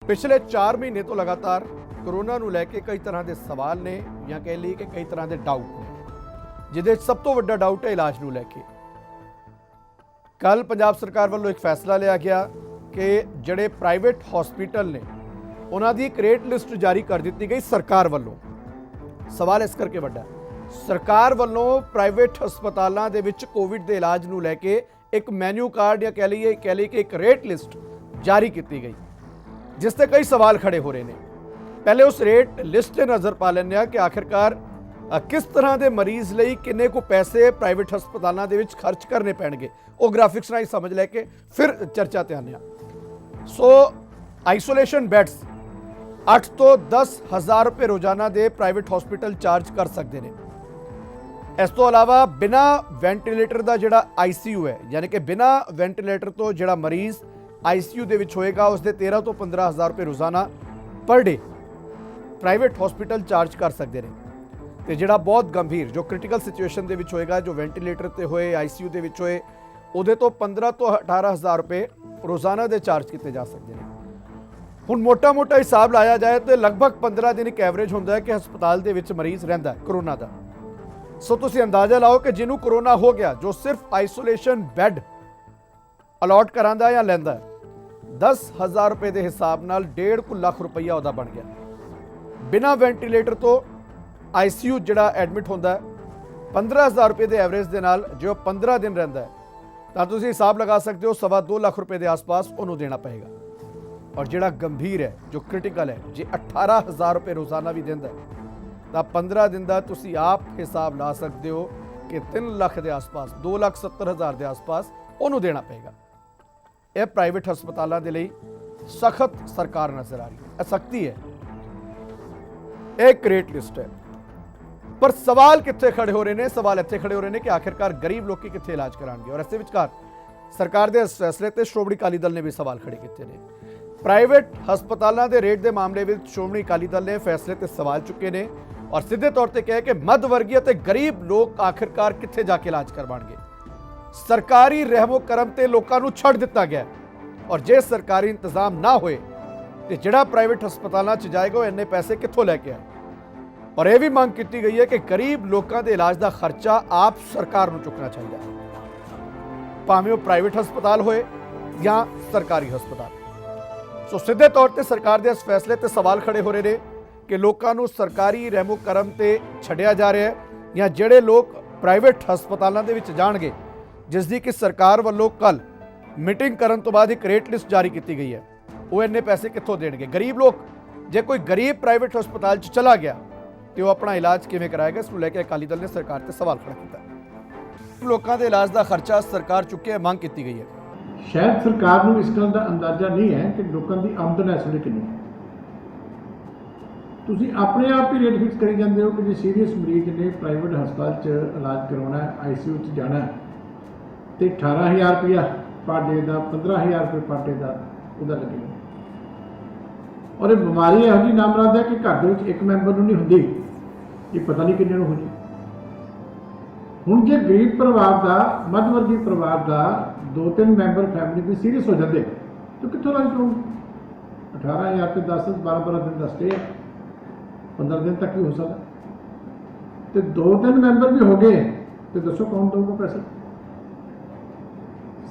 ਪਿਛਲੇ 4 ਮਹੀਨੇ ਤੋਂ ਲਗਾਤਾਰ ਕੋਰੋਨਾ ਨੂੰ ਲੈ ਕੇ ਕਈ ਤਰ੍ਹਾਂ ਦੇ ਸਵਾਲ ਨੇ ਜਾਂ ਕਹਿ ਲਈਏ ਕਿ ਕਈ ਤਰ੍ਹਾਂ ਦੇ ਡਾਊਟ ਨੇ, ਜਿਹਦੇ ਵਿੱਚ ਸਭ ਤੋਂ ਵੱਡਾ ਡਾਊਟ ਹੈ ਇਲਾਜ ਨੂੰ ਲੈ ਕੇ। ਕੱਲ ਪੰਜਾਬ ਸਰਕਾਰ ਵੱਲੋਂ ਇੱਕ ਫੈਸਲਾ ਲਿਆ ਗਿਆ ਕਿ ਜਿਹੜੇ ਪ੍ਰਾਈਵੇਟ ਹਸਪੀਟਲ ਨੇ ਉਹਨਾਂ ਦੀ ਇੱਕ ਰੇਟ ਲਿਸਟ ਜਾਰੀ ਕਰ ਦਿੱਤੀ ਗਈ ਸਰਕਾਰ ਵੱਲੋਂ। ਸਵਾਲ ਇਸ ਕਰਕੇ ਵੱਡਾ, ਸਰਕਾਰ ਵੱਲੋਂ ਪ੍ਰਾਈਵੇਟ ਹਸਪਤਾਲਾਂ ਦੇ ਵਿੱਚ ਕੋਵਿਡ ਦੇ ਇਲਾਜ ਨੂੰ ਲੈ ਕੇ ਇੱਕ ਮੈਨੂ ਕਾਰਡ ਜਾਂ ਕਹਿ ਲਈਏ ਕਿ ਇੱਕ ਰੇਟ ਲਿਸਟ ਜਾਰੀ ਕੀਤੀ ਗਈ, जिस ते कई सवाल खड़े हो रहे हैं। पहले उस रेट लिस्ट से नज़र पा लें कि आखिरकार किस तरह के मरीज़ लई किन्ने को पैसे प्राइवेट हस्पतालों के विच खर्च करने पैणगे, वो ग्राफिक्स राही समझ लैके फिर चर्चा ते आने। सो आइसोलेशन बैड्स 8 तो 10 हज़ार रुपये रोजाना दे प्राइवेट हॉस्पिटल चार्ज कर सकते हैं। इस तो अलावा बिना वेंटिलेटर का जिहड़ा ICU है, यानी कि बिना वेंटिलेटर तो जिहड़ा मरीज़ ICU ਦੇ ਵਿੱਚ ਹੋਏਗਾ ਉਸਦੇ 13 ਤੋਂ 15 ਹਜ਼ਾਰ ਰੁਪਏ ਰੋਜ਼ਾਨਾ ਪਰ ਡੇ ਪ੍ਰਾਈਵੇਟ ਹਸਪੀਟਲ ਚਾਰਜ ਕਰ ਸਕਦੇ ਨੇ। ਤੇ ਜਿਹੜਾ ਬਹੁਤ ਗੰਭੀਰ ਜੋ ਕ੍ਰਿਟੀਕਲ ਸਿਚੁਏਸ਼ਨ ਦੇ ਵਿੱਚ ਹੋਏਗਾ, ਜੋ ਵੈਂਟੀਲੇਟਰ ਤੇ ਹੋਏ, ICU ਦੇ ਵਿੱਚ ਹੋਏ, ਉਹਦੇ ਤੋਂ 15 ਤੋਂ 18 ਹਜ਼ਾਰ ਰੁਪਏ ਰੋਜ਼ਾਨਾ ਦੇ ਚਾਰਜ ਕੀਤੇ ਜਾ ਸਕਦੇ ਨੇ। ਹੁਣ ਮੋਟਾ ਹਿਸਾਬ ਲਾਇਆ ਜਾਏ ਤੇ ਲਗਭਗ 15 ਦਿਨ ਇੱਕ ਐਵਰੇਜ ਹੁੰਦਾ ਹੈ ਕਿ ਹਸਪਤਾਲ ਦੇ ਵਿੱਚ ਮਰੀਜ਼ ਰਹਿੰਦਾ ਹੈ ਕੋਰੋਨਾ ਦਾ। ਸੋ ਤੁਸੀਂ ਅੰਦਾਜ਼ਾ ਲਾਓ ਕਿ ਜਿਹਨੂੰ ਕੋਰੋਨਾ ਹੋ ਗਿਆ, ਜੋ ਸਿਰਫ ਆਈਸੋਲੇਸ਼ਨ ਬੈੱਡ ਅਲਾਟ ਕਰਾਂਦਾ ਜਾਂ ਲੈਂਦਾ 10 ਹਜ਼ਾਰ रुपए के हिसाब नाल 1.5 ਲੱਖ रुपया ਉਹਦਾ बन गया। बिना वेंटिलेटर तो ICU ਜਿਹੜਾ एडमिट ਹੁੰਦਾ 15 हज़ार रुपए के एवरेज के नाल जो 15 दिन रहता है तो तुसीं हिसाब लगा सकते हो 2.25 ਲੱਖ रुपए के आसपास उन्होंने देना पएगा। और ਜਿਹੜਾ गंभीर है, जो क्रिटिकल है, जे 18 हज़ार रुपए रोजाना भी देंदा तो 15 दिन का तुसीं आप हिसाब ला सकते हो कि 3 ਲੱਖ के आसपास 2,70,000 के आसपास उन्होंने देना पएगा। यह प्राइवेट हस्पतालों के लिए सख्त सरकार नजर आ रही है, सख्ती है, एक रेट लिस्ट है। पर सवाल कितने खड़े हो रहे हैं? सवाल इतने खड़े हो रहे हैं कि आखिरकार गरीब लोग कितने इलाज कराएंगे। और इस विचकार सरकार के इस फैसले से श्रोमणी अकाली दल ने भी सवाल खड़े किए हैं। प्राइवेट हस्पतालों के रेट के मामले में श्रोमणी अकाली दल ने फैसले से सवाल चुके हैं और सीधे तौर पर कहा कि मध्य वर्गीय ते गरीब लोग आखिरकार कितने जाके इलाज करवाएंगे। सरकारी रहमो करम ते लोगों को छड़ दिता गया और जे सरकारी इंतजाम ना होए तो जिहड़ा प्राइवेट हस्पतालों च जाएगा इन्ने पैसे कित्थों लैके आए। और यह भी मांग की गई है कि गरीब लोगों के इलाज का खर्चा आप सरकार को चुकना चाहिए, भावें वो प्राइवेट हस्पताल होए या सरकारी हस्पताल। सो सीधे तौर पर सरकार के इस फैसले ते सवाल खड़े हो रहे हैं कि लोगों को सरकारी रहमो करम ते छड्डिया जा रहा है या जिहड़े लोग प्राइवेट हस्पतालों के विच जाणगे, जिसकी कि सरकार वालों कल मीटिंग करने तो बाद एक रेट लिस्ट जारी की गई है, वो इन्ने पैसे कित्थों देणगे। गरीब लोग, जे कोई गरीब प्राइवेट हस्पताल चला गया तो वो अपना इलाज किवें कराएगा, इसको लेकर अकाली दल ने सरकार से सवाल खड़ा किया। लोगों के इलाज का खर्चा सरकार चुके है, मांग की गई है। शायद सरकार को इस गल का अंदाजा नहीं है कि लोगों की आमदन इस वे कितनी। तुसीं अपने आप ही रेट फिक्स करी जाते हो कि जो सीरीयस मरीज ने प्राइवेट हस्पताल च इलाज करवाना है, ICU च जाना है तो 18,000 रुपया पर डे का, 15,000 रुपये पर डे का वह लगेगा। और ये बीमारी यहो जी नाम रखता है कि घर में एक मैंबर को नहीं होंगी, ये पता नहीं किन्ने हो जी। हुण जे गरीब परिवार का, मध्यवर्गी परिवार का 2-3 मैंबर फैमिली की सीरीयस हो जाते तो कितों लग जाऊँ। 18,000 रुपये 10-12 दिन का स्टे है, 15 दिन तक भी हो सकता। तो 2-3 मैंबर भी हो गए तो दसो कौन दूगा पैसे।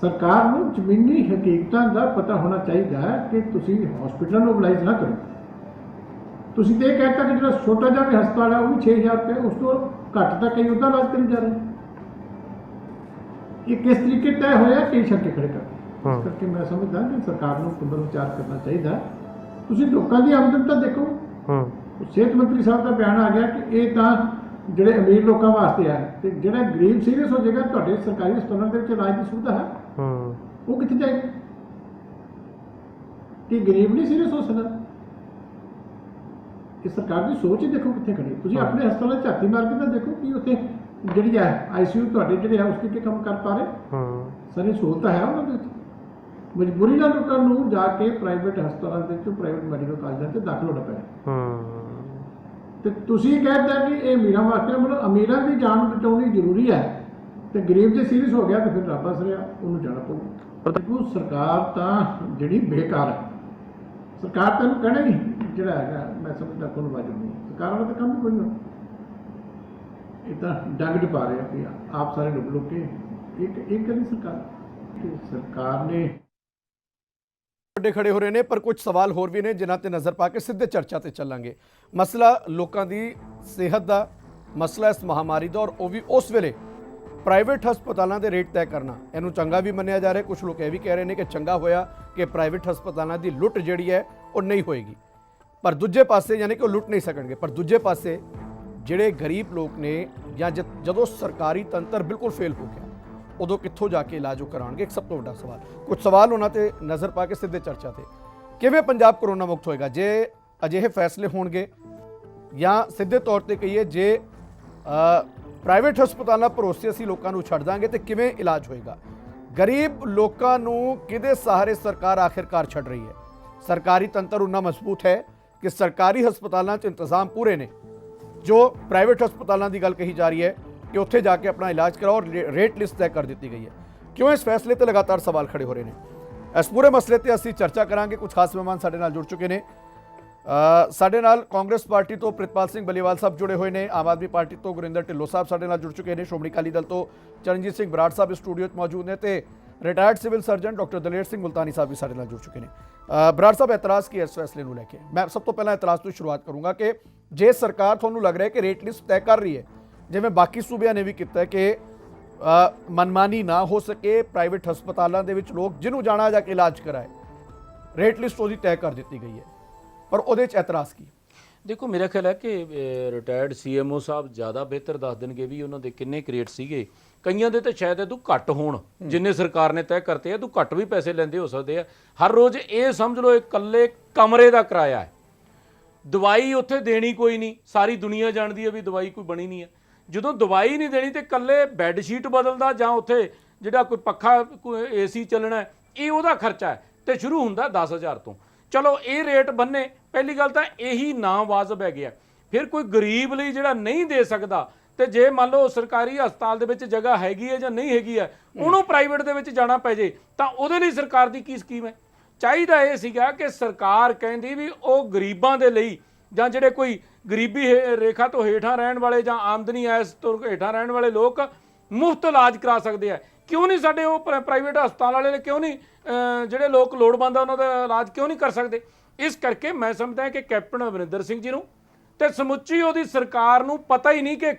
सरकार को जमीनी हकीकतों का पता होना चाहिए कि तुसी हॉस्पिटल मोबिलाइज ना करो। तुसी तो यह कहता कि जो छोटा जहा भी हस्पताल है वो भी 6,000 रुपये, उस तो घट तक कई उसका इलाज करी जा रहे हैं। ये किस तरीके तय होया, कई शंके खड़े कर करके मैं समझदा कि सरकार को पुनर्विचार करना चाहिए। तुसी लोगों की आमदन तो देखो। सेहत मंत्री साहब का बयान आ गया कि ये तो ਜਿਹੜੇ अमीर लोगों वास्ते है, तो ਜਿਹੜਾ गरीब सीरीयस हो जाएगा ਤੁਹਾਡੇ सरकारी ਹਸਪਤਾਲਾਂ ਦੇ ਵਿੱਚ ਇਲਾਜ ਦੀ ਸੁਵਿਧਾ है, वो कितने जाएगी कि गरीब नहीं सीरीयस हो सकता। कि सरकार की सोच ही देखो कितने खड़ी। तुम अपने हस्पताल झाती मार के तो देखो कि उत्थे जी है ICU ਤੁਹਾਡੇ ਜਿਹੜੇ है उसके काम कर पा रहे, सारी सहूलत है उन्होंने। मजबूरी ਨਾਲ ਲੋਕਾਂ ਨੂੰ ਜਾ ਕੇ प्राइवेट हस्पतालों ਦੇ ਵਿੱਚ, प्राइवेट मैडिकल ਕਾਲਜਾਂ 'ਚ ਦਾਖਲ ਹੋਣਾ ਪਿਆ। तो तुसी कहते हैं कि ये अमीर वास्ते, मतलब अमीर की जान बचानी जरूरी है, तो गरीब जो सीरीयस हो गया तो फिर रब हस रहा, उन्होंने जाना पड़ेगा। देखो सरकार तो जी बेकार है, ਸਰਕਾਰ ਤਾਂ ਇਹਨੂੰ ਕਹਿਣਾ ਹੀ ਜਿਹੜਾ ਹੈਗਾ, ਮੈਂ ਸਮਝਦਾ ਕੋਈ ਵਾਜਬ ਨਹੀਂ। ਸਰਕਾਰਾਂ ਦਾ ਤਾਂ ਕੰਮ ਹੀ ਕੋਈ ਨਹੀਂ। ਇਹ ਤਾਂ ਡੰਗ ਪਾ ਰਹੇ ਆ ਕਿ ਆਪ ਸਾਰੇ ਡੁੱਬ ਲੁੱਕ ਕੇ ਇੱਕ ਕਰੀ ਸਰਕਾਰ ਤੇ ਸਰਕਾਰ ਨੇ ਵੱਡੇ ਖੜੇ ਹੋ ਰਹੇ ਨੇ, ਪਰ ਕੁਝ ਸਵਾਲ ਹੋਰ ਵੀ ਨੇ ਜਿਨ੍ਹਾਂ ਤੇ ਨਜ਼ਰ ਪਾ ਕੇ ਸਿੱਧੇ ਚਰਚਾ ਤੇ ਚੱਲਾਂਗੇ। ਮਸਲਾ ਲੋਕਾਂ ਦੀ ਸਿਹਤ ਦਾ, ਮਸਲਾ ਇਸ ਮਹਾਮਾਰੀ ਦਾ, ਔਰ ਉਹ ਵੀ ਉਸ ਵੇਲੇ ਪ੍ਰਾਈਵੇਟ ਹਸਪਤਾਲਾਂ ਦੇ ਰੇਟ ਤੈਅ ਕਰਨਾ। ਇਹਨੂੰ ਚੰਗਾ ਵੀ ਮੰਨਿਆ ਜਾ ਰਿਹਾ, ਕੁਝ ਲੋਕ ਇਹ ਵੀ ਕਹਿ ਰਹੇ ਨੇ ਕਿ ਚੰਗਾ ਹੋਇਆ ਕਿ ਪ੍ਰਾਈਵੇਟ ਹਸਪਤਾਲਾਂ ਦੀ ਲੁੱਟ ਜਿਹੜੀ ਹੈ ਉਹ ਨਹੀਂ ਹੋਏਗੀ। ਪਰ ਦੂਜੇ ਪਾਸੇ ਯਾਨੀ ਕਿ ਉਹ ਲੁੱਟ ਨਹੀਂ ਸਕਣਗੇ, ਪਰ ਦੂਜੇ ਪਾਸੇ ਜਿਹੜੇ ਗਰੀਬ ਲੋਕ ਨੇ ਜਾਂ ਜਦੋਂ ਸਰਕਾਰੀ ਤੰਤਰ ਬਿਲਕੁਲ ਫੇਲ ਹੋ ਗਿਆ ਉਦੋਂ ਕਿੱਥੋਂ ਜਾ ਕੇ ਇਲਾਜ ਉਹ ਕਰਾਉਣਗੇ? ਇੱਕ ਸਭ ਤੋਂ ਵੱਡਾ ਸਵਾਲ। ਕੁਝ ਸਵਾਲ ਉਹਨਾਂ ਤੇ ਨਜ਼ਰ ਪਾ ਕੇ ਸਿੱਧੇ ਚਰਚਾ ਤੇ। ਕਿਵੇਂ ਪੰਜਾਬ ਕਰੋਨਾ ਮੁਕਤ ਹੋਏਗਾ ਜੇ ਅਜਿਹੇ ਫੈਸਲੇ ਹੋਣਗੇ, ਜਾਂ ਸਿੱਧੇ ਤੌਰ ਤੇ ਕਹੀਏ ਜੇ ਪ੍ਰਾਈਵੇਟ ਹਸਪਤਾਲਾਂ ਭਰੋਸੇ ਅਸੀਂ ਲੋਕਾਂ ਨੂੰ ਛੱਡ ਦਾਂਗੇ ਤੇ ਕਿਵੇਂ ਇਲਾਜ ਹੋਏਗਾ? ਗਰੀਬ ਲੋਕਾਂ ਨੂੰ ਕਿਹਦੇ ਸਹਾਰੇ ਸਰਕਾਰ ਆਖਿਰਕਾਰ ਛੱਡ ਰਹੀ ਹੈ? ਸਰਕਾਰੀ ਤੰਤਰ ਉਨਾ ਮਜ਼ਬੂਤ ਹੈ ਕਿ ਸਰਕਾਰੀ ਹਸਪਤਾਲਾਂ 'ਚ ਇੰਤਜ਼ਾਮ ਪੂਰੇ ਨੇ। ਜੋ ਪ੍ਰਾਈਵੇਟ ਹਸਪਤਾਲਾਂ ਦੀ ਗੱਲ ਕਹੀ ਜਾ ਰਹੀ ਹੈ ਕਿ ਉੱਥੇ ਜਾ ਕੇ ਆਪਣਾ ਇਲਾਜ ਕਰਾਓ, ਰੇਟ ਲਿਸਟ ਤੈਅ ਕਰ ਦਿੱਤੀ ਗਈ ਹੈ। ਕਿਉਂ ਇਸ ਫੈਸਲੇ ਤੇ ਲਗਾਤਾਰ ਸਵਾਲ ਖੜੇ ਹੋ ਰਹੇ ਨੇ? ਇਸ ਪੂਰੇ ਮਸਲੇ ਤੇ ਅਸੀਂ ਚਰਚਾ ਕਰਾਂਗੇ। ਕੁਝ ਖਾਸ ਮਹਿਮਾਨ ਸਾਡੇ ਨਾਲ ਜੁੜ ਚੁੱਕੇ ਨੇ। ਸਾਡੇ ਨਾਲ ਕਾਂਗਰਸ ਪਾਰਟੀ ਤੋਂ ਪ੍ਰਿਤਪਾਲ ਸਿੰਘ ਬਲੀਵਾਲ ਸਾਹਿਬ ਜੁੜੇ ਹੋਏ ਨੇ, ਆਮ ਆਦਮੀ ਪਾਰਟੀ ਤੋਂ ਗੁਰਿੰਦਰ ਢਿੱਲੋਂ ਸਾਹਿਬ ਸਾਡੇ ਨਾਲ ਜੁੜ ਚੁੱਕੇ ਨੇ, ਸ਼੍ਰੋਮਣੀ ਅਕਾਲੀ ਦਲ ਤੋਂ ਚਰਨਜੀਤ ਸਿੰਘ ਬਰਾੜ ਸਾਹਿਬ ਇਸ ਸਟੂਡੀਓ 'ਚ ਮੌਜੂਦ ਨੇ, ਤੇ retired civil surgeon doctor Daler Singh Multani ਸਾਹਿਬ ਵੀ ਸਾਡੇ ਨਾਲ ਜੁੜ ਚੁੱਕੇ ਨੇ। ਬਰਾੜ ਸਾਹਿਬ, ਇਤਰਾਜ਼ ਕੀ ਹੈ ਇਸ ਫੈਸਲੇ ਨੂੰ ਲੈ ਕੇ? ਮੈਂ ਸਭ ਤੋਂ ਪਹਿਲਾਂ ਇਤਰਾਜ਼ ਤੋਂ ਸ਼ੁਰੂਆਤ ਕਰੂੰਗਾ ਕਿ ਜੇ ਸਰਕਾਰ ਤੁਹਾਨੂੰ ਲੱਗ ਰਿਹਾ ਹੈ ਕਿ ਰੇਟ ਲਿਸਟ ਤੈਅ ਕਰ ਰਹੀ ਹੈ, ਜਿਵੇਂ ਬਾਕੀ ਸੂਬਿਆਂ ਨੇ ਵੀ ਕੀਤਾ ਕਿ ਮਨਮਾਨੀ ਨਾ ਹੋ ਸਕੇ, ਪ੍ਰਾਈਵੇਟ ਹਸਪਤਾਲਾਂ ਦੇ ਵਿੱਚ ਲੋਕ ਜਿਹਨੂੰ ਜਾਣਾ ਜਾ ਕੇ ਇਲਾਜ ਕਰਾਏ, ਰੇਟ ਲਿਸਟ ਉਹਦੀ ਤੈਅ ਕਰ ਦਿੱਤੀ ਗਈ ਹੈ, ਪਰ ਉਹਦੇ 'ਚ ਇਤਰਾਜ਼ ਕੀ? ਦੇਖੋ, ਮੇਰਾ ਖਿਆਲ ਹੈ ਕਿ ਰਿਟਾਇਰਡ ਸੀਐਮਓ ਸਾਹਿਬ ਜ਼ਿਆਦਾ ਬਿਹਤਰ ਦੱਸ ਦੇਣਗੇ ਵੀ ਉਹਨਾਂ ਦੇ ਕਿੰਨੇ ਕ੍ਰੇਟ ਸੀਗੇ। ਕਈਆਂ ਦੇ ਤਾਂ ਸ਼ਾਇਦ ਇਹਦੋਂ ਘੱਟ ਹੋਣ, ਜਿੰਨੇ ਸਰਕਾਰ ਨੇ ਤੈਅ ਕਰਤੇ ਆ, ਇਹਦੋਂ ਘੱਟ ਵੀ ਪੈਸੇ ਲੈਂਦੇ ਹੋ ਸਕਦੇ ਆ। ਹਰ ਰੋਜ਼ ਇਹ ਸਮਝ ਲਓ ਇਕੱਲੇ ਕਮਰੇ ਦਾ ਕਿਰਾਇਆ ਹੈ। ਦਵਾਈ ਉੱਥੇ ਦੇਣੀ ਕੋਈ ਨਹੀਂ, ਸਾਰੀ ਦੁਨੀਆ ਜਾਣਦੀ ਹੈ ਵੀ ਦਵਾਈ ਕੋਈ ਬਣੀ ਨਹੀਂ ਹੈ। ਜਦੋਂ ਦਵਾਈ ਨਹੀਂ ਦੇਣੀ ਤੇ ਇਕੱਲੇ ਬੈੱਡ ਸ਼ੀਟ ਬਦਲਦਾ ਜਾਂ ਉੱਥੇ ਜਿਹੜਾ ਕੋਈ ਪੱਖਾ ਕੋਈ ਏਸੀ ਚੱਲਣਾ, ਇਹ ਉਹਦਾ ਖਰਚਾ ਹੈ ਤੇ ਸ਼ੁਰੂ ਹੁੰਦਾ 10,000 ਤੋਂ। ਚਲੋ ਇਹ ਰੇਟ ਬੰਨੇ, ਪਹਿਲੀ ਗੱਲ ਤਾਂ ਇਹੀ ਨਾ ਵਾਜਬ ਹੈਗੇ ਆ। ਫਿਰ ਕੋਈ ਗਰੀਬ ਲਈ ਜਿਹੜਾ ਨਹੀਂ ਦੇ ਸਕਦਾ, ਤੇ ਜੇ ਮੰਨ ਲਓ ਸਰਕਾਰੀ ਹਸਪਤਾਲ ਦੇ ਵਿੱਚ ਜਗ੍ਹਾ ਹੈਗੀ ਹੈ ਜਾਂ ਨਹੀਂ ਹੈਗੀ ਹੈ, ਉਹਨੂੰ ਪ੍ਰਾਈਵੇਟ ਦੇ ਵਿੱਚ ਜਾਣਾ ਪੈ ਜੇ, ਤਾਂ ਉਹਦੇ ਲਈ ਸਰਕਾਰ ਦੀ ਕੀ ਸਕੀਮ ਹੈ? ਚਾਹੀਦਾ ਇਹ ਸੀਗਾ ਕਿ ਸਰਕਾਰ ਕਹਿੰਦੀ ਵੀ ਉਹ ਗਰੀਬਾਂ ਦੇ ਲਈ, ਜਾਂ ਜਿਹੜੇ ਕੋਈ ਗਰੀਬੀ ਰੇਖਾ ਤੋਂ ਹੇਠਾਂ ਰਹਿਣ ਵਾਲੇ ਜਾਂ ਆਮਦਨੀ ਐਸ ਤੋਂ ਹੇਠਾਂ ਰਹਿਣ ਵਾਲੇ ਲੋਕ ਮੁਫਤ ਇਲਾਜ ਕਰਾ ਸਕਦੇ ਆ। ਕਿਉਂ ਨਹੀਂ ਸਾਡੇ ਉਹ ਪ੍ਰਾਈਵੇਟ ਹਸਪਤਾਲ ਵਾਲੇ ਕਿਉਂ ਨਹੀਂ ਜਿਹੜੇ ਲੋਕ ਲੋੜਵੰਦ ਆ ਉਹਨਾਂ ਦਾ ਇਲਾਜ ਕਿਉਂ ਨਹੀਂ ਕਰ ਸਕਦੇ? ਇਸ ਕਰਕੇ ਮੈਂ ਸਮਝਦਾ ਕਿ ਕੈਪਟਨ ਅਮਰਿੰਦਰ ਸਿੰਘ ਜੀ ਨੂੰ ਤੇ ਸਮੁੱਚੀ ਉਹਦੀ ਸਰਕਾਰ ਨੂੰ ਪਤਾ ਹੀ ਨਹੀਂ ਕਿ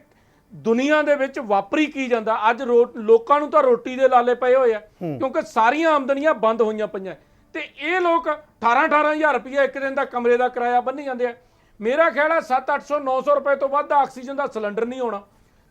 ਦੁਨੀਆ ਦੇ ਵਿੱਚ ਵਾਪਰੀ ਕੀ ਜਾਂਦਾ। ਅੱਜ ਲੋਕਾਂ ਨੂੰ ਤਾਂ ਰੋਟੀ ਦੇ ਲਾਲੇ ਪਏ ਹੋਏ ਆ, ਕਿਉਂਕਿ ਸਾਰੀਆਂ ਆਮਦਨੀਆਂ ਬੰਦ ਹੋਈਆਂ ਪਈਆਂ, ਤੇ ਇਹ ਲੋਕ 18,000 ਰੁਪਏ ਇੱਕ ਦਿਨ ਦਾ ਕਮਰੇ ਦਾ ਕਿਰਾਇਆ ਬੰਨੀ ਜਾਂਦੇ ਆ। ਮੇਰਾ ਖਿਆਲ ਹੈ 700-800 900 ਰੁਪਏ ਤੋਂ ਵੱਧ ਆਕਸੀਜਨ ਦਾ ਸਿਲੰਡਰ ਨਹੀਂ ਹੋਣਾ,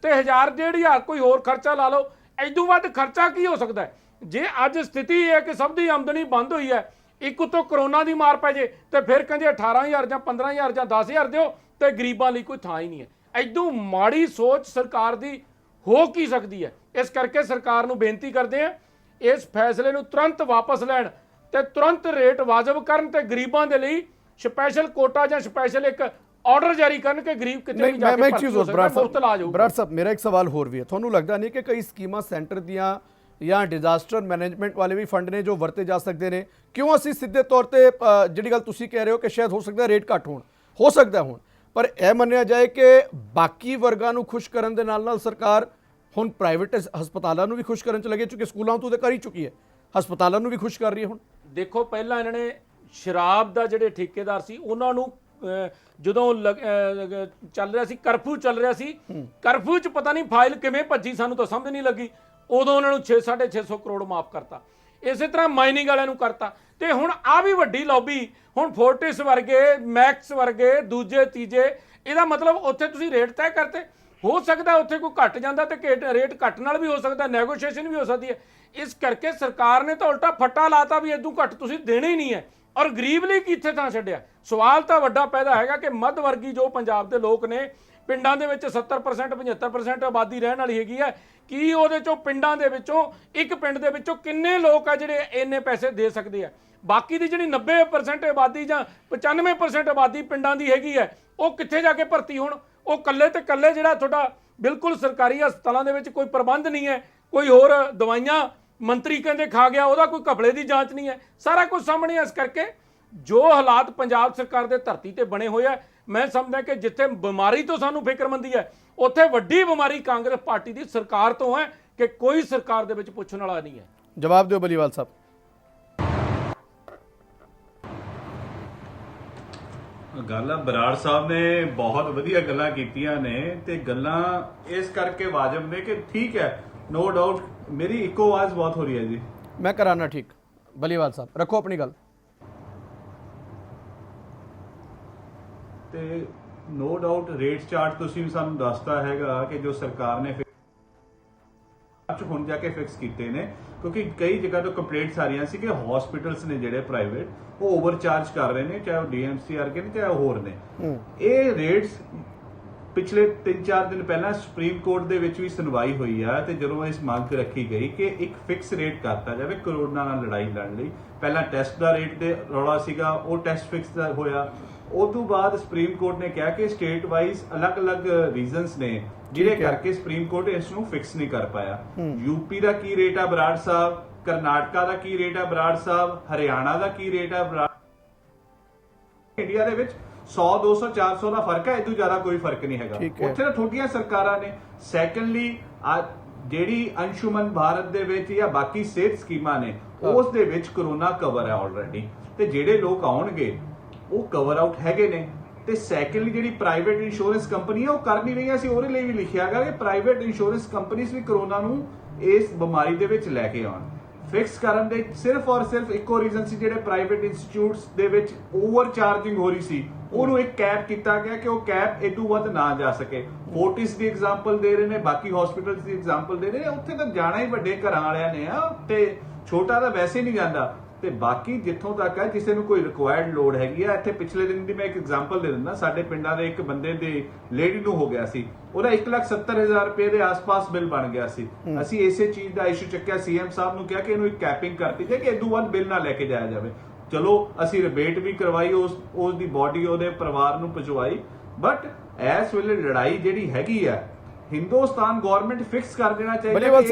ਤੇ 1000-1500 ਕੋਈ ਹੋਰ ਖਰਚਾ ਲਾ ਲਓ। ਇਦੋਂ ਵੱਧ ਖਰਚਾ ਕੀ ਹੋ ਸਕਦਾ ਹੈ? ਜੇ ਅੱਜ ਸਥਿਤੀ ਇਹ ਹੈ ਕਿ ਸਭ ਦੀ ਆਮਦਨੀ ਬੰਦ ਹੋਈ ਹੈ, ਇੱਕ ਉੱਤੋਂ ਕਰੋਨਾ ਦੀ ਮਾਰ ਪੈ ਜੇ, ਤੇ ਫਿਰ ਕਹਿੰਦੇ 18,000 ਜਾਂ 15,000 ਜਾਂ 10,000 ਦਿਓ, ਤੇ ਗਰੀਬਾਂ ਲਈ ਕੋਈ ਥਾਂ ਹੀ ਨਹੀਂ ਹੈ। ਇਦੋਂ ਮਾੜੀ ਸੋਚ ਸਰਕਾਰ ਦੀ ਹੋ ਕੀ ਸਕਦੀ ਹੈ? ਇਸ ਕਰਕੇ ਸਰਕਾਰ ਨੂੰ ਬੇਨਤੀ ਕਰਦੇ ਆ, ਇਸ ਫੈਸਲੇ ਨੂੰ ਤੁਰੰਤ ਵਾਪਸ ਲੈਣ ਤੇ ਤੁਰੰਤ ਰੇਟ ਵਾਜਬ ਕਰਨ, ਤੇ ਗਰੀਬਾਂ ਦੇ ਲਈ ਸਪੈਸ਼ਲ ਕੋਟਾ ਜਾਂ ਸਪੈਸ਼ਲ ਇੱਕ ਆਰਡਰ ਜਾਰੀ ਕਰਨ ਕਿ ਗਰੀਬ ਕਿਤੇ ਵੀ ਜਾ ਕੇ ਭਰਤੀ ਹੋ ਸਕਦਾ, ਮੁਫਤ ਇਲਾਜ ਹੋਊਗਾ। ਬਰਾੜ ਸਾਹਿਬ, ਮੇਰਾ ਇੱਕ ਸਵਾਲ ਹੋਰ ਵੀ ਹੈ। ਤੁਹਾਨੂੰ ਲੱਗਦਾ ਨਹੀਂ ਕਿ ਕਈ ਸਕੀਮਾਂ ਸੈਂਟਰ ਦੀਆਂ ਜਾਂ ਡਿਜ਼ਾਸਟਰ ਮੈਨੇਜਮੈਂਟ ਵਾਲੇ ਵੀ ਫੰਡ ਨੇ ਜੋ ਵਰਤੇ ਜਾ ਸਕਦੇ ਨੇ? ਕਿਉਂ ਅਸੀਂ ਸਿੱਧੇ ਤੌਰ ਤੇ ਜਿਹੜੀ ਗੱਲ ਤੁਸੀਂ ਕਹਿ ਰਹੇ ਹੋ ਕਿ ਸ਼ਾਇਦ ਹੋ ਸਕਦਾ ਰੇਟ ਘੱਟ ਹੋਣ, ਹੋ ਸਕਦਾ ਹੁਣ, ਪਰ ਇਹ ਮੰਨਿਆ ਜਾਏ ਕਿ ਬਾਕੀ ਵਰਗਾਂ ਨੂੰ ਖੁਸ਼ ਕਰਨ ਦੇ ਨਾਲ ਨਾਲ ਸਰਕਾਰ ਹੁਣ ਪ੍ਰਾਈਵੇਟ ਹਸਪਤਾਲਾਂ ਨੂੰ ਵੀ ਖੁਸ਼ ਕਰਨ 'ਚ ਲੱਗੇ, ਚੁੱਕੀ ਸਕੂਲਾਂ ਤੋਂ ਤਾਂ ਕਰ ਹੀ ਚੁੱਕੀ ਹੈ, ਹਸਪਤਾਲਾਂ ਨੂੰ ਵੀ ਖੁਸ਼ ਕਰ ਰਹੀ ਹੈ ਹੁਣ। ਦੇਖੋ, ਪਹਿਲਾਂ ਇਹਨਾਂ ਨੇ ਸ਼ਰਾਬ ਦਾ ਜਿਹੜੇ ਠੇਕੇਦਾਰ ਸੀ ਉਹਨਾਂ ਨੂੰ ਜਦੋਂ ਚੱਲ ਰਿਹਾ ਸੀ ਕਰਫਿਊ ਚੱਲ ਰਿਹਾ ਸੀ, ਕਰਫਿਊ 'ਚ ਪਤਾ ਨਹੀਂ ਫਾਈਲ ਕਿਵੇਂ ਭੱਜੀ, ਸਾਨੂੰ ਤਾਂ ਸਮਝ ਨਹੀਂ ਲੱਗੀ। ਉਦੋਂ ਉਹਨਾਂ ਨੂੰ 6-650 ਕਰੋੜ ਮਾਫ ਕਰਤਾ। ਇਸੇ ਤਰ੍ਹਾਂ ਮਾਈਨਿੰਗ ਵਾਲਿਆਂ ਨੂੰ ਕਰਤਾ, ਤੇ ਹੁਣ ਆ ਵੀ ਵੱਡੀ ਲੌਬੀ, ਹੁਣ ਫੋਰਟਿਸ ਵਰਗੇ, ਮੈਕਸ ਵਰਗੇ, ਦੂਜੇ ਤੀਜੇ, ਇਹਦਾ ਮਤਲਬ ਉੱਥੇ ਤੁਸੀਂ ਰੇਟ ਤੈਅ ਕਰਤੇ। ਹੋ ਸਕਦਾ ਉੱਥੇ ਕੋਈ ਘੱਟ ਜਾਂਦਾ ਤੇ ਰੇਟ ਘੱਟ ਨਾਲ ਵੀ ਹੋ ਸਕਦਾ, ਨੈਗੋਸ਼ੀਏਸ਼ਨ ਵੀ ਹੋ ਸਕਦੀ ਹੈ। ਇਸ ਕਰਕੇ ਸਰਕਾਰ ਨੇ ਤਾਂ ਉਲਟਾ ਫੱਟਾ ਲਾਤਾ ਵੀ ਇਦੋਂ ਘੱਟ ਤੁਸੀਂ ਦੇਣੇ ਹੀ ਨਹੀਂ ਹੈ, ਔਰ ਗਰੀਬ ਲਈ ਕਿੱਥੇ ਥਾਂ ਛੱਡਿਆ। ਸਵਾਲ ਤਾਂ ਵੱਡਾ ਪੈਦਾ ਹੈਗਾ ਕਿ ਮੱਧ ਵਰਗੀ ਜੋ ਪੰਜਾਬ ਦੇ ਲੋਕ ਨੇ, ਪਿੰਡਾਂ ਦੇ ਵਿੱਚ 70% 75% ਆਬਾਦੀ ਰਹਿਣ ਵਾਲੀ ਹੈਗੀ ਹੈ, ਕੀ ਉਹਦੇ ਚੋਂ ਪਿੰਡਾਂ ਦੇ ਵਿੱਚੋਂ ਇੱਕ ਪਿੰਡ ਦੇ ਵਿੱਚੋਂ ਕਿੰਨੇ ਲੋਕ ਆ ਜਿਹੜੇ ਇੰਨੇ ਪੈਸੇ ਦੇ ਸਕਦੇ ਆ? ਬਾਕੀ ਦੀ ਜਿਹੜੀ 90% ਆਬਾਦੀ ਜਾਂ 95% ਆਬਾਦੀ ਪਿੰਡਾਂ ਦੀ ਹੈਗੀ ਹੈ, ਉਹ ਕਿੱਥੇ ਜਾ ਕੇ ਭਰਤੀ ਹੋਣ? ਉਹ ਕੱਲੇ ਤੇ ਕੱਲੇ ਜਿਹੜਾ ਤੁਹਾਡਾ ਬਿਲਕੁਲ ਸਰਕਾਰੀ ਹਸਪਤਾਲਾਂ ਦੇ ਵਿੱਚ ਕੋਈ ਪ੍ਰਬੰਧ ਨਹੀਂ ਹੈ, ਕੋਈ ਹੋਰ ਦਵਾਈਆਂ ਮੰਤਰੀ ਕਹਿੰਦੇ ਖਾ ਗਿਆ, ਉਹਦਾ ਕੋਈ ਘਪਲੇ ਦੀ ਜਾਂਚ ਨਹੀਂ ਹੈ, ਸਾਰਾ ਕੁਝ ਸਾਹਮਣੇ। ਇਸ ਕਰਕੇ ਜੋ ਹਾਲਾਤ ਪੰਜਾਬ ਸਰਕਾਰ ਦੇ ਧਰਤੀ ਤੇ ਬਣੇ ਹੋਏ ਆ, ਮੈਂ ਸਮਝਦਾ ਕਿ ਜਿੱਥੇ ਬਿਮਾਰੀ ਤੋਂ ਸਾਨੂੰ ਫਿਕਰਮੰਦੀ ਹੈ, ਉੱਥੇ ਵੱਡੀ ਬਿਮਾਰੀ ਕਾਂਗਰਸ ਪਾਰਟੀ ਦੀ ਸਰਕਾਰ ਤੋਂ ਹੈ ਕਿ ਕੋਈ ਸਰਕਾਰ ਦੇ ਵਿੱਚ ਪੁੱਛਣ ਵਾਲਾ ਨਹੀਂ ਹੈ। ਜਵਾਬ ਦਿਓ ਬਲੀਵਾਲ ਸਾਹਿਬ। ਗੱਲ ਆ, ਬਰਾੜ ਸਾਹਿਬ ਨੇ ਬਹੁਤ ਵਧੀਆ ਗੱਲਾਂ ਕੀਤੀਆਂ ਨੇ ਤੇ ਗੱਲਾਂ ਇਸ ਕਰਕੇ ਵਾਜਬ ਨੇ ਕਿ ਠੀਕ ਹੈ, ਨੋ ਡਾਊਟ ਮੇਰੀ ਇੱਕੋ ਆਵਾਜ਼ ਬਹੁਤ ਹੋ ਰਹੀ ਹੈ ਜੀ। मैं कराना ठीक। बलीवाल साहब रखो अपनी गल। ਤੇ ਨੋ ਡਾਊਟ ਰੇਟ ਚਾਰਟ ਤੁਸੀਂ ਵੀ ਸਾਨੂੰ ਦੱਸਦਾ ਹੈਗਾ ਕਿ ਜੋ ਸਰਕਾਰ ਨੇ ਹੁਣ ਜਾ ਕੇ ਫਿਕਸ ਕੀਤੇ ਨੇ, ਕਿਉਂਕਿ ਕਈ ਜਗ੍ਹਾ ਤੋਂ ਕੰਪਲੇਂਟਸ ਆ ਰਹੀਆਂ ਸੀ ਕਿ ਹਸਪੀਟਲਸ ਨੇ ਜਿਹੜੇ ਪ੍ਰਾਈਵੇਟ ਉਹ ਓਵਰਚਾਰਜ ਕਰ ਰਹੇ ਨੇ, ਚਾਹੇ ਉਹ ਡੀਐਮਸੀ ਆਰਕੇ ਨੇ ਚਾਹੇ ਹੋਰ ਨੇ। ਇਹ ਰੇਟਸ ਪਿਛਲੇ 3-4 ਦਿਨ ਪਹਿਲਾਂ ਸੁਪਰੀਮ ਕੋਰਟ ਦੇ ਵਿੱਚ ਵੀ ਸੁਣਵਾਈ ਹੋਈ ਆ ਤੇ ਜਦੋਂ ਇਸ ਮੰਗ ਰੱਖੀ ਗਈ ਕਿ ਇੱਕ ਫਿਕਸ ਰੇਟ ਕਰਤਾ ਜਾਵੇ ਕਰੋਨਾ ਨਾਲ ਲੜਾਈ ਲੜਨ ਲਈ। ਪਹਿਲਾਂ ਟੈਸਟ ਦਾ ਰੇਟ ਦੇ ਰੌਲਾ ਸੀਗਾ, ਉਹ ਟੈਸਟ ਫਿਕਸ ਹੋਇਆ। ਉਸ ਤੋਂ ਬਾਅਦ ਸੁਪਰੀਮ ਕੋਰਟ ਨੇ ਕਿਹਾ ਕਿ ਸਟੇਟ ਵਾਈਜ਼ ਅਲੱਗ-ਅਲੱਗ ਰੀਜ਼ਨਸ ਨੇ ਜਿਹਦੇ ਕਰਕੇ ਸੁਪਰੀਮ ਕੋਰਟ ਇਸ ਨੂੰ ਫਿਕਸ ਨਹੀਂ ਕਰ ਪਾਇਆ। ਯੂਪੀ ਦਾ ਕੀ ਰੇਟ ਆ ਬਰਾੜ ਸਾਹਿਬ, ਕਰਨਾਟਕਾ ਦਾ ਕੀ ਰੇਟ ਆ ਬਰਾੜ ਸਾਹਿਬ, ਹਰਿਆਣਾ ਦਾ ਕੀ ਰੇਟ ਆ ਬਰਾੜ। ਇੰਡੀਆ ਦੇ ਵਿੱਚ 100, 200, 400 ਦਾ ਫਰਕ ਹੈ, ਇਦੋਂ ਜ਼ਿਆਦਾ ਕੋਈ ਫਰਕ ਨਹੀਂ ਹੈਗਾ। ਉੱਥੇ ਤਾਂ ਠੋਕੀਆਂ ਸਰਕਾਰਾਂ ਨੇ। ਸੈਕੰਡਲੀ ਜਿਹੜੀ ਅੰਸ਼ੁਮਨ ਭਾਰਤ ਦੇ ਵਿੱਚ ਜਾਂ ਬਾਕੀ ਸਿਹਤ ਸਕੀਮਾਂ ਨੇ ਉਸ ਦੇ ਵਿੱਚ ਕਰੋਨਾ ਕਵਰ ਹੈ ਆਲਰੇਡੀ, ਤੇ ਜਿਹੜੇ ਲੋਕ ਆਉਣਗੇ ਉਹ ਕਵਰ ਆਊਟ ਹੈਗੇ ਨੇ। ਤੇ ਸੈਕੰਡਲੀ ਜਿਹੜੀ ਪ੍ਰਾਈਵੇਟ ਇੰਸ਼ੋਰੈਂਸ ਕੰਪਨੀ ਹੈ ਉਹ ਕਰ ਨਹੀਂ ਰਹੀਆਂ ਸੀ, ਉਹਦੇ ਲਈ ਵੀ ਲਿਖਿਆ ਗਿਆ ਕਿ ਪ੍ਰਾਈਵੇਟ ਇੰਸ਼ੋਰੈਂਸ ਕੰਪਨੀਆਂ ਵੀ ਕਰੋਨਾ ਨੂੰ ਇਸ ਬਿਮਾਰੀ ਦੇ ਵਿੱਚ ਲੈ ਕੇ ਆਉਣ। ਫਿਕਸ ਕਰਨ ਦੇ ਸਿਰਫ ਔਰ ਸਿਰਫ ਇੱਕੋ ਰੀਜ਼ਨ ਸੀ, ਜਿਹੜੇ ਪ੍ਰਾਈਵੇਟ ਇੰਸਟੀਚਿਊਟਸ ਦੇ ਵਿੱਚ ਓਵਰ ਚਾਰਜਿੰਗ ਹੋ ਰਹੀ ਸੀ ਉਹਨੂੰ ਇੱਕ ਕੈਪ ਕੀਤਾ ਗਿਆ ਕਿ ਉਹ ਕੈਪ ਇਦੋਂ ਵੱਧ ਨਾ ਜਾ ਸਕੇ। ਫੋਰਟਿਸ ਦੀ ਐਗਜ਼ਾਮਪਲ ਦੇ ਰਹੇ ਨੇ, ਬਾਕੀ ਹਸਪੀਟਲਸ ਦੀ ਐਗਜ਼ਾਮਪਲ ਦੇ ਰਹੇ ਨੇ। ਉੱਥੇ ਤਾਂ ਜਾਣਾ ਹੀ ਵੱਡੇ ਘਰਾਂ ਵਾਲਿਆਂ ਨੇ ਆ, ਤੇ ਛੋਟਾ ਤਾਂ ਵੈਸੇ ਨਹੀਂ ਜਾਂਦਾ। ਤੇ ਬਾਕੀ ਜਿੱਥੋਂ ਤੱਕ ਹੈ ਕਿਸੇ ਨੂੰ ਕੋਈ ਰਿਕੁਆਇਰਡ ਲੋਡ ਹੈਗੀ ਆ, ਇੱਥੇ ਪਿਛਲੇ ਦਿਨ ਦੀ ਮੈਂ ਇੱਕ ਐਗਜ਼ਾਮਪਲ ਦੇ ਦਿੰਦਾ। ਸਾਡੇ ਪਿੰਡਾਂ ਦੇ ਇੱਕ ਬੰਦੇ ਦੀ ਲੇਡੀ ਨੂੰ ਹੋ ਗਿਆ ਸੀ, ਉਹਦਾ 1,70,000 ਰੁਪਏ ਦੇ ਆਸ-ਪਾਸ ਬਿੱਲ ਬਣ ਗਿਆ ਸੀ। ਅਸੀਂ ਇਸੇ ਚੀਜ਼ ਦਾ ਇਸ਼ੂ ਚੱਕਿਆ, ਸੀਐਮ ਸਾਹਿਬ ਨੂੰ ਕਿਹਾ ਕਿ ਇਹਨੂੰ ਇੱਕ ਕੈਪਿੰਗ ਕਰਤੀ ਜਾਏ ਕਿ ਇਦੋਂ ਵੱਧ ਬਿੱਲ ਨਾ ਲੈ ਕੇ ਜਾਇਆ ਜਾਵੇ। ਚਲੋ ਅਸੀਂ ਰਿਬੇਟ ਵੀ ਕਰਵਾਈ, ਉਸ ਦੀ ਬਾਡੀ ਉਹਦੇ ਪਰਿਵਾਰ ਨੂੰ ਪਹੁੰਚਵਾਈ। ਬਟ ਇਸ ਵੇਲੇ ਲੜਾਈ ਜਿਹੜੀ ਹੈਗੀ ਆ, ਹਿੰਦੁਸਤਾਨ ਗਵਰਨਮੈਂਟ ਫਿਕਸ ਕਰ ਦੇਣਾ ਚਾਹੀਦਾ। ਬਲੀਵਾਲ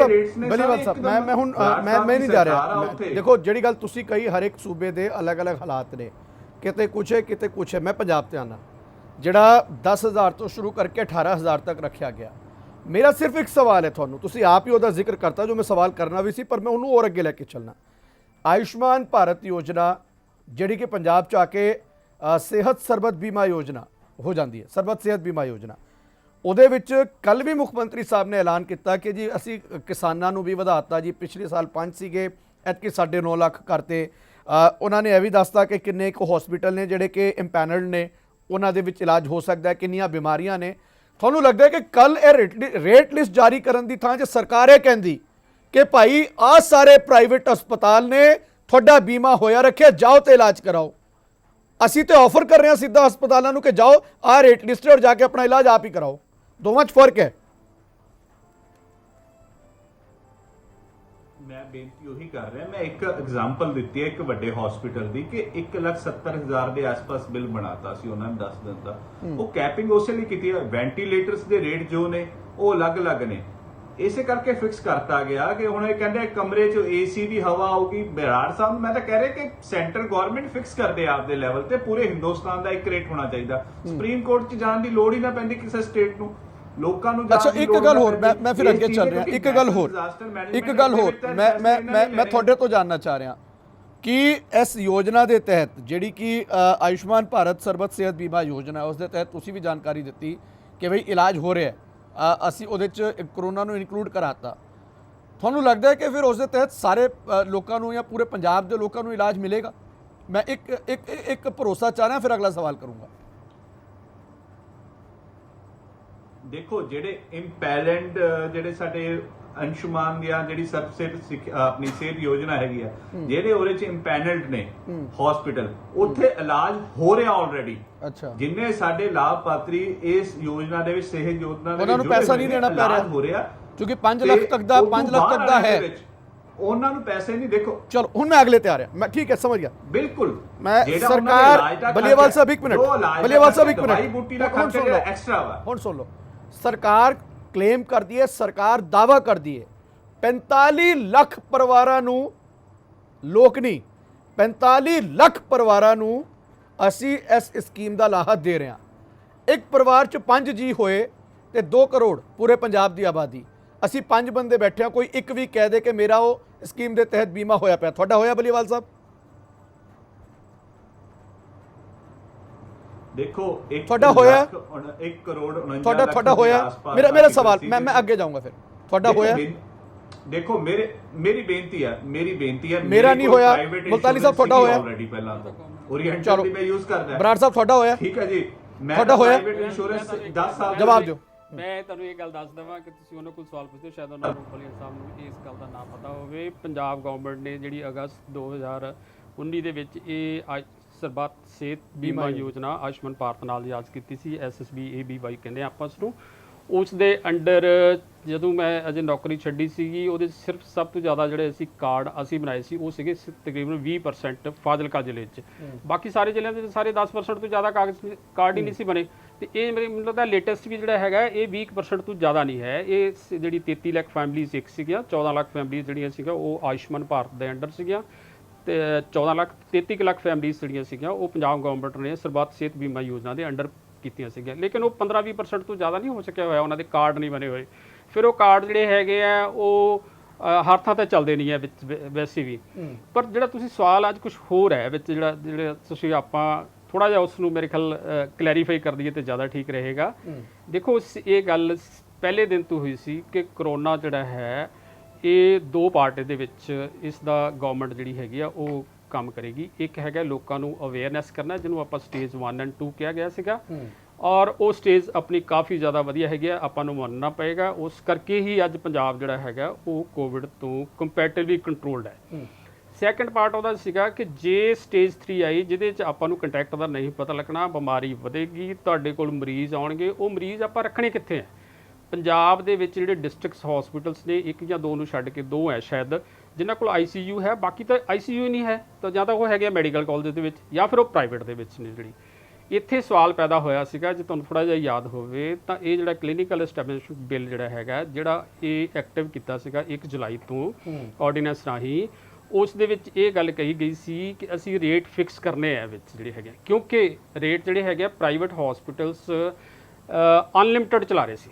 ਸਾਹਿਬ ਮੈਂ ਹੁਣ ਮੈਂ ਨਹੀਂ ਜਾ ਰਿਹਾ। ਦੇਖੋ ਜਿਹੜੀ ਗੱਲ ਤੁਸੀਂ ਕਹੀ, ਹਰ ਇੱਕ ਸੂਬੇ ਦੇ ਅਲੱਗ-ਅਲੱਗ ਹਾਲਾਤ ਨੇ, ਕਿਤੇ ਕੁਛ ਹੈ ਕਿਤੇ ਕੁਛ ਹੈ। ਮੈਂ ਪੰਜਾਬ ਤੇ ਆਣਾ, ਜਿਹੜਾ 10,000 ਤੋਂ ਸ਼ੁਰੂ ਕਰਕੇ 18,000 ਤੱਕ ਰੱਖਿਆ ਗਿਆ। ਮੇਰਾ ਸਿਰਫ ਇੱਕ ਸਵਾਲ ਹੈ ਤੁਹਾਨੂੰ, ਤੁਸੀਂ ਆਪ ਹੀ ਉਹਦਾ ਜ਼ਿਕਰ ਕਰਤਾ ਜੋ ਮੈਂ ਸਵਾਲ ਕਰਨਾ ਵੀ ਸੀ, ਪਰ ਮੈਂ ਉਹਨੂੰ ਹੋਰ ਅੱਗੇ ਲੈ ਕੇ ਚੱਲਣਾ। ਆਯੁਸ਼ਮਾਨ ਭਾਰਤ ਯੋਜਨਾ ਜਿਹੜੀ ਕਿ ਪੰਜਾਬ 'ਚ ਆ ਕੇ ਸਿਹਤ ਸਰਬਤ ਬੀਮਾ ਯੋਜਨਾ ਹੋ ਜਾਂਦੀ ਹੈ, ਸਰਬਤ ਸਿਹਤ ਬੀਮਾ ਯੋਜਨਾ, ਉਹਦੇ ਵਿੱਚ ਕੱਲ ਵੀ ਮੁੱਖ ਮੰਤਰੀ ਸਾਹਿਬ ਨੇ ਐਲਾਨ ਕੀਤਾ ਕਿ ਜੀ ਅਸੀਂ ਕਿਸਾਨਾਂ ਨੂੰ ਵੀ ਵਧਾਤਾ ਜੀ। ਪਿਛਲੇ ਸਾਲ 5 ਸੀਗੇ, ਐਤਕੀ 9.5 ਲੱਖ ਕਰਤੇ। ਉਹਨਾਂ ਨੇ ਇਹ ਵੀ ਦੱਸਤਾ ਕਿ ਕਿੰਨੇ ਕੁ ਹਸਪੀਟਲ ਨੇ ਜਿਹੜੇ ਕਿ ਇੰਪੈਨਲਡ ਨੇ, ਉਹਨਾਂ ਦੇ ਵਿੱਚ ਇਲਾਜ ਹੋ ਸਕਦਾ ਹੈ, ਕਿੰਨੀਆਂ ਬਿਮਾਰੀਆਂ ਨੇ। ਤੁਹਾਨੂੰ ਲੱਗਦਾ ਹੈ ਕਿ ਕੱਲ ਇਹ ਰੇਟ ਲਿਸਟ ਜਾਰੀ ਕਰਨ ਦੀ ਥਾਂ 'ਚ ਸਰਕਾਰ ਇਹ ਕਹਿੰਦੀ ਕਿ ਭਾਈ ਆਹ ਸਾਰੇ ਪ੍ਰਾਈਵੇਟ ਹਸਪਤਾਲ ਨੇ, ਤੁਹਾਡਾ ਬੀਮਾ ਹੋਇਆ ਰੱਖਿਆ, ਜਾਓ ਤੇ ਇਲਾਜ ਕਰਾਓ। ਅਸੀਂ ਤੇ ਆਫਰ ਕਰ ਰਹੇ ਹਾਂ ਸਿੱਧਾ ਹਸਪਤਾਲਾਂ ਨੂੰ ਕਿ ਜਾਓ ਆਹ ਰੇਟ ਲਿਸਟ ਔਰ ਜਾ ਕੇ ਆਪਣਾ ਇਲਾਜ ਆਪ ਹੀ ਕਰਾਓ। ਦੋਵਾਂ 'ਚ ਫਰਕ ਹੈ। ਮੈਂ ਬੇਨਤੀ ਉਹੀ ਕਰ ਰਿਹਾ, ਮੈਂ ਇੱਕ ਐਗਜ਼ਾਮਪਲ ਦਿੱਤੀ ਹੈ ਇੱਕ ਵੱਡੇ ਹਸਪੀਟਲ ਦੀ ਕਿ 1,70,000 ਦੇ ਆਸ-ਪਾਸ ਬਿੱਲ ਬਣਾਤਾ ਸੀ ਉਹਨਾਂ ਨੇ 10 ਦਿਨ ਦਾ। ਉਹ ਕੈਪਿੰਗ ਉਸੇ ਲਈ ਕੀਤੀ ਹੈ। ਵੈਂਟੀਲੇਟਰਸ ਦੇ ਰੇਟ ਜੋ ਨੇ ਉਹ ਅਲੱਗ-ਅਲੱਗ ਨੇ, ਇਸੇ ਕਰਕੇ ਫਿਕਸ ਕਰਤਾ ਗਿਆ ਕਿ ਹੁਣ ਇਹ ਕਹਿੰਦੇ ਕਮਰੇ 'ਚ ਏਸੀ ਦੀ ਹਵਾ ਆਊਗੀ। ਬਰਾੜ ਸਾਹਿਬ ਮੈਂ ਤਾਂ ਕਹਿ ਰਿਹਾ ਕਿ ਸੈਂਟਰ ਗਵਰਨਮੈਂਟ ਫਿਕਸ ਕਰਦੇ ਆਪ ਦੇ ਲੈਵਲ ਤੇ, ਪੂਰੇ ਹਿੰਦੁਸਤਾਨ ਦਾ ਇੱਕ ਰੇਟ ਹੋਣਾ ਚਾਹੀਦਾ। ਸੁਪਰੀਮ ਕੋਰਟ 'ਚ ਜਾਣ ਦੀ ਲੋੜ ਹੀ ਨਾ ਪੈਂਦੀ ਕਿਸੇ ਸਟੇਟ ਨੂੰ, ਲੋਕਾਂ ਨੂੰ। ਅੱਛਾ ਇੱਕ ਗੱਲ ਹੋਰ, ਮੈਂ ਫਿਰ ਅੱਗੇ ਚੱਲ ਰਿਹਾ। ਇੱਕ ਗੱਲ ਹੋਰ ਮੈਂ ਤੁਹਾਡੇ ਤੋਂ ਜਾਨਣਾ ਚਾਹ ਰਿਹਾ ਕਿ ਇਸ ਯੋਜਨਾ ਦੇ ਤਹਿਤ ਜਿਹੜੀ ਕਿ ਆਯੁਸ਼ਮਾਨ ਭਾਰਤ ਸਰਬਤ ਸਿਹਤ ਬੀਮਾ ਯੋਜਨਾ, ਉਸ ਦੇ ਤਹਿਤ ਤੁਸੀਂ ਵੀ ਜਾਣਕਾਰੀ ਦਿੱਤੀ ਕਿ ਬਈ ਇਲਾਜ ਹੋ ਰਿਹਾ ਹੈ, ਅਸੀਂ ਉਹਦੇ 'ਚ ਕਰੋਨਾ ਨੂੰ ਇਨਕਲੂਡ ਕਰਾਤਾ। ਤੁਹਾਨੂੰ ਲੱਗਦਾ ਹੈ ਕਿ ਫਿਰ ਉਸ ਦੇ ਤਹਿਤ ਸਾਰੇ ਲੋਕਾਂ ਨੂੰ ਜਾਂ ਪੂਰੇ ਪੰਜਾਬ ਦੇ ਲੋਕਾਂ ਨੂੰ ਇਲਾਜ ਮਿਲੇਗਾ? ਮੈਂ ਇੱਕ ਭਰੋਸਾ ਚਾਹ ਰਿਹਾ, ਫਿਰ ਅਗਲਾ ਸਵਾਲ ਕਰੂੰਗਾ। ਦੇਖੋ ਜਿਹੜੇ ਇੰਪੈਲੈਂਡ ਜਿਹੜੇ ਸਾਡੇ ਅੰਸ਼ੁਮਾਨ ਦੀਆਂ ਜਿਹੜੀ ਸਬਸਿਡ ਆਪਣੀ ਸਿਹਤ ਯੋਜਨਾ ਹੈਗੀ ਆ, ਜਿਹੜੇ ਉਹਦੇ ਚ ਇੰਪੈਨਲਡ ਨੇ ਹਸਪੀਟਲ, ਉੱਥੇ ਇਲਾਜ ਹੋ ਰਿਹਾ ਆਲਰੇਡੀ। ਅੱਛਾ, ਜਿੰਨੇ ਸਾਡੇ ਲਾਭਪਾਤਰੀ ਇਸ ਯੋਜਨਾ ਦੇ ਵਿੱਚ ਸਿਹਤ ਯੋਜਨਾ ਦੇ ਉਹਨਾਂ ਨੂੰ ਪੈਸਾ ਨਹੀਂ ਦੇਣਾ ਪੈ ਰਿਹਾ ਹੋ ਰਿਹਾ, ਕਿਉਂਕਿ 5 ਲੱਖ ਤੱਕ ਦਾ ਹੈ, ਉਹਨਾਂ ਨੂੰ ਪੈਸੇ ਨਹੀਂ। ਦੇਖੋ ਚਲੋ ਹੁਣ ਮੈਂ ਅਗਲੇ ਤੇ ਆ ਰਿਹਾ। ਮੈਂ ਠੀਕ ਹੈ, ਸਮਝ ਗਿਆ ਬਿਲਕੁਲ। ਮੈਂ ਸਰਕਾਰ ਬਲੀਵਾਲ ਸਾਹਿਬ ਇੱਕ ਮਿੰਟ, ਬਲੀਵਾਲ ਸਾਹਿਬ ਇੱਕ ਮਿੰਟ, ਹੁਣ ਸੁਣ ਲਓ। ਸਰਕਾਰ ਕਲੇਮ ਕਰਦੀ ਹੈ, ਸਰਕਾਰ ਦਾਵਾ ਕਰਦੀ ਹੈ 45 ਲੱਖ ਪਰਿਵਾਰਾਂ ਨੂੰ, ਲੋਕ ਨਹੀਂ 45 ਲੱਖ ਪਰਿਵਾਰਾਂ ਨੂੰ ਅਸੀਂ ਇਸ ਸਕੀਮ ਦਾ ਲਾਹਾ ਦੇ ਰਹੇ ਹਾਂ। ਇੱਕ ਪਰਿਵਾਰ 'ਚ 5 ਜੀ ਹੋਏ ਤੇ 2 ਕਰੋੜ ਪੂਰੇ ਪੰਜਾਬ ਦੀ ਆਬਾਦੀ, ਅਸੀਂ 5 ਬੰਦੇ ਬੈਠੇ ਹਾਂ, ਕੋਈ ਇੱਕ ਵੀ ਕਹਿ ਦੇ ਕਿ ਮੇਰਾ ਉਹ ਸਕੀਮ ਦੇ ਤਹਿਤ ਬੀਮਾ ਹੋਇਆ ਪਿਆ। ਤੁਹਾਡਾ ਹੋਇਆ ਬਲੀਵਾਲ ਸਾਹਿਬ? ਦੇਖੋ ਤੁਹਾਡਾ ਹੋਇਆ? 1 ਕਰੋੜ 49 ਤੁਹਾਡਾ ਹੋਇਆ? ਮੇਰਾ ਸਵਾਲ, ਮੈਂ ਅੱਗੇ ਜਾਊਂਗਾ ਫਿਰ। ਤੁਹਾਡਾ ਹੋਇਆ? ਦੇਖੋ ਮੇਰੀ ਬੇਨਤੀ ਹੈ ਮੇਰਾ ਨਹੀਂ ਹੋਇਆ। ਮੁਲਤਾਨੀ ਸਾਹਿਬ ਤੁਹਾਡਾ ਹੋਇਆ? ਆਲਰੇਡੀ ਪਹਿਲਾਂ ਤੋਂ ਓਰੀਐਂਟਲ ਦੀ ਮੈਂ ਯੂਜ਼ ਕਰਦਾ। ਬਰਾੜ ਸਾਹਿਬ ਤੁਹਾਡਾ ਹੋਇਆ? ਠੀਕ ਹੈ ਜੀ, ਮੈਂ ਤੁਹਾਡਾ ਹੋਇਆ? ਪ੍ਰਾਈਵੇਟ ਇੰਸ਼ੋਰੈਂਸ 10 ਸਾਲ ਜਵਾਬ ਦਿਓ। ਮੈਂ ਤੁਹਾਨੂੰ ਇਹ ਗੱਲ ਦੱਸ ਦਵਾਂ ਕਿ ਤੁਸੀਂ ਉਹਨਾਂ ਕੋਲ ਸਵਾਲ ਪੁੱਛਦੇ ਹੋ, ਸ਼ਾਇਦ ਉਹਨਾਂ ਨੂੰ ਭਲੀਆ ਸਾਹਿਬ ਨੂੰ ਇਸ ਗੱਲ ਦਾ ਨਾ ਪਤਾ ਹੋਵੇ। ਪੰਜਾਬ ਗਵਰਨਮੈਂਟ ਨੇ ਜਿਹੜੀ ਅਗਸਤ 2019 ਦੇ ਵਿੱਚ ਇਹ ਸਰਬੱਤ ਸਿਹਤ ਬੀਮਾ ਯੋਜਨਾ ਆਯੁਸ਼ਮਾਨ ਭਾਰਤ ਨਾਲ ਯਾਦ ਕੀਤੀ ਸੀ, SSBABY ਕਹਿੰਦੇ ਆਪਾਂ ਉਸ ਨੂੰ। ਉਸ ਦੇ ਅੰਡਰ ਜਦੋਂ ਮੈਂ ਅਜੇ ਨੌਕਰੀ ਛੱਡੀ ਸੀਗੀ, ਉਹਦੇ ਸਿਰਫ ਸਭ ਤੋਂ ਜ਼ਿਆਦਾ ਜਿਹੜੇ ਅਸੀਂ ਕਾਰਡ ਅਸੀਂ ਬਣਾਏ ਸੀ ਉਹ ਸੀਗੇ ਤਕਰੀਬਨ 20% ਫਾਜ਼ਿਲਕਾ ਜ਼ਿਲ੍ਹੇ 'ਚ। ਬਾਕੀ ਸਾਰੇ ਜ਼ਿਲ੍ਹਿਆਂ ਦੇ ਸਾਰੇ 10% ਤੋਂ ਜ਼ਿਆਦਾ ਕਾਰਡ ਹੀ ਨਹੀਂ ਸੀ ਬਣੇ। ਤੇ ਇਹ ਮੈਨੂੰ ਲੱਗਦਾ ਲੇਟੈਸਟ ਵੀ ਜਿਹੜਾ ਹੈਗਾ ਇਹ 20% ਤੋਂ ਜ਼ਿਆਦਾ ਨਹੀਂ ਹੈ। ਇਹ ਜਿਹੜੀ 33 ਲੱਖ ਫੈਮਿਲੀਜ਼ ਇੱਕ ਸੀਗੀਆਂ, 14 ਲੱਖ ਫੈਮਿਲੀਜ਼ ਜਿਹੜੀਆਂ ਸੀਗੀਆਂ ਉਹ ਆਯੁਸ਼ਮਾਨ ਭਾਰਤ ਦੇ ਅੰਡਰ ਸੀਗੀਆਂ, ਤੇ 33 ਲੱਖ ਫੈਮਿਲੀਜ਼ ਜਿਹੜੀਆਂ ਸੀਗੀਆਂ ਉਹ ਪੰਜਾਬ ਗਵਰਨਮੈਂਟ ਨੇ ਸਰਬੱਤ ਸਿਹਤ ਬੀਮਾ ਯੋਜਨਾ ਦੇ ਅੰਡਰ ਕੀਤੀਆਂ ਸੀਗੀਆਂ। ਲੇਕਿਨ ਉਹ 15-20% ਤੋਂ ਜ਼ਿਆਦਾ ਨਹੀਂ ਹੋ ਸਕਿਆ ਹੋਇਆ, ਉਹਨਾਂ ਦੇ ਕਾਰਡ ਨਹੀਂ ਬਣੇ ਹੋਏ। ਫਿਰ ਉਹ ਕਾਰਡ ਜਿਹੜੇ ਹੈਗੇ ਆ ਉਹ ਹਰ ਥਾਂ 'ਤੇ ਚੱਲਦੇ ਨਹੀਂ ਹੈ ਵਿੱਚ ਵੈਸੇ ਵੀ। ਪਰ ਜਿਹੜਾ ਤੁਸੀਂ ਸਵਾਲ ਅੱਜ ਕੁਝ ਹੋਰ ਹੈ ਵਿੱਚ ਜਿਹੜਾ ਤੁਸੀਂ ਆਪਾਂ ਥੋੜ੍ਹਾ ਜਿਹਾ ਉਸ ਨੂੰ ਮੇਰੇ ਖਿਆਲ ਕਲੈਰੀਫਾਈ ਕਰ ਦਈਏ ਤਾਂ ਜ਼ਿਆਦਾ ਠੀਕ ਰਹੇਗਾ। ਦੇਖੋ ਇਹ ਗੱਲ ਪਹਿਲੇ ਦਿਨ ਤੋਂ ਹੋਈ ਸੀ ਕਿ ਕਰੋਨਾ ਜਿਹੜਾ ਹੈ ਇਹ 2 ਪਾਰਟ ਦੇ ਵਿੱਚ ਇਸ ਦਾ ਗਵਰਨਮੈਂਟ ਜਿਹੜੀ ਹੈਗੀ ਆ ਉਹ ਕੰਮ ਕਰੇਗੀ। ਇੱਕ ਹੈਗਾ ਲੋਕਾਂ ਨੂੰ ਅਵੇਅਰਨੈਸ ਕਰਨਾ, ਜਿਹਨੂੰ ਆਪਾਂ ਸਟੇਜ 1 ਐਂਡ 2 ਕਿਹਾ ਗਿਆ ਸੀਗਾ, ਔਰ ਉਹ ਸਟੇਜ ਆਪਣੀ ਕਾਫੀ ਜ਼ਿਆਦਾ ਵਧੀਆ ਹੈਗੀ ਆ, ਆਪਾਂ ਨੂੰ ਮੰਨਣਾ ਪਏਗਾ। ਉਸ ਕਰਕੇ ਹੀ ਅੱਜ ਪੰਜਾਬ ਜਿਹੜਾ ਹੈਗਾ ਉਹ ਕੋਵਿਡ ਤੋਂ ਕੰਪੈਰੇਟਿਵਲੀ ਕੰਟਰੋਲਡ ਹੈ। ਸੈਕੰਡ ਪਾਰਟ ਉਹਦਾ ਸੀਗਾ ਕਿ ਜੇ ਸਟੇਜ 3 ਆਈ ਜਿਹਦੇ 'ਚ ਆਪਾਂ ਨੂੰ ਕੰਟੈਕਟ ਦਾ ਨਹੀਂ ਪਤਾ ਲੱਗਣਾ, ਬਿਮਾਰੀ ਵਧੇਗੀ, ਤੁਹਾਡੇ ਕੋਲ ਮਰੀਜ਼ ਆਉਣਗੇ, ਉਹ ਮਰੀਜ਼ ਆਪਾਂ ਰੱਖਣੇ ਕਿੱਥੇ ਹੈ? ਪੰਜਾਬ ਦੇ ਵਿੱਚ ਜਿਹੜੇ ਡਿਸਟ੍ਰਿਕਟਸ ਹਸਪੀਟਲਸ ਨੇ 1 ਜਾਂ 2 ਨੂੰ ਛੱਡ ਕੇ 2 ਹੈ ਸ਼ਾਇਦ ਜਿਨ੍ਹਾਂ ਕੋਲ ICU ਹੈ, ਬਾਕੀ ਤਾਂ ICU ਹੀ ਨਹੀਂ ਹੈ। ਤਾਂ ਜਾਂ ਤਾਂ ਉਹ ਹੈਗੇ ਮੈਡੀਕਲ ਕਾਲਜ ਦੇ ਵਿੱਚ ਜਾਂ ਫਿਰ ਉਹ ਪ੍ਰਾਈਵੇਟ ਦੇ ਵਿੱਚ ਨੇ। ਜਿਹੜੀ ਇੱਥੇ ਸਵਾਲ ਪੈਦਾ ਹੋਇਆ ਸੀਗਾ, ਜੇ ਤੁਹਾਨੂੰ ਥੋੜ੍ਹਾ ਜਿਹਾ ਯਾਦ ਹੋਵੇ ਤਾਂ ਇਹ ਜਿਹੜਾ ਕਲੀਨਿਕਲ ਐਸਟੈਬਲਿਸ਼ਮੈਂਟ ਬਿੱਲ ਜਿਹੜਾ ਹੈਗਾ, ਜਿਹੜਾ ਇਹ ਐਕਟਿਵ ਕੀਤਾ ਸੀਗਾ 1 ਜੁਲਾਈ ਤੋਂ ਆਰਡੀਨੈਂਸ ਰਾਹੀਂ, ਉਸ ਦੇ ਵਿੱਚ ਇਹ ਗੱਲ ਕਹੀ ਗਈ ਸੀ ਕਿ ਅਸੀਂ ਰੇਟ ਫਿਕਸ ਕਰਨੇ ਆ ਵਿੱਚ ਜਿਹੜੇ ਹੈਗੇ, ਕਿਉਂਕਿ ਰੇਟ ਜਿਹੜੇ ਹੈਗੇ ਪ੍ਰਾਈਵੇਟ ਹਸਪੀਟਲਸ ਅਨਲਿਮਿਟਡ ਚਲਾ ਰਹੇ ਸੀ।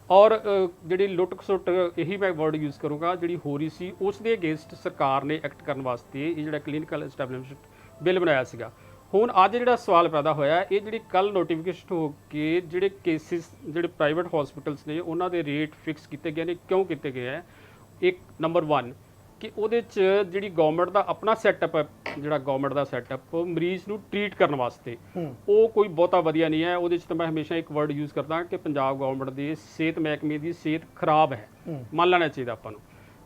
ਔਰ ਜਿਹੜੀ ਲੁੱਟ ਖਸੁੱਟ, ਇਹੀ ਮੈਂ ਵਰਡ ਯੂਜ਼ ਕਰੂੰਗਾ, ਜਿਹੜੀ ਹੋ ਰਹੀ ਸੀ ਉਸ ਦੇ ਅਗੇਂਸਟ ਸਰਕਾਰ ਨੇ ਐਕਟ ਕਰਨ ਵਾਸਤੇ ਇਹ ਜਿਹੜਾ ਕਲੀਨਿਕਲ ਐਸਟੈਬਲਿਸ਼ਮੈਂਟ ਬਿੱਲ ਬਣਾਇਆ ਸੀਗਾ। ਹੁਣ ਅੱਜ ਜਿਹੜਾ ਸਵਾਲ ਪੈਦਾ ਹੋਇਆ, ਇਹ ਜਿਹੜੀ ਕੱਲ ਨੋਟੀਫਿਕੇਸ਼ਨ ਹੋ ਕੇ ਜਿਹੜੇ ਕੇਸਿਸ ਜਿਹੜੇ ਪ੍ਰਾਈਵੇਟ ਹਸਪੀਟਲਸ ਨੇ ਉਹਨਾਂ ਦੇ ਰੇਟ ਫਿਕਸ ਕੀਤੇ ਗਏ ਨੇ। ਕਿਉਂ ਕੀਤੇ ਗਏ ਹੈ? ਇੱਕ ਨੰਬਰ 1 ਕਿ ਉਹਦੇ 'ਚ ਜਿਹੜੀ ਗਵਰਨਮੈਂਟ ਦਾ ਆਪਣਾ ਸੈਟਅਪ ਹੈ, ਜਿਹੜਾ ਗਵਰਨਮੈਂਟ ਦਾ ਸੈਟਅਪ ਮਰੀਜ਼ ਨੂੰ ਟਰੀਟ ਕਰਨ ਵਾਸਤੇ ਉਹ ਕੋਈ ਬਹੁਤਾ ਵਧੀਆ ਨਹੀਂ ਹੈ। ਉਹਦੇ 'ਚ ਤਾਂ ਮੈਂ ਹਮੇਸ਼ਾ ਇੱਕ ਵਰਡ ਯੂਜ਼ ਕਰਦਾ ਕਿ ਪੰਜਾਬ ਗਵਰਨਮੈਂਟ ਦੀ ਸਿਹਤ ਮਹਿਕਮੇ ਦੀ ਸਿਹਤ ਖਰਾਬ ਹੈ, ਮੰਨ ਲੈਣਾ ਚਾਹੀਦਾ ਆਪਾਂ ਨੂੰ।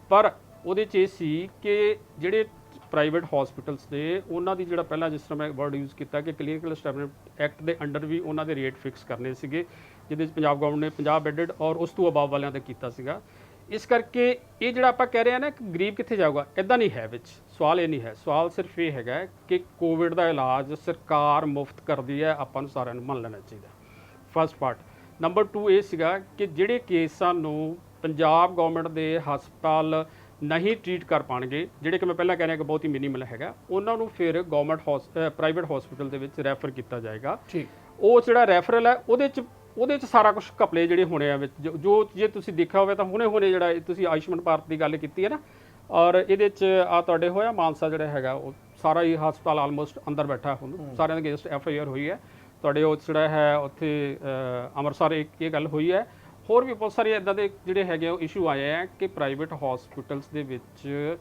ਪਰ ਉਹਦੇ 'ਚ ਇਹ ਸੀ ਕਿ ਜਿਹੜੇ ਪ੍ਰਾਈਵੇਟ ਹਸਪੀਟਲਸ ਨੇ ਉਹਨਾਂ ਦੀ ਜਿਹੜਾ ਪਹਿਲਾਂ ਜਿਸ ਤਰ੍ਹਾਂ ਮੈਂ ਵਰਡ ਯੂਜ਼ ਕੀਤਾ ਕਿ ਕਲੀਨਿਕਲ ਐਸਟੈਬਲਿਸ਼ਮੈਂਟ ਐਕਟ ਦੇ ਅੰਡਰ ਵੀ ਉਹਨਾਂ ਦੇ ਰੇਟ ਫਿਕਸ ਕਰਨੇ ਸੀਗੇ, ਜਿਹਦੇ 'ਚ ਪੰਜਾਬ ਗਵਰਨਮੈਂਟ ਨੇ 50 ਬੈੱਡਡ ਔਰ ਉਸ ਤੋਂ ਅਬਾਵ ਵਾਲਿਆਂ 'ਤੇ ਕੀਤਾ ਸੀਗਾ। ਇਸ ਕਰਕੇ ਇਹ ਜਿਹੜਾ ਆਪਾਂ ਕਹਿ ਰਹੇ ਹਾਂ ਨਾ ਕਿ ਗਰੀਬ ਕਿੱਥੇ ਜਾਊਗਾ, ਇੱਦਾਂ ਨਹੀਂ ਹੈ। ਵਿੱਚ ਸਵਾਲ ਇਹ ਨਹੀਂ ਹੈ, ਸਵਾਲ ਸਿਰਫ ਇਹ ਹੈਗਾ ਕਿ ਕੋਵਿਡ ਦਾ ਇਲਾਜ ਸਰਕਾਰ ਮੁਫਤ ਕਰਦੀ ਹੈ, ਆਪਾਂ ਨੂੰ ਸਾਰਿਆਂ ਨੂੰ ਮੰਨ ਲੈਣਾ ਚਾਹੀਦਾ। First part. ਨੰਬਰ 2 ਇਹ ਸੀਗਾ ਕਿ ਜਿਹੜੇ ਕੇਸਾਂ ਨੂੰ ਪੰਜਾਬ ਗਵਰਨਮੈਂਟ ਦੇ ਹਸਪਤਾਲ ਨਹੀਂ ਟਰੀਟ ਕਰ ਪਾਣਗੇ, ਜਿਹੜੇ ਕਿ ਮੈਂ ਪਹਿਲਾਂ ਕਹਿ ਰਿਹਾ ਕਿ ਬਹੁਤ ਹੀ ਮਿਨੀਮਲ ਹੈਗਾ, ਉਹਨਾਂ ਨੂੰ ਫਿਰ ਗਵਰਨਮੈਂਟ ਪ੍ਰਾਈਵੇਟ ਹਸਪੀਟਲ ਦੇ ਵਿੱਚ ਰੈਫਰ ਕੀਤਾ ਜਾਏਗਾ। ਠੀਕ, ਉਹ ਜਿਹੜਾ ਰੈਫਰਲ ਹੈ ਉਹਦੇ 'ਚ ਸਾਰਾ ਕੁਝ ਘਪਲੇ ਜਿਹੜੇ ਹੋਣੇ ਆ ਵਿੱਚ, ਜੋ ਜੇ ਤੁਸੀਂ ਦੇਖਿਆ ਹੋਵੇ ਤਾਂ ਹੁਣੇ ਜਿਹੜਾ ਤੁਸੀਂ ਆਯੁਸ਼ਮਾਨ ਭਾਰਤ ਦੀ ਗੱਲ ਕੀਤੀ ਹੈ ਨਾ, ਔਰ ਇਹਦੇ 'ਚ ਆ ਤੁਹਾਡੇ ਹੋਇਆ ਮਾਨਸਾ ਜਿਹੜਾ ਹੈਗਾ ਉਹ ਸਾਰਾ ਹੀ ਹਸਪਤਾਲ ਆਲਮੋਸਟ ਅੰਦਰ ਬੈਠਾ, ਹੁਣ ਸਾਰਿਆਂ ਦੇ ਅਗੇਂਸਟ FIR ਹੋਈ ਹੈ। ਤੁਹਾਡੇ ਉਹ ਜਿਹੜਾ ਹੈ ਉੱਥੇ ਅੰਮ੍ਰਿਤਸਰ ਇਹ ਗੱਲ ਹੋਈ ਹੈ। ਹੋਰ ਵੀ ਬਹੁਤ ਸਾਰੇ ਇੱਦਾਂ ਦੇ ਜਿਹੜੇ ਹੈਗੇ ਉਹ ਇਸ਼ੂ ਆਏ ਹੈ ਕਿ ਪ੍ਰਾਈਵੇਟ ਹਸਪੀਟਲਸ ਦੇ ਵਿੱਚ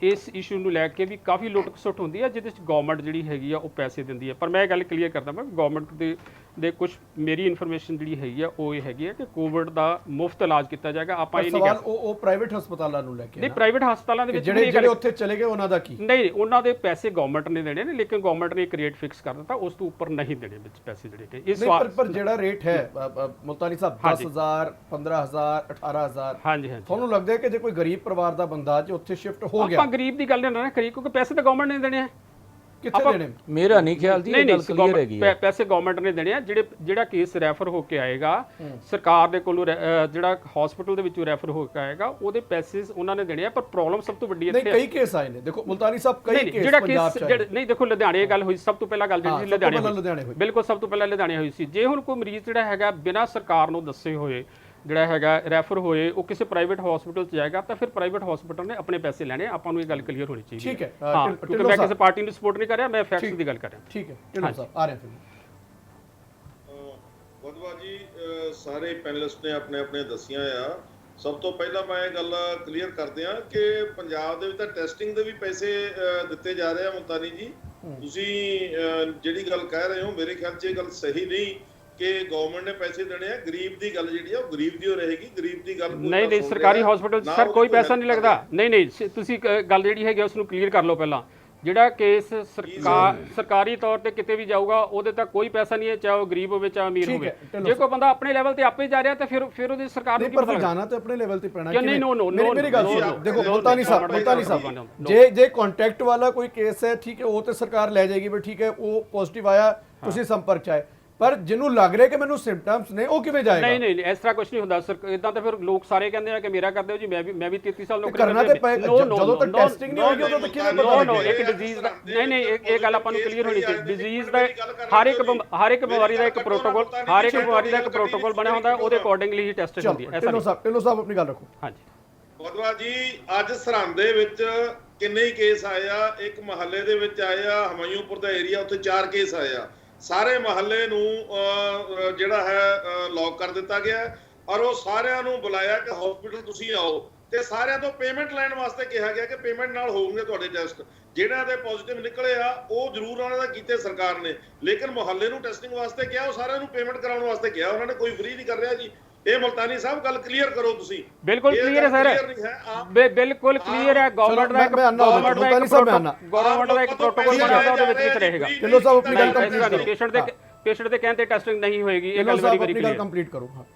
ਇਸ ਇਸ਼ੂ ਨੂੰ ਲੈ ਕੇ ਵੀ ਕਾਫੀ ਲੁੱਟ ਖਸੁੱਟ ਹੁੰਦੀ ਹੈ, ਜਿਹਦੇ 'ਚ ਗਵਰਨਮੈਂਟ ਜਿਹੜੀ ਹੈਗੀ ਆ ਉਹ ਪੈਸੇ ਦਿੰਦੀ ਹੈ। ਪਰ ਮੈਂ ਇਹ ਗੱਲ ਕਲੀਅਰ ਕਰਦਾ ਮੈਂ ਗਵਰਨਮੈਂਟ ਦੇ ਕੁਝ ਮੇਰੀ ਇਨਫੋਰਮੇਸ਼ਨ ਜਿਹੜੀ ਹੈਗੀ ਆ ਉਹ ਇਹ ਹੈਗੀ ਹੈ ਕਿ ਕੋਵਿਡ ਦਾ ਮੁਫਤ ਇਲਾਜ ਕੀਤਾ ਜਾਏਗਾ। ਆਪਾਂ ਇਹ ਨਹੀਂ ਸਵਾਲ ਉਹ ਪ੍ਰਾਈਵੇਟ ਹਸਪਤਾਲਾਂ ਨੂੰ ਲੈ ਕੇ ਨਹੀਂ, ਪ੍ਰਾਈਵੇਟ ਹਸਪਤਾਲਾਂ ਦੇ ਵਿੱਚ ਜਿਹੜੇ ਉੱਥੇ ਚਲੇ ਗਏ ਉਹਨਾਂ ਦਾ ਕੀ? ਨਹੀਂ, ਉਹਨਾਂ ਦੇ ਪੈਸੇ ਗਵਰਨਮੈਂਟ ਨੇ ਦੇਣੇ ਨੇ, ਲੇਕਿਨ ਗਵਰਨਮੈਂਟ ਨੇ ਇੱਕ ਰੇਟ ਫਿਕਸ ਕਰ ਦਿੱਤਾ, ਉਸ ਤੋਂ ਉੱਪਰ ਨਹੀਂ ਦੇਣੇ ਵਿੱਚ ਪੈਸੇ ਜਿਹੜੇ ਕਿ ਇਸ ਵਾਰ। ਪਰ ਜਿਹੜਾ ਰੇਟ ਹੈ ਮੁਲਤਾਨੀ ਸਾਹਿਬ 10,000 15,000 18,000, ਹਾਂਜੀ, ਤੁਹਾਨੂੰ ਲੱਗਦਾ ਹੈ ਕਿ ਜੇ ਕੋਈ ਗਰੀਬ ਪਰਿਵਾਰ ਦਾ ਬੰਦਾ ਜੇ ਉੱਥੇ ਸ਼ਿਫਟ ਹੋ ਗਿਆ, ਆਪਾਂ ਗਰੀਬ ਦੀ ਗੱਲ ਨਹੀਂ ਨਾ ਕਰੀ, ਕਿਉਂਕਿ ਪੈਸੇ ਤਾਂ ਗਵਰਨਮੈਂਟ ਨੇ ਦੇਣੇ ਆ। ਕਿੱਥੇ ਆਪਾਂ- ਦੇਣੇ? ਮੇਰਾ ਨਹੀਂ ਖਿਆਲ ਜੀ ਇਹ ਗੱਲ ਕਲੀਅਰ ਹੈਗੀ ਹੈ। ਪੈਸੇ ਗਵਰਨਮੈਂਟ ਨੇ ਦੇਣੇ ਆ। ਜਿਹੜਾ ਕੇਸ ਰੈਫਰ ਹੋ ਕੇ ਆਏਗਾ ਸਰਕਾਰ ਦੇ ਕੋਲੋਂ ਜਿਹੜਾ ਹਸਪੀਟਲ ਦੇ ਵਿੱਚੋਂ ਰੈਫਰ ਹੋ ਕੇ ਆਏਗਾ ਉਹਦੇ ਪੈਸੇ ਉਹਨਾਂ ਨੇ ਦੇਣੇ ਆ। ਪਰ ਪ੍ਰੋਬਲਮ ਸਭ ਤੋਂ ਵੱਡੀ ਨਹੀਂ, ਇੱਥੇ ਕਈ ਕੇਸ ਆਏ ਨੇ, ਦੇਖੋ ਮੁਲਤਾਨੀ ਸਾਹਿਬ, ਕਈ ਕੇਸ ਜਿਹੜਾ ਪੰਜਾਬ ਕੇਸ ਚ ਆਏ ਨੇ। ਨਹੀਂ, ਦੇਖੋ ਲੁਧਿਆਣੇ ਇਹ ਗੱਲ ਹੋਈ, ਸਭ ਤੋਂ ਪਹਿਲਾਂ ਗੱਲ ਜਿਹੜੀ ਸੀ ਸਭ ਤੋਂ ਪਹਿਲਾਂ ਲੁਧਿਆਣੇ ਲੁਧਿਆਣੇ ਹੋਈ, ਹੋਈ। ਬਿਲਕੁਲ ਸਭ ਤੋਂ ਪਹਿਲਾਂ ਲੁਧਿਆਣੇ ਹੋਈ ਸੀ। ਜੇ ਹੁਣ ਕੋਈ ਮਰੀਜ਼ ਜਿਹੜਾ ਹੈਗਾ ਬਿਨਾਂ ਸਰਕਾਰ ਨੂੰ ਦੱਸੇ ਹੋਏ ਜਿਹੜਾ ਹੈਗਾ ਰੈਫਰ ਹੋਏ ਉਹ ਕਿਸੇ ਪ੍ਰਾਈਵੇਟ ਹਸਪੀਟਲ 'ਚ ਜਾਏਗਾ ਤਾਂ ਫਿਰ ਪ੍ਰਾਈਵੇਟ ਹਸਪੀਟਲ ਨੇ ਆਪਣੇ ਪੈਸੇ ਲੈਣੇ। ਆਪਾਂ ਨੂੰ ਇਹ ਗੱਲ ਕਲੀਅਰ ਹੋਣੀ ਚਾਹੀਦੀ ਠੀਕ ਹੈ। ਹਾਂ, ਕਿਉਂਕਿ ਮੈਂ ਕਿਸੇ ਪਾਰਟੀ ਨੂੰ ਸਪੋਰਟ ਨਹੀਂ ਕਰ ਰਿਹਾ, ਮੈਂ ਫੈਕਟਸ ਦੀ ਗੱਲ ਕਰ ਰਿਹਾ। ਠੀਕ ਹੈ, ਢਿੱਲੋਂ ਸਾਹਿਬ ਆ ਰਹੇ ਫਿਰ। ਵਧਵਾ ਜੀ, ਸਾਰੇ ਪੈਨਲਿਸਟ ਨੇ ਆਪਣੇ ਆਪਣੇ ਦੱਸੀਆਂ ਆ। ਸਭ ਤੋਂ ਪਹਿਲਾਂ ਮੈਂ ਇਹ ਗੱਲ ਕਲੀਅਰ ਕਰਦੇ ਆ ਕਿ ਪੰਜਾਬ ਦੇ ਵਿੱਚ ਤਾਂ ਟੈਸਟਿੰਗ ਦੇ ਵੀ ਪੈਸੇ ਦਿੱਤੇ ਜਾ ਰਹੇ ਆ। ਮੁਲਤਾਨੀ ਜੀ, ਤੁਸੀਂ ਜਿਹੜੀ ਗੱਲ ਕਹਿ ਰਹੇ ਹੋ, ਮੇਰੇ ਖਿਆਲ 'ਚ ਇਹ ਗੱਲ ਸਹੀ ਨਹੀਂ ਕਿ ਗਵਰਨਮੈਂਟ ਨੇ ਪੈਸੇ ਦੇਣੇ ਆ। ਗਰੀਬ ਦੀ ਗੱਲ ਜਿਹੜੀ ਆ ਉਹ ਗਰੀਬ ਦੀ ਹੋ ਰਹੇਗੀ। ਗਰੀਬ ਦੀ ਗੱਲ ਨਹੀਂ, ਸਰਕਾਰੀ ਹਸਪੀਟਲ ਸਰ ਕੋਈ ਪੈਸਾ ਨਹੀਂ ਲੱਗਦਾ। ਨਹੀਂ, ਤੁਸੀਂ ਗੱਲ ਜਿਹੜੀ ਹੈਗੀ ਉਸ ਨੂੰ ਕਲੀਅਰ ਕਰ ਲਓ ਪਹਿਲਾਂ। ਜਿਹੜਾ ਕੇਸ ਸਰਕਾਰੀ ਤੌਰ ਤੇ ਕਿਤੇ ਵੀ ਜਾਊਗਾ ਉਹਦੇ ਤੱਕ ਕੋਈ ਪੈਸਾ ਨਹੀਂ ਹੈ, ਚਾਹੇ ਉਹ ਗਰੀਬ ਹੋਵੇ ਚਾਹੇ ਅਮੀਰ ਹੋਵੇ। ਜੇ ਕੋਈ ਬੰਦਾ ਆਪਣੇ ਲੈਵਲ ਤੇ ਆਪੇ ਜਾ ਰਿਹਾ ਤਾਂ ਫਿਰ ਉਹਦੀ ਸਰਕਾਰ ਨੂੰ ਕੀ ਪਤਾ ਲੱਗਦਾ? ਜਾਣਾ ਤਾਂ ਆਪਣੇ ਲੈਵਲ ਤੇ ਪੈਣਾ। ਨਹੀਂ, ਮੇਰੀ ਗੱਲ ਸੁਣੋ, ਦੇਖੋ ਮੁਲਤਾਨੀ ਸਾਹਿਬ, ਜੇ ਕੰਟੈਕਟ ਵਾਲਾ ਕੋਈ ਕੇਸ ਹੈ, ਠੀਕ ਹੈ, ਉਹ ਤੇ ਸਰਕਾਰ ਲੈ ਜਾਏਗੀ ਵੀ ਠੀਕ ਹੈ ਉਹ ਪੋਜ਼ਿਟਿਵ ਆਇਆ, ਤੁਸੀਂ ਸੰਪਰਕ ਚ ਆਏ। ਪਰ ਜਿਹਨੂੰ ਲੱਗ ਰਿਹਾ ਕਿ ਮੈਨੂੰ ਸਿੰਪਟਮਸ ਨੇ, ਉਹ ਕਿਵੇਂ ਜਾਏਗਾ? ਨਹੀਂ, ਇਸ ਤਰ੍ਹਾਂ ਕੁਝ ਨਹੀਂ ਹੁੰਦਾ ਸਰ। ਇਦਾਂ ਤਾਂ ਫਿਰ ਲੋਕ ਸਾਰੇ ਕਹਿੰਦੇ ਆ ਕਿ ਮੇਰਾ ਕਰਦੇ ਹੋ ਜੀ, ਮੈਂ ਵੀ 33 ਸਾਲ ਨੌਕਰੀ ਕਰਨਾ ਤੇ ਜਦੋਂ ਤੱਕ ਟੈਸਟਿੰਗ ਨਹੀਂ ਹੋਏਗੀ ਉਦੋਂ ਤੱਕ ਕਿਵੇਂ ਪਤਾ ਲੱਗੇਗਾ? ਇੱਕ ਡਿਜ਼ੀਜ਼ ਦਾ ਨਹੀਂ, ਇਹ ਗੱਲ ਆਪਾਂ ਨੂੰ ਕਲੀਅਰ ਹੋਣੀ ਚਾਹੀਦੀ। ਡਿਜ਼ੀਜ਼ ਦਾ ਹਰ ਇੱਕ ਬਿਮਾਰੀ ਦਾ ਇੱਕ ਪ੍ਰੋਟੋਕੋਲ, ਹਰ ਇੱਕ ਬਿਮਾਰੀ ਦਾ ਇੱਕ ਪ੍ਰੋਟੋਕੋਲ ਬਣਿਆ ਹੁੰਦਾ, ਉਹਦੇ ਅਕੋਰਡਿੰਗਲੀ ਹੀ ਟੈਸਟ ਹੁੰਦੀ ਹੈ। ਢਿੱਲੋਂ ਸਾਹਿਬ ਆਪਣੀ ਗੱਲ ਰੱਖੋ। ਹਾਂਜੀ ਵਧਵਾ ਜੀ, ਅੱਜ ਸਰਹੰਦ ਦੇ ਵਿੱਚ ਕਿੰਨੇ ਹੀ ਕੇਸ ਆਏ ਆ। ਇੱਕ ਮਹੱਲੇ ਦੇ ਵਿੱਚ ਆਏ ਆ, ਹਮਾਇੂਪੁਰ ਦਾ ਏਰੀਆ, ਉੱਥੇ 4 ਕੇਸ ਆਏ ਆ। ਸਾਰੇ ਮਹੱਲੇ ਨੂੰ ਜਿਹੜਾ ਹੈ ਲੌਕ ਕਰ ਦਿੱਤਾ ਗਿਆ ਔਰ ਉਹ ਸਾਰਿਆਂ ਨੂੰ ਬੁਲਾਇਆ ਕਿ ਹਸਪੀਟਲ ਤੁਸੀਂ ਆਓ ਤੇ ਸਾਰਿਆਂ ਤੋਂ ਪੇਮੈਂਟ ਲੈਣ ਵਾਸਤੇ ਕਿਹਾ ਗਿਆ ਕਿ ਪੇਮੈਂਟ ਨਾਲ ਹੋਣਗੇ ਤੁਹਾਡੇ ਟੈਸਟ। ਜਿਹੜਿਆਂ ਦੇ ਪੋਜ਼ਿਟਿਵ ਨਿਕਲੇ ਆ ਉਹ ਜ਼ਰੂਰ ਉਹਨਾਂ ਦਾ ਕੀਤੇ ਸਰਕਾਰ ਨੇ, ਲੇਕਿਨ ਮੁਹੱਲੇ ਨੂੰ ਟੈਸਟਿੰਗ ਵਾਸਤੇ ਕਿਹਾ, ਉਹ ਸਾਰਿਆਂ ਨੂੰ ਪੇਮੈਂਟ ਕਰਾਉਣ ਵਾਸਤੇ ਕਿਹਾ। ਉਹਨਾਂ ਨੇ ਕੋਈ ਫ੍ਰੀ ਨਹੀਂ ਕਰ ਰਿਹਾ ਜੀ। ਇਹ ਮੁਲਤਾਨੀ ਸਾਹਿਬ ਗੱਲ ਕਲੀਅਰ ਕਰੋ ਤੁਸੀਂ। ਬਿਲਕੁਲ ਕਲੀਅਰ ਹੈ ਸਰ, ਬਿਲਕੁਲ ਕਲੀਅਰ ਹੈ। ਗਵਰਨਮੈਂਟ ਦਾ ਇੱਕ ਪ੍ਰੋਟੋਕੋਲ ਬਣਿਆ ਹੁੰਦਾ, ਉਹਦੇ ਵਿੱਚ ਰਹੇਗਾ। ਢਿੱਲੋਂ ਸਾਹਿਬ ਆਪਣੀ ਗੱਲ ਕੰਪਲੀਟ ਕਰੋ। ਪੇਸ਼ੈਂਟ ਦੇ ਕਹਿਣ ਤੇ ਟੈਸਟਿੰਗ ਨਹੀਂ ਹੋਏਗੀ, ਇਹ ਗੱਲ ਵੈਰੀ ਕਲੀਅਰ। ਕੰਪਲੀਟ ਕਰੋ।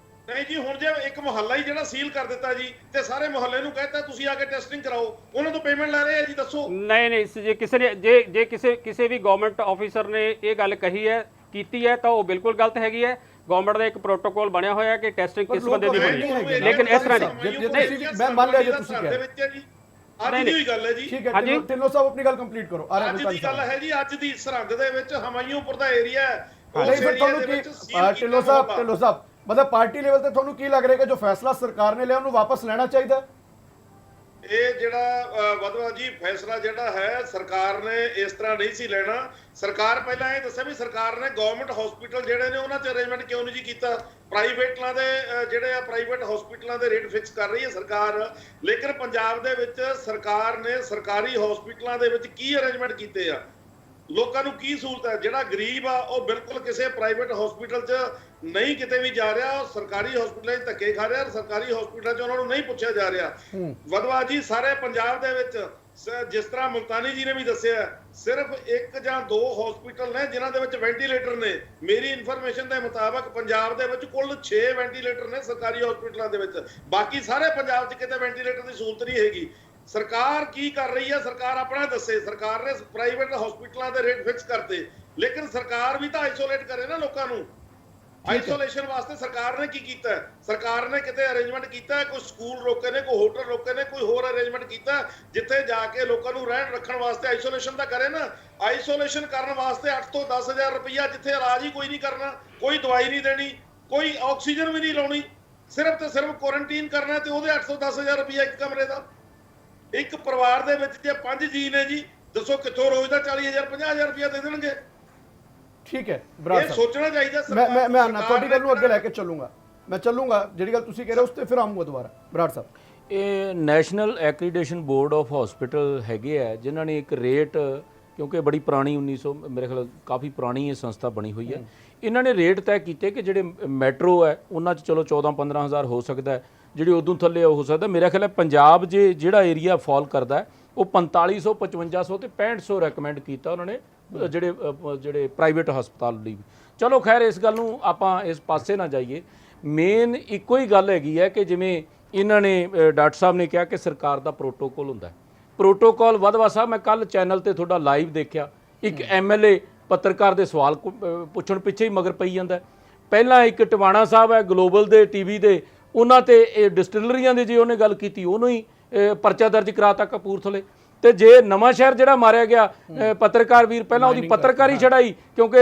ਨਹੀਂ ਜੀ, ਹੁਣ ਜੇ ਇੱਕ ਮੁਹੱਲਾ ਹੀ ਜਿਹੜਾ ਸੀਲ ਕਰ ਦਿੱਤਾ ਜੀ ਤੇ ਸਾਰੇ ਮੁਹੱਲੇ ਨੂੰ ਕਹਿਤਾ ਤੁਸੀਂ ਆ ਕੇ ਟੈਸਟਿੰਗ ਕਰਾਓ, ਉਹਨਾਂ ਤੋਂ ਪੇਮੈਂਟ ਲੈ ਰਹੇ ਆ ਜੀ, ਦੱਸੋ? ਨਹੀਂ, ਜੇ ਕਿਸੇ ਨੇ ਜੇ ਕਿਸੇ ਵੀ ਗਵਰਨਮੈਂਟ ਆਫੀਸਰ ਨੇ ਇਹ ਗੱਲ ਕਹੀ ਹੈ, ਕੀਤੀ ਹੈ, ਤਾਂ ਉਹ ਬਿਲਕੁਲ ਗਲਤ ਹੈਗੀ ਹੈ। ਗਵਰਨਮੈਂਟ ਦਾ ਇੱਕ ਪ੍ਰੋਟੋਕੋਲ ਬਣਿਆ ਹੋਇਆ ਕਿ ਟੈਸਟਿੰਗ ਕਿਸ ਬੰਦੇ ਦੀ ਹੋਣੀ ਹੈ, ਲੇਕਿਨ ਇਸ ਤਰ੍ਹਾਂ ਨਹੀਂ। ਮੈਂ ਮੰਨ ਲਿਆ ਜੇ ਤੁਸੀਂ ਕਹਿ ਰਹੇ ਅੱਜ ਦੀ ਗੱਲ ਹੈ ਜੀ। ਠੀਕ ਹੈ, ਢਿੱਲੋਂ ਸਾਹਿਬ ਆਪਣੀ ਗੱਲ ਕੰਪਲੀਟ ਕਰੋ। ਅੱਜ ਦੀ ਗੱਲ ਹੈ ਜੀ, ਅੱਜ ਦੀ ਸਰਹੰਦ ਦੇ ਵਿੱਚ ਹਮਾਇੂਪੁਰ ਦਾ ਏਰੀਆ ਹੈ। ਨਹੀਂ ਫਿਰ ਤੁਹਾਨੂੰ ਕੀ ਢਿੱਲੋਂ ਸਾਹਿਬ ਮਤਲਬ ਪਾਰਟੀ ਲੈਵਲ ਤੇ ਤੁਹਾਨੂੰ ਕੀ ਲੱਗ ਰਿਹਾ ਕਿ ਜੋ ਫੈਸਲਾ ਸਰਕਾਰ ਨੇ ਲਿਆ ਉਹਨੂੰ ਵਾਪਸ ਲੈਣਾ ਚਾਹੀਦਾ? ਇਹ ਜਿਹੜਾ ਵਧਵਾ ਜੀ ਫੈਸਲਾ ਜਿਹੜਾ ਹੈ ਸਰਕਾਰ ਨੇ ਇਸ ਤਰ੍ਹਾਂ ਨਹੀਂ ਸੀ ਲੈਣਾ। ਸਰਕਾਰ ਪਹਿਲਾਂ ਇਹ ਦੱਸਿਆ ਵੀ ਸਰਕਾਰ ਨੇ ਗਵਰਨਮੈਂਟ ਹਸਪੀਟਲ ਜਿਹੜੇ ਨੇ ਉਹਨਾਂ 'ਚ ਅਰੇਂਜਮੈਂਟ ਕਿਉਂ ਨਹੀਂ ਜੀ ਕੀਤਾ। ਪ੍ਰਾਈਵੇਟਾਂ ਦੇ ਜਿਹੜੇ ਆ ਪ੍ਰਾਈਵੇਟ ਹਸਪੀਟਲਾਂ ਦੇ ਰੇਟ ਫਿਕਸ ਕਰ ਰਹੀ ਹੈ ਸਰਕਾਰ, ਲੇਕਿਨ ਪੰਜਾਬ ਦੇ ਵਿੱਚ ਸਰਕਾਰ ਨੇ ਸਰਕਾਰੀ ਹਸਪੀਟਲਾਂ ਦੇ ਵਿੱਚ ਕੀ ਅਰੇਂਜਮੈਂਟ ਕੀਤੇ ਆ? ਲੋਕਾਂ ਨੂੰ ਕੀ ਸਹੂਲਤ ਹੈ? ਜਿਹੜਾ ਗਰੀਬ ਆ ਉਹ ਬਿਲਕੁਲ ਕਿਸੇ ਪ੍ਰਾਈਵੇਟ ਹਸਪੀਟਲ 'ਚ ਨਹੀਂ ਕਿਤੇ ਵੀ ਜਾ ਰਿਹਾ, ਉਹ ਸਰਕਾਰੀ ਹਸਪੀਟਲਾਂ 'ਚ ਧੱਕੇ ਖਾ ਰਿਹਾ। ਸਰਕਾਰੀ ਹਸਪੀਟਲਾਂ 'ਚ ਉਹਨਾਂ ਨੂੰ ਨਹੀਂ ਪੁੱਛਿਆ ਜਾ ਰਿਹਾ। ਵਧਵਾ ਜੀ, ਸਾਰੇ ਪੰਜਾਬ ਦੇ ਵਿੱਚ ਜਿਸ ਤਰ੍ਹਾਂ ਮੁਲਤਾਨੀ ਜੀ ਨੇ ਵੀ ਦੱਸਿਆ, ਸਿਰਫ 1 ਜਾਂ 2 ਹਸਪੀਟਲ ਨੇ ਜਿਨ੍ਹਾਂ ਦੇ ਵਿੱਚ ਵੈਂਟੀਲੇਟਰ ਨੇ। ਮੇਰੀ ਇਨਫੋਰਮੇਸ਼ਨ ਦੇ ਮੁਤਾਬਕ ਪੰਜਾਬ ਦੇ ਵਿੱਚ ਕੁੱਲ 6 ਵੈਂਟੀਲੇਟਰ ਨੇ ਸਰਕਾਰੀ ਹਸਪੀਟਲਾਂ ਦੇ ਵਿੱਚ। ਬਾਕੀ ਸਾਰੇ ਪੰਜਾਬ 'ਚ ਕਿਤੇ ਵੈਂਟੀਲੇਟਰ ਦੀ ਸਹੂਲਤ ਨਹੀਂ ਹੈਗੀ। ਸਰਕਾਰ ਕੀ ਕਰ ਰਹੀ ਹੈ? ਸਰਕਾਰ ਆਪਣਾ ਦੱਸੇ। ਸਰਕਾਰ ਨੇ ਪ੍ਰਾਈਵੇਟ ਹਸਪੀਟਲਾਂ ਦੇ ਰੇਟ ਫਿਕਸ ਕਰਤੇ, ਲੇਕਿਨ ਸਰਕਾਰ ਵੀ ਤਾਂ ਆਈਸੋਲੇਟ ਕਰੇ ਨਾ ਲੋਕਾਂ ਨੂੰ। ਆਈਸੋਲੇਸ਼ਨ ਵਾਸਤੇ ਸਰਕਾਰ ਨੇ ਕੀ ਕੀਤਾ? ਸਰਕਾਰ ਨੇ ਕਿਤੇ ਅਰੇਂਜਮੈਂਟ ਕੀਤਾ, ਕੋਈ ਸਕੂਲ ਰੋਕੇ ਨੇ, ਕੋਈ ਹੋਟਲ ਰੋਕੇ ਨੇ, ਕੋਈ ਹੋਰ ਅਰੇਂਜਮੈਂਟ ਕੀਤਾ ਜਿੱਥੇ ਜਾ ਕੇ ਲੋਕਾਂ ਨੂੰ ਰਹਿਣ ਰੱਖਣ ਵਾਸਤੇ ਆਈਸੋਲੇਸ਼ਨ ਤਾਂ ਕਰੇ ਨਾ। ਆਈਸੋਲੇਸ਼ਨ ਕਰਨ ਵਾਸਤੇ 8 ਤੋਂ 10,000 ਰੁਪਈਆ, ਜਿੱਥੇ ਇਲਾਜ ਹੀ ਕੋਈ ਨਹੀਂ ਕਰਨਾ, ਕੋਈ ਦਵਾਈ ਨਹੀਂ ਦੇਣੀ, ਕੋਈ ਆਕਸੀਜਨ ਵੀ ਨਹੀਂ ਲਾਉਣੀ, ਸਿਰਫ ਤੇ ਸਿਰਫ ਕੁਆਰੰਟੀਨ ਕਰਨਾ, ਤੇ ਉਹਦੇ 8 ਤੋਂ 10,000 ਰੁਪਈਆ ਇੱਕ ਕਮਰੇ ਦਾ। ਇੱਕ ਪਰਿਵਾਰ ਦੇ ਵਿੱਚ ਜੇ 5 ਜੀ ਨੇ ਜੀ, ਦੱਸੋ ਕਿੱਥੋਂ ਰੋਜ਼ ਦਾ 40,000 50,000 ਰੁਪਇਆ ਦੇ ਦੇਣਗੇ? ਠੀਕ ਹੈ ਬਰਾੜ ਸਾਹਿਬ, ਇਹ ਸੋਚਣਾ ਚਾਹੀਦਾ। ਮੈਂ ਆਨਾ ਤੁਹਾਡੀ ਗੱਲ ਨੂੰ ਅੱਗੇ ਲੈ ਕੇ ਚੱਲੂਗਾ। ਮੈਂ ਚੱਲੂਗਾ ਜਿਹੜੀ ਗੱਲ ਤੁਸੀਂ ਕਹਿ ਰਹੇ ਹੋ ਉਸ ਤੇ ਫਿਰ ਆਉਂਗਾ ਦੁਬਾਰਾ। ਬਰਾੜ ਸਾਹਿਬ, ਇਹ national accreditation board of hospital ਹੈਗੇ ਆ ਜਿਨ੍ਹਾਂ ਨੇ ਇੱਕ ਰੇਟ, ਕਿਉਂਕਿ ਬੜੀ ਪੁਰਾਣੀ 1900 ਮੇਰੇ ਖਿਆਲ ਕਾਫੀ ਪੁਰਾਣੀ ਇਹ ਸੰਸਥਾ ਬਣੀ ਹੋਈ ਹੈ, ਇਹਨਾਂ ਨੇ ਰੇਟ ਤੈਅ ਕੀਤੇ ਕਿ ਜਿਹੜੇ ਮੈਟਰੋ ਹੈ ਉਹਨਾਂ 'ਚ ਚਲੋ 14-15,000 ਹੋ ਸਕਦਾ ਹੈ, ਜਿਹੜੀ ਉਦੋਂ ਥੱਲੇ ਹੋ ਸਕਦਾ। ਮੇਰਾ ਖਿਆਲ ਹੈ ਪੰਜਾਬ ਜਿਹੜਾ ਏਰੀਆ ਫਾਲ ਕਰਦਾ ਉਹ 4500, 5500 ਤੇ 6500 ਰეკਮੈਂਡ ਕੀਤਾ ਉਹਨਾਂ ਨੇ ਜਿਹੜੇ ਪ੍ਰਾਈਵੇਟ ਹਸਪਤਾਲ ਲਈ। ਚਲੋ ਖੈਰ ਇਸ ਗੱਲ ਨੂੰ ਆਪਾਂ ਇਸ ਪਾਸੇ ਨਾ ਜਾਈਏ। ਮੇਨ ਇੱਕੋ ਹੀ ਗੱਲ ਹੈਗੀ ਹੈ ਕਿ ਜਿਵੇਂ ਇਹਨਾਂ ਨੇ ਡਾਕਟਰ ਸਾਹਿਬ ਨੇ ਕਿਹਾ ਕਿ ਸਰਕਾਰ ਦਾ ਪ੍ਰੋਟੋਕੋਲ ਹੁੰਦਾ। ਪ੍ਰੋਟੋਕੋਲ ਵਧਵਾ ਸਾਹਿਬ, ਮੈਂ ਕੱਲ ਚੈਨਲ ਤੇ ਤੁਹਾਡਾ ਲਾਈਵ ਦੇਖਿਆ, ਇੱਕ ਐਮਐਲਏ ਪੱਤਰਕਾਰ ਦੇ ਸਵਾਲ ਪੁੱਛਣ ਪਿੱਛੇ ਹੀ ਮਗਰ ਪਈ ਜਾਂਦਾ। ਪਹਿਲਾਂ ਇੱਕ ਟਵਾਣਾ ਸਾਹਿਬ ਹੈ ਗਲੋਬਲ ਦੇ ਟੀਵੀ ਦੇ, ਉਹਨਾਂ ਤੇ ਇਹ ਡਿਸਟਿਲਰੀਆਂ ਦੀ ਜੇ ਉਹਨੇ ਗੱਲ ਕੀਤੀ ਉਹਨੂੰ ਹੀ ਪਰਚਾ ਦਰਜ ਕਰਾਤਾ ਕਪੂਰਥਲੇ। ਤੇ ਜੇ ਨਵਾਂ ਸ਼ਹਿਰ ਜਿਹੜਾ ਮਾਰਿਆ ਗਿਆ ਪੱਤਰਕਾਰ ਵੀਰ, ਪਹਿਲਾਂ ਉਹਦੀ ਪੱਤਰਕਾਰੀ ਛੜਾਈ, ਕਿਉਂਕਿ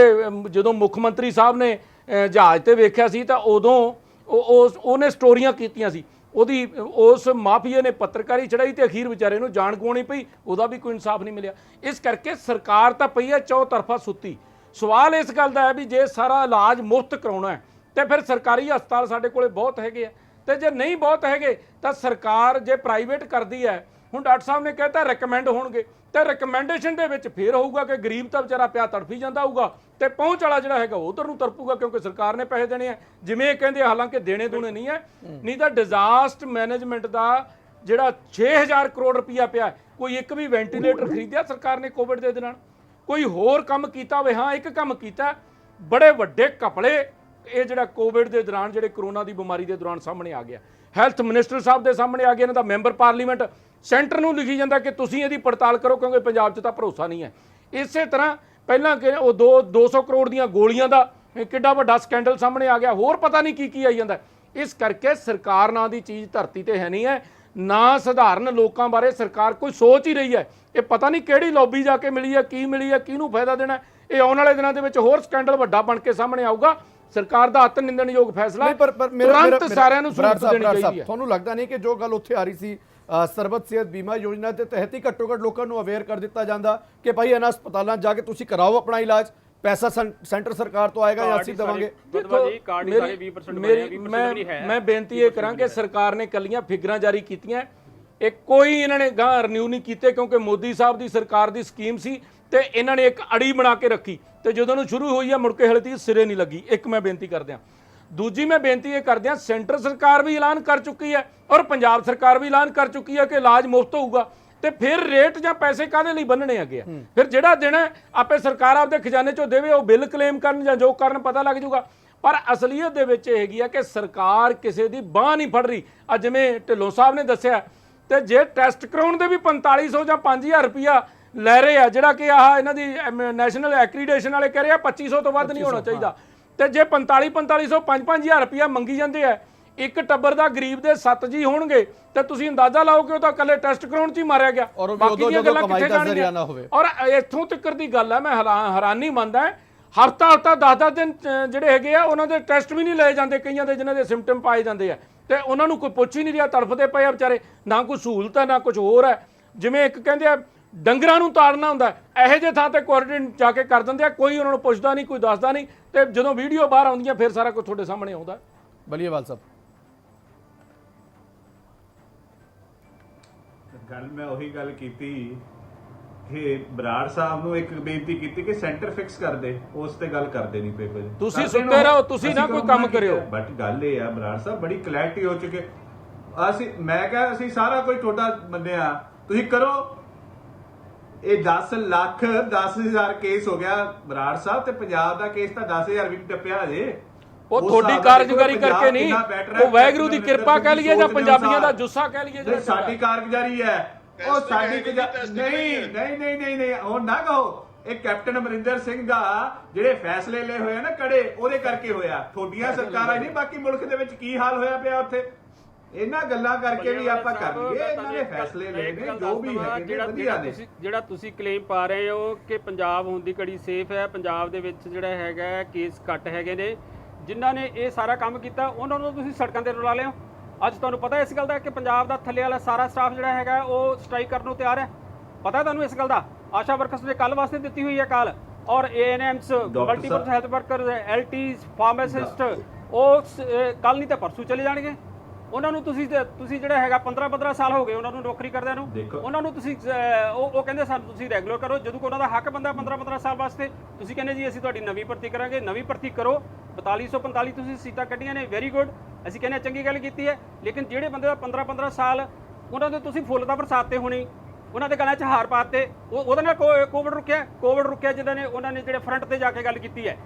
ਜਦੋਂ ਮੁੱਖ ਮੰਤਰੀ ਸਾਹਿਬ ਨੇ ਜਹਾਜ਼ ਤੇ ਵੇਖਿਆ ਸੀ ਤਾਂ ਉਦੋਂ ਉਹਨੇ ਸਟੋਰੀਆਂ ਕੀਤੀਆਂ ਸੀ, ਉਹਦੀ ਉਸ ਮਾਫੀਏ ਨੇ ਪੱਤਰਕਾਰੀ ਚੜਾਈ ਤੇ ਅਖੀਰ ਵਿਚਾਰੇ ਨੂੰ ਜਾਨ ਗਵਾਉਣੀ ਪਈ, ਉਹਦਾ ਵੀ ਕੋਈ ਇਨਸਾਫ ਨਹੀਂ ਮਿਲਿਆ। ਇਸ ਕਰਕੇ ਸਰਕਾਰ ਤਾਂ ਪਈ ਹੈ ਚੌਤਰਫਾ ਸੁੱਤੀ। ਸਵਾਲ ਇਸ ਗੱਲ ਦਾ ਹੈ ਵੀ ਜੇ ਸਾਰਾ ਇਲਾਜ ਮੁਫਤ ਕਰਾਉਣਾ ਹੈ ਤੇ ਫਿਰ ਸਰਕਾਰੀ ਹਸਪਤਾਲ ਸਾਡੇ ਕੋਲੇ ਬਹੁਤ ਹੈਗੇ ਆ, ਤੇ ਜੇ ਨਹੀਂ ਬਹੁਤ ਹੈਗੇ ਤਾਂ ਸਰਕਾਰ ਜੇ ਪ੍ਰਾਈਵੇਟ ਕਰਦੀ ਹੈ, ਹੁਣ ਡਾਕਟਰ ਸਾਹਿਬ ਨੇ ਕਹਿਤਾ ਰეკਮੈਂਡ ਹੋਣਗੇ, ਤੇ ਰეკਮੈਂਡੇਸ਼ਨ ਦੇ ਵਿੱਚ ਫੇਰ ਹੋਊਗਾ ਕਿ ਗਰੀਬ ਤਾਂ ਵਿਚਾਰਾ ਪਿਆ ਤੜਫੀ ਜਾਂਦਾ ਹੋਊਗਾ ਤੇ ਪਹੁੰਚ ਵਾਲਾ ਜਿਹੜਾ ਹੈਗਾ ਉਧਰ ਨੂੰ ਤਰਪੂਗਾ, ਕਿਉਂਕਿ ਸਰਕਾਰ ਨੇ ਪੈਸੇ ਦੇਣੇ ਆ ਜਿਵੇਂ ਇਹ ਕਹਿੰਦੇ, ਹਾਲਾਂਕਿ ਦੇਣੇ ਦੂਣੇ ਨਹੀਂ ਹੈ। ਨਹੀਂ ਤਾਂ ਡਿਜ਼ਾਸਟਰ ਮੈਨੇਜਮੈਂਟ ਦਾ ਜਿਹੜਾ 6000 ਕਰੋੜ ਰੁਪਇਆ ਪਿਆ, ਕੋਈ ਇੱਕ ਵੀ ਵੈਂਟੀਲੇਟਰ ਖਰੀਦਿਆ ਸਰਕਾਰ ਨੇ ਕੋਵਿਡ ਦੇ ਦੌਰਾਨ? ਕੋਈ ਹੋਰ ਕੰਮ ਕੀਤਾ ਹੋਵੇ? ਹਾਂ, ਇੱਕ ਕੰਮ ਕੀਤਾ, ਬੜੇ ਵੱਡੇ ਘਪਲੇ ਇਹ ਜਿਹੜਾ ਕੋਵਿਡ ਦੇ ਦੌਰਾਨ, ਜਿਹੜੇ ਕਰੋਨਾ ਦੀ ਬਿਮਾਰੀ ਦੇ ਦੌਰਾਨ ਸਾਹਮਣੇ ਆ ਗਿਆ। ਹੈਲਥ ਮਿਨਿਸਟਰ ਸਾਹਿਬ ਦੇ ਸਾਹਮਣੇ ਆ ਗਿਆ, ਇਹਨਾਂ ਦਾ ਮੈਂਬਰ ਪਾਰਲੀਮੈਂਟ ਸੈਂਟਰ ਨੂੰ ਲਿਖੀ ਜਾਂਦਾ ਕਿ ਤੁਸੀਂ ਇਹਦੀ ਪੜਤਾਲ ਕਰੋ ਕਿਉਂਕਿ ਪੰਜਾਬ 'ਚ ਤਾਂ ਭਰੋਸਾ ਨਹੀਂ ਹੈ। ਇਸੇ ਤਰ੍ਹਾਂ ਪਹਿਲਾਂ ਕਿ ਉਹ 200 ਕਰੋੜ ਦੀਆਂ ਗੋਲੀਆਂ ਦਾ ਕਿੱਡਾ ਵੱਡਾ ਸਕੈਂਡਲ ਸਾਹਮਣੇ ਆ ਗਿਆ, ਹੋਰ ਪਤਾ ਨਹੀਂ ਕੀ ਆਈ ਜਾਂਦਾ। ਇਸ ਕਰਕੇ ਸਰਕਾਰ ਨਾਂ ਦੀ ਚੀਜ਼ ਧਰਤੀ ਤੇ ਹੈ ਨਹੀਂ ਹੈ, ਨਾ ਸਧਾਰਨ ਲੋਕਾਂ ਬਾਰੇ ਸਰਕਾਰ ਕੋਈ ਸੋਚ ਹੀ ਰਹੀ ਹੈ। ਇਹ ਪਤਾ ਨਹੀਂ ਕਿਹੜੀ ਲੌਬੀ ਜਾ ਕੇ ਮਿਲੀ ਹੈ, ਕੀ ਮਿਲੀ ਹੈ, ਕਿਹਨੂੰ ਫਾਇਦਾ ਦੇਣਾ। ਇਹ ਆਉਣ ਵਾਲੇ ਦਿਨਾਂ ਦੇ ਵਿੱਚ ਹੋਰ ਸਕੈਂਡਲ ਵੱਡਾ ਬਣ ਕੇ ਸਾਹਮਣੇ ਆਊਗਾ। ਸਰਕਾਰ ਦਾ ਅਤ ਨਿੰਦਣਯੋਗ ਫੈਸਲਾ ਤੁਰੰਤ ਸਾਰਿਆਂ ਨੂੰ ਸਹੂਲਤ ਦੇਣੀ ਚਾਹੀਦੀ ਹੈ। ਤੁਹਾਨੂੰ ਲੱਗਦਾ ਨਹੀਂ ਕਿ ਜੋ ਗੱਲ ਉੱਥੇ ਆ ਰਹੀ ਸੀ ਸਰਬਤ ਸਿਹਤ ਬੀਮਾ ਯੋਜਨਾ ਦੇ ਤਹਿਤ ਹੀ ਘੱਟੋ ਘੱਟ ਲੋਕਾਂ ਨੂੰ ਅਵੇਅਰ ਕਰ ਦਿੱਤਾ ਜਾਂਦਾ ਕਿ ਭਾਈ ਇਹਨਾਂ ਹਸਪਤਾਲਾਂ ਜਾ ਕੇ ਤੁਸੀਂ ਕਰਾਓ ਆਪਣਾ ਇਲਾਜ, ਪੈਸਾ ਸੈਂਟਰ ਸਰਕਾਰ ਤੋਂ ਆਏਗਾ ਜਾਂ ਅਸੀਂ ਦੇਵਾਂਗੇ? ਮੈਂ ਬੇਨਤੀ ਇਹ ਕਰਾਂ ਕਿ ਸਰਕਾਰ ਨੇ ਕੱਲੀਆਂ ਫਿਗਰਾਂ ਜਾਰੀ ਕੀਤੀਆਂ, ਇਹ ਕੋਈ ਇਹਨਾਂ ਨੇ ਗਾਂ ਰਿਨਿਊ ਨਹੀਂ ਕੀਤੇ, ਕਿਉਂਕਿ ਮੋਦੀ ਸਾਹਿਬ ਦੀ ਸਰਕਾਰ ਦੀ ਸਕੀਮ ਸੀ ਤੇ ਇਹਨਾਂ ਨੇ ਇੱਕ ਅੜੀ ਬਣਾ ਕੇ ਰੱਖੀ ਤੇ ਜਦੋਂ ਨੂੰ ਸ਼ੁਰੂ ਹੋਈ ਹੈ ਮੁੜ ਕੇ ਹਲੇ ਤੀਕ ਸਿਰੇ ਨਹੀਂ ਲੱਗੀ। ਇੱਕ ਮੈਂ ਬੇਨਤੀ ਕਰਦਿਆਂ, ਦੂਜੀ ਮੈਂ ਬੇਨਤੀ ਇਹ ਕਰਦਿਆਂ, ਸੈਂਟਰ ਸਰਕਾਰ ਵੀ ਐਲਾਨ ਕਰ ਚੁੱਕੀ ਹੈ ਔਰ ਪੰਜਾਬ ਸਰਕਾਰ ਵੀ ਐਲਾਨ ਕਰ ਚੁੱਕੀ ਹੈ ਕਿ ਇਲਾਜ ਮੁਫਤ ਹੋਊਗਾ, ਤੇ ਫਿਰ ਰੇਟ ਜਾਂ ਪੈਸੇ ਕਾਹਦੇ ਲਈ ਬੰਨਣੇ ਹੈਗੇ ਆ? ਫਿਰ ਜਿਹੜਾ ਦੇਣਾ ਆਪੇ ਸਰਕਾਰ ਆਪਦੇ ਖਜ਼ਾਨੇ ਚੋਂ ਦੇਵੇ, ਉਹ ਬਿੱਲ ਕਲੇਮ ਕਰਨ ਜਾਂ ਜੋ ਕਰਨ ਪਤਾ ਲੱਗ ਜਾਊਗਾ। ਪਰ ਅਸਲੀਅਤ ਦੇ ਵਿੱਚ ਇਹ ਹੈਗੀ ਆ ਕਿ ਸਰਕਾਰ ਕਿਸੇ ਦੀ ਬਾਂਹ ਨਹੀਂ ਫੜ ਰਹੀ। ਅੱਜ ਜਿਵੇਂ ਢਿੱਲੋਂ ਸਾਹਿਬ ਨੇ ਦੱਸਿਆ, ਤੇ ਜੇ ਟੈਸਟ ਕਰਾਉਣ ਦੇ ਵੀ 4500 ਜਾਂ 5000 ਰੁਪਇਆ ਲੈ ਰਹੇ ਆ, ਜਿਹੜਾ ਕਿ ਆਹ ਇਹਨਾਂ ਦੀ ਨੈਸ਼ਨਲ ਐਕਰੀਡੇਸ਼ਨ ਵਾਲੇ ਕਹਿ ਰਹੇ ਆ 2500 ਤੋਂ ਵੱਧ ਨਹੀਂ ਹੋਣਾ ਚਾਹੀਦਾ, ਤੇ ਜੇ 4500 5-5000 ਰੁਪਇਆ ਮੰਗੀ ਜਾਂਦੇ ਆ, ਇੱਕ ਟੱਬਰ ਦਾ ਗਰੀਬ ਦੇ 7 ਜੀ ਹੋਣਗੇ ਤੇ ਤੁਸੀਂ ਅੰਦਾਜ਼ਾ ਲਾਓ ਕਿ ਉਹ ਤਾਂ ਇਕੱਲੇ ਟੈਸਟ ਕਰਾਉਣ 'ਚ ਹੀ ਮਾਰਿਆ ਗਿਆ, ਬਾਕੀ ਦੀਆਂ ਗੱਲਾਂ ਕਿੱਥੇ ਜਾਣਗੀਆਂ? ਔਰ ਇੱਥੋਂ ਤੱਕ ਦੀ ਗੱਲ ਹੈ, ਮੈਂ ਹੈਰਾਨੀ ਮੰਨਦਾ, ਹਫਤਾ 10-10 ਦਿਨ ਜਿਹੜੇ ਹੈਗੇ ਆ ਉਹਨਾਂ ਦੇ ਟੈਸਟ ਵੀ ਨਹੀਂ ਲਏ ਜਾਂਦੇ, ਕਈਆਂ ਦੇ ਜਿਨ੍ਹਾਂ ਦੇ ਸਿੰਪਟਮ ਪਾਏ ਜਾਂਦੇ ਆ, ਤੇ ਉਹਨਾਂ ਨੂੰ ਕੋਈ ਪੁੱਛ ਹੀ ਨਹੀਂ ਰਿਹਾ, ਤੜਫਦੇ ਪਏ ਆ ਵਿਚਾਰੇ, ਨਾ ਕੋਈ ਸਹੂਲਤ ਹੈ ਨਾ ਕੁਝ ਹੋਰ ਹੈ। ਜਿਵੇਂ ਇੱਕ ਕਹਿੰਦੇ ਆ ਡੰਗਰਾਂ ਨੂੰ ਤਾੜਨਾ ਹੁੰਦਾ, ਇਹੋ ਜਿਹੇ ਥਾਂ ਤੇ ਕੁਆਰੰਟਾਈਨ ਜਾ ਕੇ ਕਰ ਦਿੰਦੇ ਆ, ਕੋਈ ਉਹਨਾਂ ਨੂੰ ਪੁੱਛਦਾ ਨਹੀਂ, ਕੋਈ ਦੱਸਦਾ ਨਹੀਂ, ਤੇ ਜਦੋਂ ਵੀਡੀਓ ਬਾਹਰ ਆਉਂਦੀਆਂ ਫਿਰ ਸਾਰਾ ਕੁਝ ਤੁਹਾਡੇ ਸਾਹਮਣੇ ਆਉਂਦਾ। ਬਲੀਏਵਾਲ ਸਾਹਿਬ, ਗੱਲ ਮੈਂ ਉਹੀ ਗੱਲ ਕੀਤੀ ਕਿ ਬਰਾੜ ਸਾਹਿਬ ਨੂੰ ਇੱਕ ਬੇਨਤੀ ਕੀਤੀ ਕਿ ਸੈਂਟਰ ਫਿਕਸ ਕਰ ਦੇ, ਉਸ ਤੇ ਗੱਲ ਕਰਦੇ ਨਹੀਂ ਪਏ। ਤੁਸੀਂ ਸੁੱਤੇ ਰਹੋ, ਤੁਸੀਂ ਨਾ ਕੋਈ ਕੰਮ ਕਰਿਓ। ਬਟ ਗੱਲ ਇਹ ਆ ਬਰਾੜ ਸਾਹਿਬ, ਬੜੀ ਕਲੈਰਿਟੀ ਹੋ ਚੁੱਕੀ। ਮੈਂ ਕਿਹਾ ਅਸੀਂ ਸਾਰਾ ਕੁਝ ਤੁਹਾਡਾ ਮੰਨਿਆ, ਤੁਸੀਂ ਕਰੋ। ਇਹ 10 ਲੱਖ 10,000 ਕੇਸ ਹੋ ਗਿਆ ਬਰਾੜ ਸਾਹਿਬ, ਤੇ ਪੰਜਾਬ ਦਾ ਕੇਸ ਤਾਂ 10,000 ਵੀ ਟੱਪਿਆ ਹਜੇ। ਉਹ ਤੁਹਾਡੀ ਕਾਰਜਕਾਰੀ ਕਰਕੇ ਨਹੀਂ, ਉਹ ਵਾਹਿਗੁਰੂ ਦੀ ਕਿਰਪਾ ਕਹਿ ਲਈਏ ਜਾਂ ਪੰਜਾਬੀਆਂ ਦਾ ਜੁੱਸਾ ਕਹਿ ਲਈਏ। ਸਾਡੀ ਕਾਰਗੁਜ਼ਾਰੀ ਹੈ, ਉਹ ਸਾਡੀ ਨਹੀਂ ਹੁਣ ਨਾ ਕਹੋ। ਇਹ ਕੈਪਟਨ ਅਮਰਿੰਦਰ ਸਿੰਘ ਦਾ ਜਿਹੜੇ ਫੈਸਲੇ ਲਏ ਹੋਏ ਆ ਨਾ ਕੜੇ, ਉਹਦੇ ਕਰਕੇ ਹੋਇਆ, ਤੁਹਾਡੀਆਂ ਸਰਕਾਰਾਂ ਨਹੀਂ। ਬਾਕੀ ਮੁਲਕ ਦੇ ਵਿੱਚ ਕੀ ਹਾਲ ਹੋਇਆ ਪਿਆ ਉੱਥੇ, ਇਹਨਾਂ ਗੱਲਾਂ ਕਰਕੇ ਵੀ ਆਪਾਂ ਕਰ ਲਈਏ। ਇਹਨਾਂ ਨੇ ਫੈਸਲੇ ਲਏ ਨੇ ਜੋ ਵੀ ਹੈਗੇ ਨੇ ਵਧੀਆ ਨੇ। ਜਿਹੜਾ ਤੁਸੀਂ ਕਲੇਮ ਪਾ ਰਹੇ ਹੋ ਕਿ ਪੰਜਾਬ ਹੁਣ ਦੀ ਘੜੀ ਸੇਫ ਹੈ, ਪੰਜਾਬ ਦੇ ਵਿੱਚ ਜਿਹੜਾ ਹੈਗਾ ਕੇਸ ਘੱਟ ਹੈਗੇ ਨੇ, ਜਿਨ੍ਹਾਂ ਨੇ ਇਹ ਸਾਰਾ ਕੰਮ ਕੀਤਾ ਉਹਨਾਂ ਨੂੰ ਤੁਸੀਂ ਸੜਕਾਂ ਤੇ ਰੁਲਾ ਲਿਓ। ਅੱਜ ਤੁਹਾਨੂੰ ਪਤਾ ਇਸ ਗੱਲ ਦਾ ਕਿ ਪੰਜਾਬ ਦਾ ਥੱਲੇ ਵਾਲਾ ਸਾਰਾ ਸਟਾਫ ਜਿਹੜਾ ਹੈਗਾ ਉਹ ਸਟ੍ਰਾਈਕ ਕਰਨ ਨੂੰ ਤਿਆਰ ਹੈ, ਪਤਾ ਤੁਹਾਨੂੰ ਇਸ ਗੱਲ ਦਾ? ਆਸ਼ਾ ਵਰਕਰਸ ਨੇ ਕੱਲ ਵਾਸਤੇ ਦਿੱਤੀ ਹੋਈ ਹੈ ਕਾਲ, ਔਰ ANMs, multipurpose health worker, LTs, pharmacist, ਉਹ ਕੱਲ ਨਹੀਂ ਤਾਂ ਪਰਸੋਂ ਚਲੇ ਜਾਣਗੇ। ਉਹਨਾਂ ਨੂੰ ਤੁਸੀਂ ਜਿਹੜਾ ਹੈਗਾ 15 ਸਾਲ ਹੋ ਗਏ ਉਹਨਾਂ ਨੂੰ ਨੌਕਰੀ ਕਰਦਿਆਂ ਨੂੰ, ਉਹਨਾਂ ਨੂੰ ਤੁਸੀਂ ਉਹ ਕਹਿੰਦੇ ਸਾਨੂੰ ਤੁਸੀਂ ਰੈਗੂਲਰ ਕਰੋ, ਜਦੋਂ ਉਹਨਾਂ ਦਾ ਹੱਕ ਬੰਦਾ 15 ਸਾਲ ਵਾਸਤੇ। ਤੁਸੀਂ ਕਹਿੰਦੇ ਜੀ ਅਸੀਂ ਤੁਹਾਡੀ ਨਵੀਂ ਭਰਤੀ ਕਰਾਂਗੇ, ਨਵੀਂ ਭਰਤੀ ਕਰੋ। 4245 ਤੁਸੀਂ ਸੀਟਾਂ ਕੱਢੀਆਂ ਨੇ, ਵੈਰੀ ਗੁੱਡ, ਅਸੀਂ ਕਹਿੰਦੇ ਚੰਗੀ ਗੱਲ ਕੀਤੀ ਹੈ। ਲੇਕਿਨ ਜਿਹੜੇ ਬੰਦੇ ਦਾ 15 ਸਾਲ, ਉਹਨਾਂ ਦੇ ਤੁਸੀਂ ਫੁੱਲ ਦਾ ਬਰਸਾਤੇ ਹੋਣੀ, ਉਹਨਾਂ ਦੇ ਗਲਾਂ 'ਚ ਹਾਰ ਪਾਤੇ। ਉਹਦੇ ਨਾਲ ਕੋਵਿਡ ਰੁਕਿਆ ਜਿਨ੍ਹਾਂ ਨੇ, ਉਹਨਾਂ ਨੇ ਜਿਹੜੇ ਫਰੰਟ ਤੇ ਜਾ ਕੇ ਗੱਲ ਕੀਤੀ ਹੈ।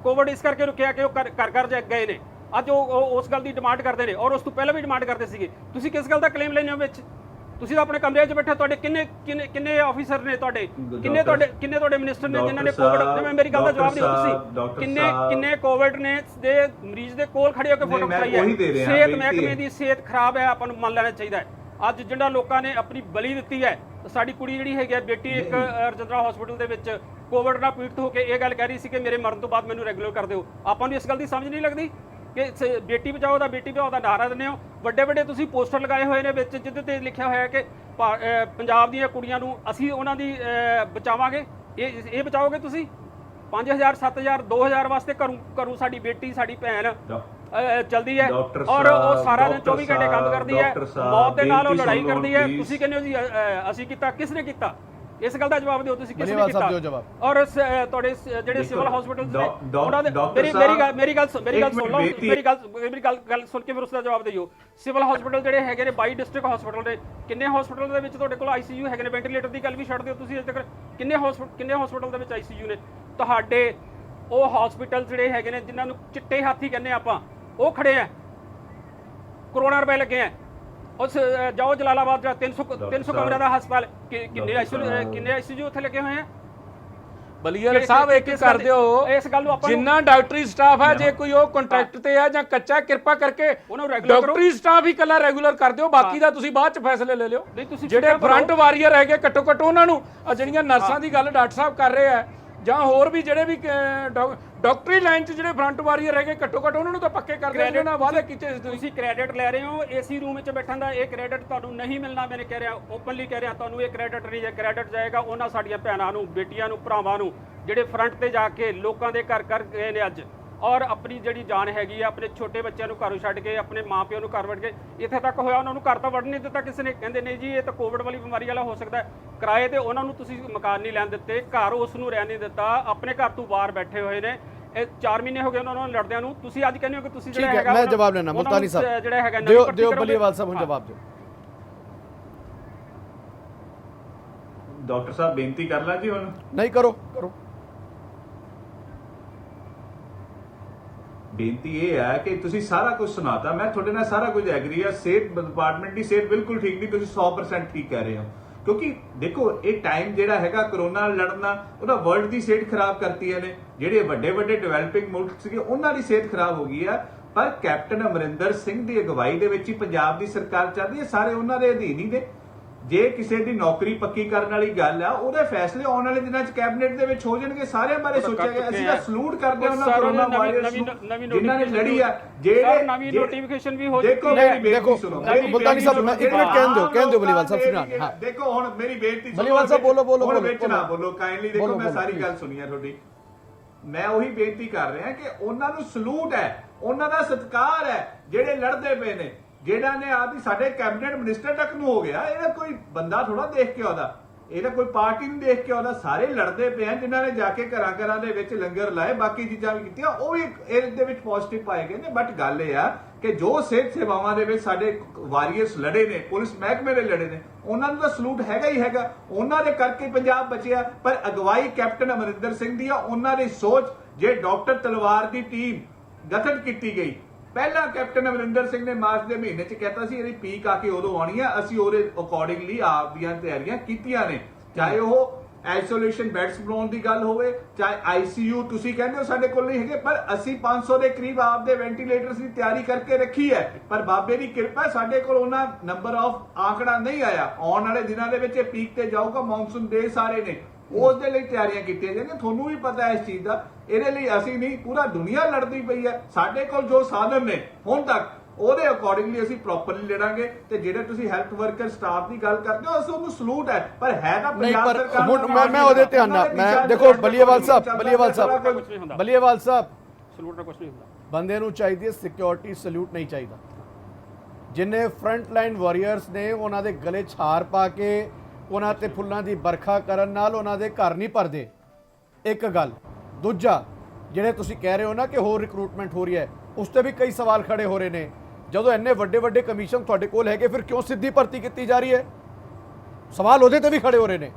ਕੋਵਿਡ ਇਸ ਕਰਕੇ ਰੁਕਿਆ ਕਿ ਉਹ ਘਰ ਗਏ ਨੇ, ਅੱਜ ਉਹ ਉਸ ਗੱਲ ਦੀ ਡਿਮਾਂਡ ਕਰਦੇ ਨੇ, ਔਰ ਉਸ ਤੋਂ ਪਹਿਲਾਂ ਵੀ ਡਿਮਾਂਡ ਕਰਦੇ ਸੀਗੇ। ਤੁਸੀਂ ਕਿਸ ਗੱਲ ਦਾ ਕਲੇਮ ਲੈਣੇ ਹੋ ਵਿੱਚ? ਤੁਸੀਂ ਤਾਂ ਆਪਣੇ ਕਮਰੇ 'ਚ ਬੈਠੇ, ਤੁਹਾਡੇ ਕਿੰਨੇ ਆਫੀਸਰ ਨੇ, ਤੁਹਾਡੇ ਕਿੰਨੇ ਤੁਹਾਡੇ ਮਿਨਿਸਟਰ ਨੇ ਜਿਨ੍ਹਾਂ ਨੇ ਕੋਵਿਡ, ਮੇਰੀ ਗੱਲ ਦਾ ਜਵਾਬ ਦਿਓ ਤੁਸੀਂ, ਕਿੰਨੇ ਕੋਵਿਡ ਨੇ ਦੇ ਮਰੀਜ਼ ਦੇ ਕੋਲ ਖੜੇ ਹੋ ਕੇ ਫੋਟੋ ਖਿਚਾਈ ਹੈ। ਸਿਹਤ ਮਹਿਕਮੇ ਦੀ ਸਿਹਤ ਖਰਾਬ ਹੈ, ਆਪਾਂ ਨੂੰ ਮੰਨ ਲੈਣਾ ਚਾਹੀਦਾ ਹੈ। ਅੱਜ ਜਿਹੜਾ ਲੋਕਾਂ ਨੇ ਆਪਣੀ ਬਲੀ ਦਿੱਤੀ ਹੈ, ਸਾਡੀ ਕੁੜੀ ਜਿਹੜੀ ਹੈਗੀ ਬੇਟੀ ਇੱਕ ਰਜਿੰਦਰਾ ਹਸਪੀਟਲ ਦੇ ਵਿੱਚ ਕੋਵਿਡ ਨਾਲ ਪੀੜਤ ਹੋ ਕੇ ਇਹ ਗੱਲ ਕਹਿ ਰਹੀ ਸੀ ਕਿ ਮੇਰੇ ਮਰਨ ਤੋਂ ਬਾਅਦ ਮੈਨੂੰ ਰੈਗੂਲਰ ਕਰ ਦਿਓ। ਆਪਾਂ ਨੂੰ ਇਸ ਗੱਲ ਦੀ ਸਮਝ ਨਹੀਂ ਲੱਗਦੀ ਕਿ ਬੇਟੀ ਬਚਾਓ ਦਾ ਨਾਰਾ ਦਿੰਦੇ ਹੋ। ਵੱਡੇ ਤੁਸੀਂ ਪੋਸਟਰ ਲਗਾਏ ਹੋਏ ਨੇ ਵਿੱਚ, ਜਿਹਦੇ ਤੇ ਲਿਖਿਆ ਹੋਇਆ ਕਿ ਪੰਜਾਬ ਦੀਆਂ ਕੁੜੀਆਂ ਨੂੰ ਅਸੀਂ ਉਹਨਾਂ ਦੀ ਬਚਾਵਾਂਗੇ। ਇਹ ਬਚਾਓਗੇ ਤੁਸੀਂ? 5000 7000 2000 ਵਾਸਤੇ ਘਰੋਂ ਸਾਡੀ ਬੇਟੀ ਸਾਡੀ ਭੈਣ ਚਲਦੀ ਹੈ ਔਰ ਉਹ ਸਾਰਾ ਦਿਨ 24 ਘੰਟੇ ਕੰਮ ਕਰਦੀ ਹੈ, ਮੌਤ ਦੇ ਨਾਲ ਉਹ ਲੜਾਈ ਕਰਦੀ ਹੈ। ਤੁਸੀਂ ਕਹਿੰਦੇ ਹੋ ਜੀ ਅਸੀਂ ਕੀਤਾ, ਕਿਸ ਨੇ ਕੀਤਾ? ਇਸ ਗੱਲ ਦਾ ਜਵਾਬ ਦਿਓ ਤੁਸੀਂ, ਕਿਸ ਨੇ ਕੀਤਾ? ਔਰ ਤੁਹਾਡੇ ਜਿਹੜੇ ਸਿਵਲ ਹਸਪੀਟਲ ਨੇ ਉਹਨਾਂ ਦੇ ਮੇਰੀ ਗੱਲ ਸੁਣ ਲਓ, ਗੱਲ ਸੁਣ ਕੇ ਫਿਰ ਉਸ ਦਾ ਜਵਾਬ ਦਿਓ। ਸਿਵਲ ਹਸਪੀਟਲ ਜਿਹੜੇ ਹੈਗੇ ਨੇ 22 ਡਿਸਟ੍ਰਿਕਟ ਹਸਪੀਟਲ ਨੇ, ਕਿੰਨੇ ਹਸਪੀਟਲ ਦੇ ਵਿੱਚ ਤੁਹਾਡੇ ਕੋਲ ਆਈਸੀਯੂ ਹੈਗੇ ਨੇ? ਵੈਂਟੀਲੇਟਰ ਦੀ ਗੱਲ ਵੀ ਛੱਡ ਦਿਓ ਤੁਸੀਂ, ਅਜੇ ਤੱਕ ਕਿੰਨੇ ਹਸਪੀਟਲ ਦੇ ਵਿੱਚ ਆਈਸੀਯੂ ਨੇ? ਤੁਹਾਡੇ ਉਹ ਹਸਪੀਟਲ ਜਿਹੜੇ ਹੈਗੇ ਨੇ ਜਿਨ੍ਹਾਂ ਨੂੰ ਚਿੱਟੇ ਹਾਥੀ ਕਹਿੰਦੇ ਆਪਾਂ, ਉਹ ਖੜੇ ਆ, ਕਰੋੜਾਂ ਰੁਪਏ ਲੱਗੇ ਆ। ਉਸ ਜਾਓ ਜਲਾਲਾਬਾਦ ਦਾ 300 ਕਮਰੇ ਦਾ ਹਸਪਤਾਲ, ਕਿੰਨੇ ਆਈਸੀਯੂ ਉੱਥੇ ਲੱਗੇ ਹੋਏ ਆ? ਬਲੀਅਲ ਸਾਹਿਬ ਇੱਕ ਕਰ ਦਿਓ, ਇਸ ਗੱਲ ਨੂੰ ਆਪਾਂ ਜਿੰਨਾ ਡਾਕਟਰੀ ਸਟਾਫ ਹੈ, ਜੇ ਕੋਈ ਉਹ ਕੰਟਰੈਕਟ ਤੇ ਹੈ ਜਾਂ ਕੱਚਾ, ਕਿਰਪਾ ਕਰਕੇ ਉਹਨੂੰ ਰੈਗੂਲਰ ਕਰੋ। ਡਾਕਟਰੀ ਸਟਾਫ ਹੀ ਇਕੱਲਾ ਰੈਗੂਲਰ ਕਰ ਦਿਓ, ਬਾਕੀ ਦਾ ਤੁਸੀਂ ਬਾਅਦ ਚ ਫੈਸਲੇ ਲੈ ਲਿਓ। ਜਿਹੜੇ ਫਰੰਟ ਵਾਰੀਅਰ ਹੈਗੇ ਘੱਟੋ ਘੱਟ ਉਹਨਾਂ ਨੂੰ, ਜਿਹੜੀਆਂ ਨਰਸਾਂ ਦੀ ਗੱਲ ਡਾਕਟਰ ਸਾਹਿਬ ਕਰ ਰਹੇ ਆ ਜਾਂ ਹੋਰ ਵੀ ਜਿਹੜੇ ਵੀ ਡਾਕਟਰੀ ਲਾਈਨ 'ਚ ਜਿਹੜੇ ਫਰੰਟ ਵਾਰੀਅਰ ਹੈਗੇ ਘੱਟੋ ਘੱਟ ਉਹਨਾਂ ਨੂੰ ਤਾਂ ਪੱਕੇ ਕਰ ਦਿਓ ਜਿਹਨਾਂ ਵਾਅਦੇ ਕੀਤੇ ਸੀ। ਤੁਸੀਂ ਕ੍ਰੈਡਿਟ ਲੈ ਰਹੇ ਹੋ ਏਸੀ ਰੂਮ ਵਿੱਚ ਬੈਠਣ ਦਾ, ਇਹ ਕ੍ਰੈਡਿਟ ਤੁਹਾਨੂੰ ਨਹੀਂ ਮਿਲਣਾ। ਮੈਂ ਕਹਿ ਰਿਹਾ, ਓਪਨਲੀ ਕਹਿ ਰਿਹਾ, ਤੁਹਾਨੂੰ ਇਹ ਕ੍ਰੈਡਿਟ ਨਹੀਂ, ਕ੍ਰੈਡਿਟ ਜਾਏਗਾ ਉਹਨਾਂ ਸਾਡੀਆਂ ਭੈਣਾਂ ਨੂੰ, ਬੇਟੀਆਂ ਨੂੰ, ਭਰਾਵਾਂ ਨੂੰ ਜਿਹੜੇ ਫਰੰਟ ਤੇ ਜਾ ਕੇ ਲੋਕਾਂ ਦੇ ਘਰ ਗਏ ਨੇ ਅੱਜ, ਔਰ ਆਪਣੀ ਜਿਹੜੀ ਜਾਨ ਹੈਗੀ ਆ, ਆਪਣੇ ਛੋਟੇ ਬੱਚਿਆਂ ਨੂੰ ਘਰੋਂ ਛੱਡ ਕੇ, ਆਪਣੇ ਮਾਪਿਆਂ ਨੂੰ ਘਰ ਵੜ ਕੇ ਇੱਥੇ ਤੱਕ ਹੋਇਆ, ਉਹਨਾਂ ਨੂੰ ਘਰ ਤਾਂ ਵੜਨ ਨਹੀਂ ਦਿੱਤਾ ਕਿਸੇ ਨੇ। ਕਹਿੰਦੇ ਨਹੀਂ ਜੀ ਇਹ ਤਾਂ ਕੋਵਿਡ ਵਾਲੀ ਬਿਮਾਰੀ ਵਾਲਾ ਹੋ ਸਕਦਾ। ਕਿਰਾਏ ਤੇ ਉਹਨਾਂ ਨੂੰ ਤੁਸੀਂ ਮਕਾਨ ਨਹੀਂ ਲੈਣ ਦਿੱਤੇ, ਘਰ ਉਸ ਨੂੰ ਰਹਿਣ ਨਹੀਂ ਦਿੱਤਾ, ਆਪਣੇ ਘਰ ਤੋਂ ਬਾਹਰ ਬੈਠੇ ਹੋਏ ਨੇ। ਇਹ 4 ਮਹੀਨੇ ਹੋ ਗਏ ਉਹਨਾਂ ਨੂੰ ਲੜਦਿਆਂ ਨੂੰ। ਤੁਸੀਂ ਅੱਜ ਕਹਿੰਦੇ ਹੋ ਕਿ ਤੁਸੀਂ ਜਿਹੜਾ ਹੈਗਾ, ਮੈਂ ਜਵਾਬ ਲੈਣਾ ਮੁਲਤਾਨੀ ਸਾਹਿਬ, ਜਿਹੜਾ ਹੈਗਾ ਦਿਓ ਬਲੀਵਾਲ ਸਾਹਿਬ ਨੂੰ ਜਵਾਬ ਦਿਓ। ਡਾਕਟਰ ਸਾਹਿਬ ਬੇਨਤੀ ਕਰ ਲਾਂ ਜੀ ਹੁਣ? ਨਹੀਂ, ਕਰੋ। ਬੇਨਤੀ ਇਹ ਹੈ ਕਿ ਤੁਸੀਂ ਸਾਰਾ ਕੁਝ ਸੁਣਾਤਾ, ਮੈਂ ਤੁਹਾਡੇ ਨਾਲ ਸਾਰਾ ਕੁਝ ਐਗਰੀ ਆ। ਸਿਹਤ ਡਿਪਾਰਟਮੈਂਟ ਦੀ ਸਿਹਤ ਬਿਲਕੁਲ ਠੀਕ ਨਹੀਂ, ਤੁਸੀਂ 100% ਠੀਕ ਕਹਿ ਰਹੇ ਹੋ। ਕਿਉਂਕਿ ਦੇਖੋ ਇਹ ਟਾਈਮ ਜਿਹੜਾ ਹੈਗਾ ਕਰੋਨਾ ਨਾਲ ਲੜਨਾ, ਉਹਦਾ ਵਰਲਡ ਦੀ ਸਿਹਤ ਖਰਾਬ ਕਰਤੀ ਨੇ। ਜਿਹੜੇ ਵੱਡੇ ਡਿਵੈਲਪਿੰਗ ਮੁਲਕ ਸੀਗੇ ਉਹਨਾਂ ਦੀ ਸਿਹਤ ਖਰਾਬ ਹੋ ਗਈ ਆ, ਪਰ ਕੈਪਟਨ ਅਮਰਿੰਦਰ ਸਿੰਘ ਦੀ ਅਗਵਾਈ ਦੇ ਵਿੱਚ ਹੀ ਪੰਜਾਬ ਦੀ ਸਰਕਾਰ ਚੱਲਦੀ ਹੈ, ਸਾਰੇ ਉਹਨਾਂ ਦੇ ਅਧੀਨ ਹੀ ਦੇ। ਜੇ ਕਿਸੇ ਦੀ ਨੌਕਰੀ ਪੱਕੀ ਕਰਨ ਵਾਲੀ ਗੱਲ ਆ, ਉਹਦੇ ਫੈਸਲੇ ਆਉਣ ਵਾਲੇ ਦਿਨਾਂ 'ਚ ਕੈਬਨਿਟ ਦੇ ਵਿੱਚ ਹੋ ਜਾਣਗੇ, ਸਾਰਿਆਂ ਬਾਰੇ ਸੋਚਿਆ ਗਿਆ। ਅਸੀਂ ਤਾਂ ਸਲੂਟ ਕਰਦੇ ਹਾਂ ਉਹਨਾਂ ਕਰੋਨਾ ਵਾਇਰਸ ਨੂੰ ਜਿਨ੍ਹਾਂ ਨੇ ਲੜੀ ਆ। ਜਿਹੜੇ ਨਵੀਂ ਨੋਟੀਫਿਕੇਸ਼ਨ ਵੀ ਹੋ ਦੇਖੋ ਮੁਲਤਾਨੀ ਸਾਹਿਬ ਮੈਂ ਇੱਕ ਮਿੰਟ ਕਹਿਣ ਦਿਓ ਬਲੀਵਾਲ ਸਾਹਿਬ ਸੁਣਾਣ। ਹਾਂ ਦੇਖੋ ਹੁਣ ਮੇਰੀ ਬੇਨਤੀ ਬਲੀਵਾਲ ਸਾਹਿਬ ਬੋਲੋ ਵਿੱਚ ਨਾ ਬੋਲੋ ਕਾਈਂਡਲੀ। ਦੇਖੋ ਮੈਂ ਸਾਰੀ ਗੱਲ ਸੁਣੀ ਆ ਤੁਹਾਡੀ, ਮੈਂ ਉਹੀ ਬੇਨਤੀ ਕਰ ਰਿਹਾ ਕਿ ਉਹਨਾਂ ਨੂੰ ਸਲੂਟ ਹੈ, ਉਹਨਾਂ ਦਾ ਸਤਿਕਾਰ ਹੈ ਜਿਹੜੇ ਲੜਦੇ ਪਏ ਨੇ। ਜਿਹੜਾ ਨੇ ਆਪਦੀ ਸਾਡੇ ਕੈਬਨਿਟ ਮਿਨਿਸਟਰ ਤੱਕ ਨੂੰ ਹੋ ਗਿਆ, ਇਹਦਾ ਕੋਈ ਬੰਦਾ ਥੋੜਾ ਦੇਖ ਕੇ ਆਉਂਦਾ, ਇਹਦਾ ਕੋਈ ਪਾਰਟੀ ਨਹੀਂ ਦੇਖ ਕੇ ਆਉਂਦਾ। ਸਾਰੇ ਲੜਦੇ ਪਏ ਆ, ਜਿਨ੍ਹਾਂ ਨੇ ਜਾ ਕੇ ਘਰਾਂ ਦੇ ਵਿੱਚ ਲੰਗਰ ਲਾਏ, ਬਾਕੀ ਚੀਜ਼ਾਂ ਵੀ ਕੀਤੀਆਂ, ਉਹ ਵੀ ਇਹਦੇ ਵਿੱਚ ਪੋਜ਼ਿਟਿਵ ਪਾਏ ਗਏ ਨੇ। ਬਟ ਗੱਲ ਇਹ ਆ ਕਿ ਜੋ ਸਿਹਤ ਸੇਵਾਵਾਂ ਦੇ ਵਿੱਚ ਸਾਡੇ ਵਾਰੀਅਰਸ ਲੜੇ ਨੇ, ਪੁਲਿਸ ਮਹਿਕਮੇ ਦੇ ਲੜੇ ਨੇ, ਉਹਨਾਂ ਨੂੰ ਤਾਂ ਸਲੂਟ ਹੈਗਾ ਹੀ ਹੈਗਾ। ਉਹਨਾਂ ਦੇ ਕਰਕੇ ਪੰਜਾਬ ਬਚਿਆ, ਪਰ ਅਗਵਾਈ ਕੈਪਟਨ ਅਮਰਿੰਦਰ ਸਿੰਘ ਦੀ ਆ, ਉਹਨਾਂ ਦੀ ਸੋਚ। ਜੇ ਡਾਕਟਰ ਤਲਵਾਰ ਦੀ ਟੀਮ ਗਠਨ ਕੀਤੀ ਗਈ, ਪਹਿਲਾਂ ਕੈਪਟਨ ਅਮਰਿੰਦਰ ਸਿੰਘ ਨੇ ਮਾਰਚ ਦੇ ਮਹੀਨੇ 'ਚ ਕਹਿਤਾ ਸੀ ਇਹਦੀ ਪੀਕ ਆ ਕੇ ਉਦੋਂ ਆਉਣੀ ਆ, ਅਸੀਂ ਉਹਦੇ ਅਕੋਰਡਿੰਗਲੀ ਆਪ ਦੀਆਂ ਤਿਆਰੀਆਂ ਕੀਤੀਆਂ ਨੇ। ਚਾਹੇ ਉਹ ਆਈਸੋਲੇਸ਼ਨ ਬੈਡਸ ਬਣਾਉਣ ਦੀ ਗੱਲ ਹੋਵੇ, ਚਾਹੇ ਆਈਸੀਯੂ ਤੁਸੀਂ ਕਹਿੰਦੇ ਹੋ ਸਾਡੇ ਕੋਲ ਨਹੀਂ ਹੈਗੇ, ਪਰ ਅਸੀਂ 500 ਦੇ ਕਰੀਬ ਆਪਦੇ ਵੈਂਟੀਲੇਟਰਸ ਦੀ ਤਿਆਰੀ ਕਰਕੇ ਰੱਖੀ ਹੈ। ਪਰ ਬਾਬੇ ਦੀ ਕਿਰਪਾ ਸਾਡੇ ਕੋਲ ਉਹਨਾਂ ਨੰਬਰ ਆਫ ਆંકੜਾ ਨਹੀਂ ਆਇਆ। ਆਉਣ ਵਾਲੇ ਦਿਨਾਂ ਦੇ ਵਿੱਚ ਇਹ ਪੀਕ ਤੇ ਜਾਊਗਾ, ਮੌਨਸੂਨ ਦੇ ਸਾਰੇ ਨੇ, ਉਸ ਦੇ ਲਈ ਤਿਆਰੀਆਂ ਕੀਤੀਆਂ ਜਾਂਦੀਆਂ। ਤੁਹਾਨੂੰ ਵੀ ਪਤਾ ਇਸ ਚੀਜ਼ ਦਾ, ਇਹਦੇ ਲਈ ਅਸੀਂ ਨਹੀਂ ਪੂਰਾ ਦੁਨੀਆ ਲੜਦੀ ਪਈ ਹੈ। ਸਾਡੇ ਕੋਲ ਜੋ ਸਾਧਨ ਨੇ ਹੁਣ ਤੱਕ, ਉਹਦੇ ਅਕੋਰਡਿੰਗਲੀ ਅਸੀਂ ਪ੍ਰੋਪਰਲੀ ਲੜਾਂਗੇ। ਤੇ ਜਿਹੜੇ ਤੁਸੀਂ ਹੈਲਥ ਵਰਕਰ ਸਟਾਫ ਦੀ ਗੱਲ ਕਰਦੇ ਹੋ, ਅਸੀਂ ਉਹਨੂੰ ਸਲੂਟ ਹੈ, ਪਰ ਹੈ ਤਾਂ ਪੰਜਾਬ ਸਰਕਾਰ। ਹੁਣ ਮੈਂ ਉਹਦੇ ਧਿਆਨ ਨਾਲ, ਮੈਂ ਦੇਖੋ ਬਲੀਵਾਲ ਸਾਹਿਬ ਸਲੂਟ ਦਾ ਕੁਝ ਨਹੀਂ ਹੁੰਦਾ। ਬੰਦੇ ਨੂੰ ਚਾਹੀਦੀ ਹੈ ਸਿਕਿਉਰਿਟੀ, ਸਲੂਟ ਨਹੀਂ ਚਾਹੀਦਾ। ਜਿੰਨੇ ਫਰੰਟ ਲਾਈਨ ਵਾਰੀਅਰਸ ਨੇ ਉਹਨਾਂ ਦੇ ਗਲੇ 'ਚ ਹਾਰ ਪਾ ਕੇ ਉਹਨਾਂ ਤੇ ਫੁੱਲਾਂ ਦੀ ਵਰਖਾ ਕਰਨ ਨਾਲ ਉਹਨਾਂ ਦੇ ਘਰ ਨਹੀਂ ਭਰਦੇ, ਇੱਕ ਗੱਲ। ਦੂਜਾ, ਜਿਹੜੇ ਤੁਸੀਂ ਕਹਿ ਰਹੇ ਹੋ ਨਾ ਕਿ ਹੋਰ ਰਿਕਰੂਟਮੈਂਟ ਹੋ ਰਹੀ ਹੈ, ਉਸ ਤੇ ਵੀ ਕਈ ਸਵਾਲ ਖੜੇ ਹੋ ਰਹੇ ਨੇ। ਜਦੋਂ ਇੰਨੇ ਵੱਡੇ ਕਮਿਸ਼ਨ ਤੁਹਾਡੇ ਕੋਲ ਹੈਗੇ, ਫਿਰ ਕਿਉਂ ਸਿੱਧੀ ਭਰਤੀ ਕੀਤੀ ਜਾ ਰਹੀ ਹੈ? ਸਵਾਲ ਉਹਦੇ ਤੇ ਵੀ ਖੜੇ ਹੋ ਰਹੇ ਨੇ।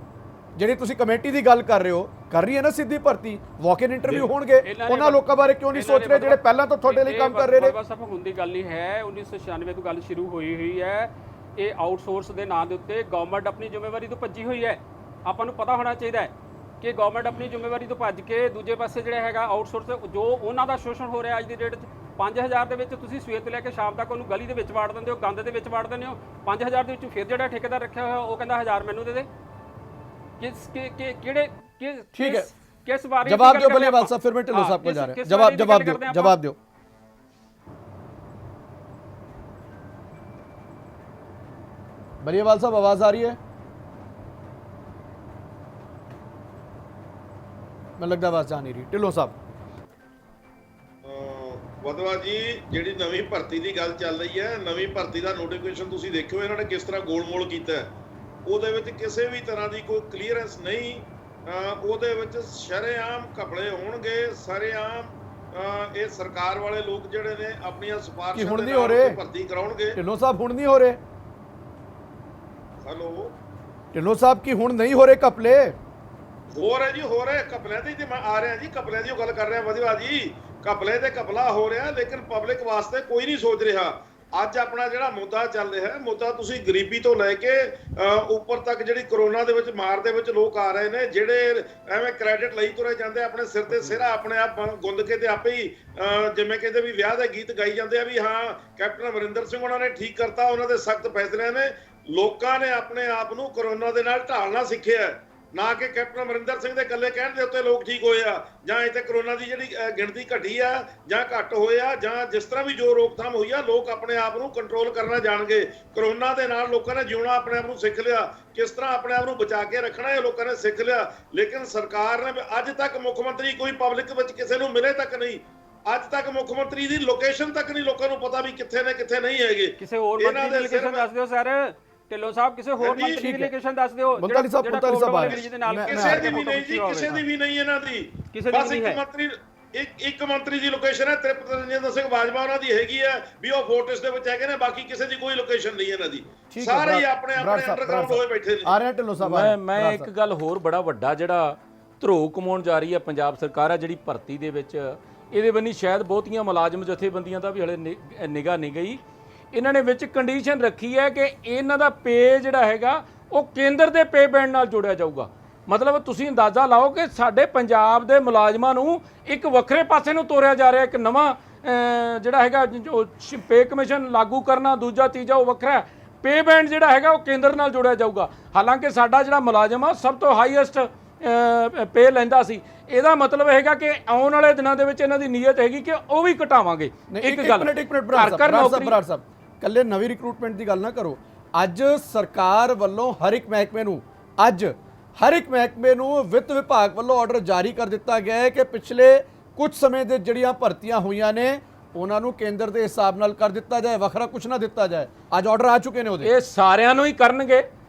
ਜਿਹੜੀ ਤੁਸੀਂ ਕਮੇਟੀ ਦੀ ਗੱਲ ਕਰ ਰਹੇ ਹੋ, ਕਰ ਰਹੀ ਹੈ ਨਾ ਸਿੱਧੀ ਭਰਤੀ, ਵਾਕ ਇਨ ਇੰਟਰਵਿਊ ਹੋਣਗੇ, ਉਹਨਾਂ ਲੋਕਾਂ ਬਾਰੇ ਕਿਉਂ ਨਹੀਂ ਸੋਚ ਰਹੇ ਜਿਹੜੇ ਪਹਿਲਾਂ ਤੋਂ ਤੁਹਾਡੇ ਲਈ ਕੰਮ ਕਰ ਰਹੇ ਨੇ? ਬਸ ਹੁੰਦੀ ਗੱਲ ਨਹੀਂ ਹੈ, 1996 ਤੋਂ ਗੱਲ ਸ਼ੁਰੂ ਹੋਈ ਹੈ। ਇਹ ਆਊਟਸੋਰਸ ਦੇ ਨਾਂ ਦੇ ਉੱਤੇ ਗਵਰਨਮੈਂਟ ਆਪਣੀ ਜ਼ਿੰਮੇਵਾਰੀ ਤੋਂ ਭੱਜੀ ਹੋਈ ਹੈ। ਆਪਾਂ ਨੂੰ ਪਤਾ ਹੋਣਾ ਚਾਹੀਦਾ ਹੈ ਕਿ ਗਵਰਨਮੈਂਟ ਆਪਣੀ ਜ਼ਿੰਮੇਵਾਰੀ ਤੋਂ ਭੱਜ ਕੇ ਦੂਜੇ ਪਾਸੇ ਜਿਹੜਾ ਹੈਗਾ ਆਊਟਸੋਰਸ ਜੋ ਉਹਨਾਂ ਦਾ ਸ਼ੋਸ਼ਣ ਹੋ ਰਿਹਾ ਅੱਜ ਦੀ ਡੇਟ 'ਚ 5000 ਦੇ ਵਿੱਚ ਤੁਸੀਂ ਸਵੇਰ ਤੋਂ ਲੈ ਕੇ ਸ਼ਾਮ ਤੱਕ ਉਹਨੂੰ ਗਲੀ ਦੇ ਵਿੱਚ ਵਾੜ ਦਿੰਦੇ ਹੋ, ਗੰਦ ਦੇ ਵਿੱਚ ਵਾੜ ਦਿੰਦੇ ਹੋ। 5000 ਦੇ ਵਿੱਚ ਫਿਰ ਜਿਹੜਾ ਠੇਕੇਦਾਰ ਰੱਖਿਆ ਹੋਇਆ ਉਹ ਕਹਿੰਦਾ 1000 ਮੈਨੂੰ ਦੇ ਦੇ। ਕਿਹੜੇ ठीक है, ਕਿਸ ਬਾਰੇ जवाब दो बलियावाल साहब, फिर मैं ढिल्लों साहब को जा रहे हैं। जवाब दो बलियावाल साहब, आवाज आ रही है? मैं लगता आवाज जा नहीं रही। ढिल्लों साहब। ਵਧਵਾ ਜੀ, ਜਿਹੜੀ ਨਵੀਂ ਭਰਤੀ ਦੀ ਗੱਲ ਚੱਲ ਰਹੀ ਹੈ, ਨਵੀਂ ਭਰਤੀ ਦਾ ਨੋਟੀਫਿਕੇਸ਼ਨ ਤੁਸੀਂ ਦੇਖਿਓ ਇਹਨਾਂ ਨੇ ਕਿਸ ਤਰ੍ਹਾਂ ਗੋਲਮੋਲ ਕੀਤਾ ਹੈ। ਉਹਦੇ ਵਿੱਚ ਕਿਸੇ ਵੀ ਤਰ੍ਹਾਂ ਦੀ ਕੋਈ ਕਲੀਅਰੈਂਸ ਨਹੀਂ। ਉਹਦੇ ਵਿੱਚ ਸ਼ਰੇਆਮ ਘਪਲੇ ਹੋਣਗੇ, ਸਰੇਆਮ ਇਹ ਸਰਕਾਰ ਵਾਲੇ ਲੋਕ ਜਿਹੜੇ ਨੇ ਆਪਣੀਆਂ ਸਿਫਾਰਿਸ਼ਾਂ ਦੇ ਨਾਲ ਭਰਤੀ ਕਰਾਉਣਗੇ। ਢਿੱਲੋਂ ਸਾਹਿਬ ਹੁਣ ਨਹੀਂ ਹੋ ਰਹੇ। ਹੈਲੋ ਢਿੱਲੋਂ ਸਾਹਿਬ ਕੀ ਹੁਣ ਨਹੀਂ ਹੋ ਰਹੇ ਘਪਲੇ? ਹੋ ਰਹੇ ਜੀ, ਹੋ ਰਹੇ ਘਪਲਿਆਂ ਦੀ। ਤੇ ਮੈਂ ਆ ਰਿਹਾ ਜੀ, ਘਪਲਿਆਂ ਦੀ ਗੱਲ ਕਰ ਰਿਹਾ ਵਧਵਾ ਜੀ। ਘਪਲੇ ਤੇ ਘਪਲਾ ਹੋ ਰਿਹਾ, ਲੇਕਿਨ ਪਬਲਿਕ ਵਾਸਤੇ ਕੋਈ ਨਹੀਂ ਸੋਚ ਰਿਹਾ। ਅੱਜ ਆਪਣਾ ਜਿਹੜਾ ਮੁੱਦਾ ਚੱਲ ਰਿਹਾ ਹੈ, ਮੁੱਦਾ ਤੁਸੀਂ ਗਰੀਬੀ ਤੋਂ ਲੈ ਕੇ ਉੱਪਰ ਤੱਕ ਜਿਹੜੀ ਕਰੋਨਾ ਦੇ ਵਿੱਚ ਮਾਰ ਦੇ ਵਿੱਚ ਲੋਕ ਆ ਰਹੇ ਨੇ, ਜਿਹੜੇ ਐਵੇਂ ਕ੍ਰੈਡਿਟ ਲਈ ਤੁਰੇ ਜਾਂਦੇ, ਆਪਣੇ ਸਿਰ ਤੇ ਸਿਹਰਾ ਆਪਣੇ ਆਪ ਗੁੰਦ ਕੇ ਤੇ ਆਪੇ ਹੀ ਜਿਵੇਂ ਕਹਿੰਦੇ ਵੀ ਵਿਆਹ ਦੇ ਗੀਤ ਗਾਈ ਜਾਂਦੇ ਆ ਵੀ ਹਾਂ ਕੈਪਟਨ ਅਮਰਿੰਦਰ ਸਿੰਘ ਉਹਨਾਂ ਨੇ ਠੀਕ ਕਰਤਾ, ਉਹਨਾਂ ਦੇ ਸਖਤ ਫੈਸਲਿਆਂ ਨੇ ਲੋਕਾਂ ਨੇ ਆਪਣੇ ਆਪ ਨੂੰ ਕਰੋਨਾ ਦੇ ਨਾਲ ਢਾਲਣਾ ਸਿੱਖਿਆ, ਨਾ ਕਿ ਕੈਪਟਨ ਅਮਰਿੰਦਰ ਸਿੰਘ ਦੇ ਇਕੱਲੇ ਕਹਿਣ ਦੇ ਉੱਤੇ ਲੋਕ ਠੀਕ ਹੋਏ ਆ, ਜਾਂ ਇੱਥੇ ਕਰੋਨਾ ਦੀ ਜਿਹੜੀ ਗਿਣਤੀ ਘਟੀ ਆ ਜਾਂ ਘੱਟ ਹੋਏ ਆ, ਜਾਂ ਜਿਸ ਤਰ੍ਹਾਂ ਵੀ ਜੋ ਰੋਕਥਾਮ ਹੋਈ ਆ, ਲੋਕ ਆਪਣੇ ਆਪ ਨੂੰ ਕੰਟਰੋਲ ਕਰਨਾ ਜਾਣਗੇ। ਕਰੋਨਾ ਦੇ ਨਾਲ ਲੋਕਾਂ ਨੇ ਜਿਉਣਾ ਆਪਣੇ ਆਪ ਨੂੰ ਸਿੱਖ ਲਿਆ, ਕਿਸ ਤਰ੍ਹਾਂ ਆਪਣੇ ਆਪ ਨੂੰ ਬਚਾ ਕੇ ਰੱਖਣਾ ਇਹ ਲੋਕਾਂ ਨੇ ਸਿੱਖ ਲਿਆ। ਲੇਕਿਨ ਸਰਕਾਰ ਨੇ ਅੱਜ ਤੱਕ ਮੁੱਖ ਮੰਤਰੀ ਕੋਈ ਪਬਲਿਕ ਵਿੱਚ ਕਿਸੇ ਨੂੰ ਮਿਲੇ ਤੱਕ ਨਹੀਂ, ਅੱਜ ਤੱਕ ਮੁੱਖ ਮੰਤਰੀ ਦੀ ਲੋਕੇਸ਼ਨ ਤੱਕ ਨਹੀਂ ਲੋਕਾਂ ਨੂੰ ਪਤਾ ਵੀ ਕਿੱਥੇ ਨੇ ਕਿੱਥੇ ਨਹੀਂ ਹੈਗੇ। ਕਿਸੇ ਹੋਰ ਮੰਤਰੀ ਦੀ ਲੋਕੇਸ਼ਨ ਦੱਸ ਦਿਓ ਸਰ। ਢਿੱਲੋਂ ਸਾਹਿਬ ਕਿਸੇ ਹੋਰ ਮੰਤਰੀ ਦੀ ਲੋਕੇਸ਼ਨ ਦੱਸ ਦਿਓ। ਬੰਤਾਲੀ ਸਾਹਿਬ ਕਿਸੇ ਦੀ ਵੀ ਨਹੀਂ ਜੀ, ਕਿਸੇ ਦੀ ਵੀ ਨਹੀਂ ਇਹਨਾਂ ਦੀ। ਬਸ ਇੱਕ ਮੰਤਰੀ ਦੀ ਲੋਕੇਸ਼ਨ ਹੈ ਤ੍ਰਿਪਤ ਰਜਿੰਦਰ ਸਿੰਘ ਬਾਜਵਾ, ਉਹਨਾਂ ਦੀ ਹੈਗੀ ਹੈ ਵੀ ਉਹ ਫੋਰਟਿਸ ਦੇ ਵਿੱਚ ਹੈਗੇ ਨੇ, ਬਾਕੀ ਕਿਸੇ ਦੀ ਕੋਈ ਲੋਕੇਸ਼ਨ ਨਹੀਂ ਇਹਨਾਂ ਦੀ। ਸਾਰੇ ਹੀ ਆਪਣੇ ਆਪਣੇ ਅੰਡਰਗਰਾਉਂਡ ਹੋਏ ਬੈਠੇ ਨੇ। ਆ ਰਹੇ ਢਿੱਲੋਂ ਸਾਹਿਬ। ਮੈਂ ਇੱਕ ਗੱਲ ਹੋਰ ਬੜਾ ਵੱਡਾ ਜਿਹੜਾ ਧਰੋ ਕਮਾਉਣ ਜਾ ਰਹੀ ਹੈ ਪੰਜਾਬ ਸਰਕਾਰ ਹੈ ਜਿਹੜੀ ਭਰਤੀ ਦੇ ਵਿੱਚ, ਇਹਦੇ ਬੰਨੀ ਸ਼ਾਇਦ ਬਹੁਤੀਆਂ ਮੁਲਾਜ਼ਮ ਜਥੇਬੰਦੀਆਂ ਦਾ ਵੀ ਹਲੇ ਨਿਗਾਹ ਨਹੀਂ ਗਈ। ਇਹਨਾਂ ਨੇ ਵਿੱਚ ਕੰਡੀਸ਼ਨ ਰੱਖੀ ਹੈ ਕਿ ਇਹਨਾਂ ਦਾ ਪੇ ਜਿਹੜਾ ਹੈਗਾ ਉਹ ਕੇਂਦਰ ਦੇ ਪੇ ਬੈਂਡ ਨਾਲ ਜੋੜਿਆ ਜਾਊਗਾ। ਮਤਲਬ ਤੁਸੀਂ ਅੰਦਾਜ਼ਾ ਲਾਓ ਕਿ ਸਾਡੇ ਪੰਜਾਬ ਦੇ ਮੁਲਾਜ਼ਮਾਂ ਨੂੰ ਇੱਕ ਵੱਖਰੇ ਪਾਸੇ ਨੂੰ ਤੋਰਿਆ ਜਾ ਰਿਹਾ। ਇੱਕ ਨਵਾਂ ਜਿਹੜਾ ਹੈਗਾ ਜੋ ਪੇ ਕਮਿਸ਼ਨ ਲਾਗੂ ਕਰਨਾ, ਦੂਜਾ ਤੀਜਾ ਉਹ ਵੱਖਰਾ ਪੇ ਬੈਂਡ ਜਿਹੜਾ ਹੈਗਾ ਉਹ ਕੇਂਦਰ ਨਾਲ ਜੋੜਿਆ ਜਾਊਗਾ। ਹਾਲਾਂਕਿ ਸਾਡਾ ਜਿਹੜਾ ਮੁਲਾਜ਼ਮ ਆ ਸਭ ਤੋਂ ਹਾਈਐਸਟ ਪੇ ਲੈਂਦਾ ਸੀ। ਇਹਦਾ ਮਤਲਬ ਹੈਗਾ ਕਿ ਆਉਣ ਵਾਲੇ ਦਿਨਾਂ ਦੇ ਵਿੱਚ ਇਹਨਾਂ ਦੀ ਨੀਅਤ ਹੈਗੀ ਕਿ ਉਹ ਵੀ ਘਟਾਵਾਂਗੇ। ਇੱਕ ਗੱਲ ਬਰਾੜ ਸਾਹਿਬ, ਕੱਲੇ ਨਵੀਂ ਰਿਕਰੂਟਮੈਂਟ ਦੀ ਗੱਲ ਨਾ ਕਰੋ। ਅੱਜ ਸਰਕਾਰ ਵੱਲੋਂ ਹਰ ਇੱਕ ਮਹਿਕਮੇ ਨੂੰ ਵਿੱਤ ਵਿਭਾਗ ਵੱਲੋਂ ਆਰਡਰ ਜਾਰੀ ਕਰ ਦਿੱਤਾ ਗਿਆ ਹੈ ਕਿ ਪਿਛਲੇ ਕੁਝ ਸਮੇਂ ਦੇ ਜਿਹੜੀਆਂ ਭਰਤੀਆਂ ਹੋਈਆਂ ਨੇ ਉਹਨਾਂ ਨੂੰ ਕੇਂਦਰ ਦੇ ਹਿਸਾਬ ਨਾਲ ਕਰ ਦਿੱਤਾ ਜਾਏ, ਵੱਖਰਾ ਕੁਝ ਨਾ ਦਿੱਤਾ ਜਾਏ। ਅੱਜ ਆਰਡਰ ਆ ਚੁੱਕੇ ਨੇ ਉਹਦੇ। ਇਹ ਸਾਰਿਆਂ ਨੂੰ ਹੀ ਕਰਨਗੇ,